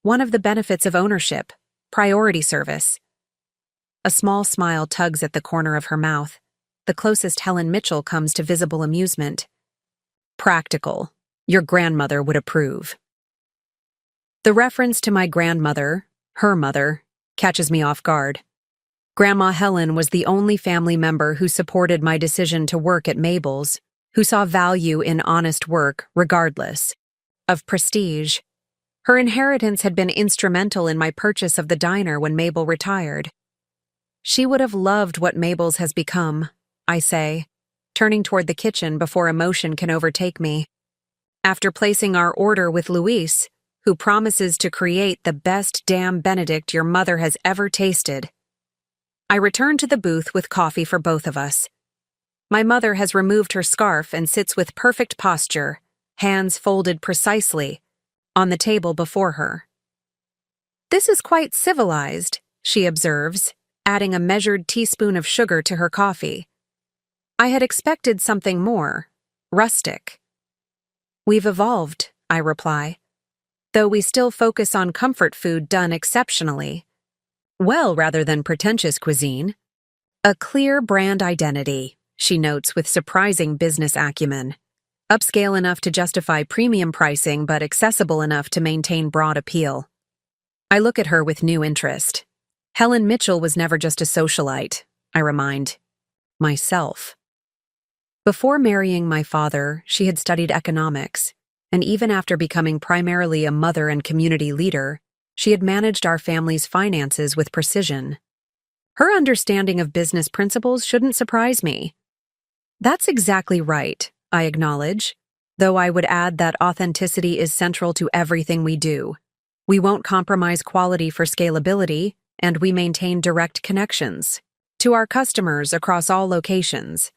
Speaker 1: "One of the benefits of ownership, priority service." A small smile tugs at the corner of her mouth. The closest Helen Mitchell comes to visible amusement. "Practical. Your grandmother would approve." The reference to my grandmother, her mother, catches me off guard. Grandma Helen was the only family member who supported my decision to work at Mabel's, who saw value in honest work regardless of prestige. Her inheritance had been instrumental in my purchase of the diner when Mabel retired. She would have loved what Mabel's has become, I say, turning toward the kitchen before emotion can overtake me. After placing our order with Luis, who promises to create the best damn Benedict your mother has ever tasted, I return to the booth with coffee for both of us. My mother has removed her scarf and sits with perfect posture, hands folded precisely, on the table before her. "This is quite civilized," she observes, adding a measured teaspoon of sugar to her coffee. I had expected something more, rustic. "We've evolved," I reply, "though we still focus on comfort food done exceptionally. Well, rather than pretentious cuisine." A clear brand identity, she notes with surprising business acumen. Upscale enough to justify premium pricing, but accessible enough to maintain broad appeal. I look at her with new interest. Helen Mitchell was never just a socialite, I remind myself. Before marrying my father, she had studied economics, and even after becoming primarily a mother and community leader, she had managed our family's finances with precision. Her understanding of business principles shouldn't surprise me. That's exactly right, I acknowledge, though I would add that authenticity is central to everything we do. We won't compromise quality for scalability, and we maintain direct connections to our customers across all locations.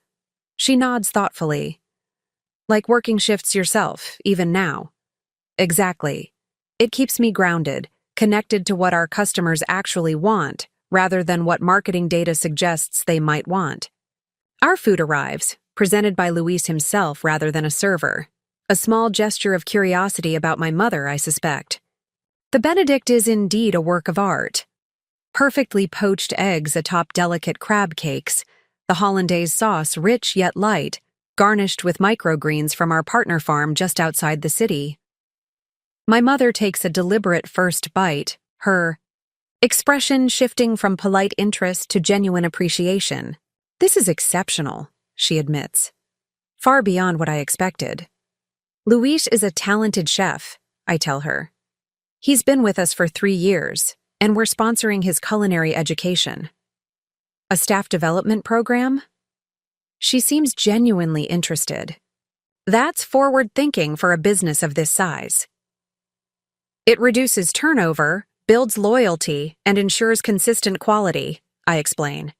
Speaker 1: She nods thoughtfully. Like working shifts yourself, even now. Exactly. It keeps me grounded, connected to what our customers actually want, rather than what marketing data suggests they might want. Our food arrives, presented by Luis himself rather than a server. A small gesture of curiosity about my mother, I suspect. The Benedict is indeed a work of art. Perfectly poached eggs atop delicate crab cakes, the hollandaise sauce rich yet light, garnished with microgreens from our partner farm just outside the city. My mother takes a deliberate first bite, her expression shifting from polite interest to genuine appreciation. This is exceptional, she admits. Far beyond what I expected. Luis is a talented chef, I tell her. He's been with us for 3 years, and we're sponsoring his culinary education. A staff development program? She seems genuinely interested. That's forward thinking for a business of this size. It reduces turnover, builds loyalty, and ensures consistent quality, I explain.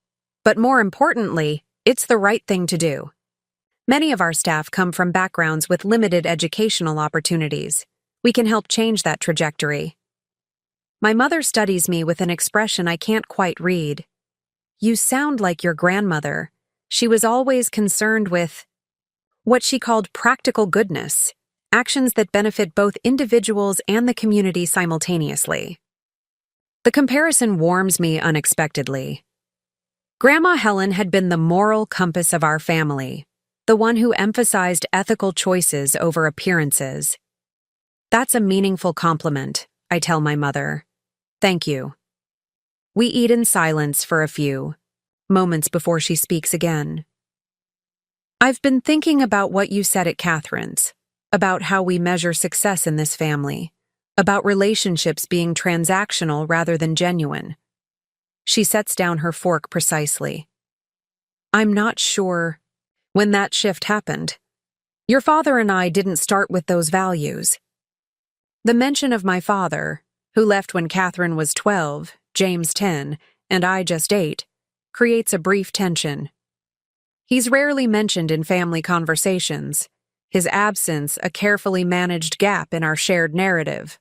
Speaker 1: But more importantly, it's the right thing to do. Many of our staff come from backgrounds with limited educational opportunities. We can help change that trajectory. My mother studies me with an expression I can't quite read. You sound like your grandmother. She was always concerned with what she called practical goodness, actions that benefit both individuals and the community simultaneously. The comparison warms me unexpectedly. Grandma Helen had been the moral compass of our family, the one who emphasized ethical choices over appearances. That's a meaningful compliment, I tell my mother. Thank you. We eat in silence for a few moments before she speaks again. I've been thinking about what you said at Catherine's, about how we measure success in this family, about relationships being transactional rather than genuine. She sets down her fork precisely. I'm not sure when that shift happened. Your father and I didn't start with those values. The mention of my father, who left when Catherine was 12, James 10, and I just 8, creates a brief tension. He's rarely mentioned in family conversations, his absence a carefully managed gap in our shared narrative.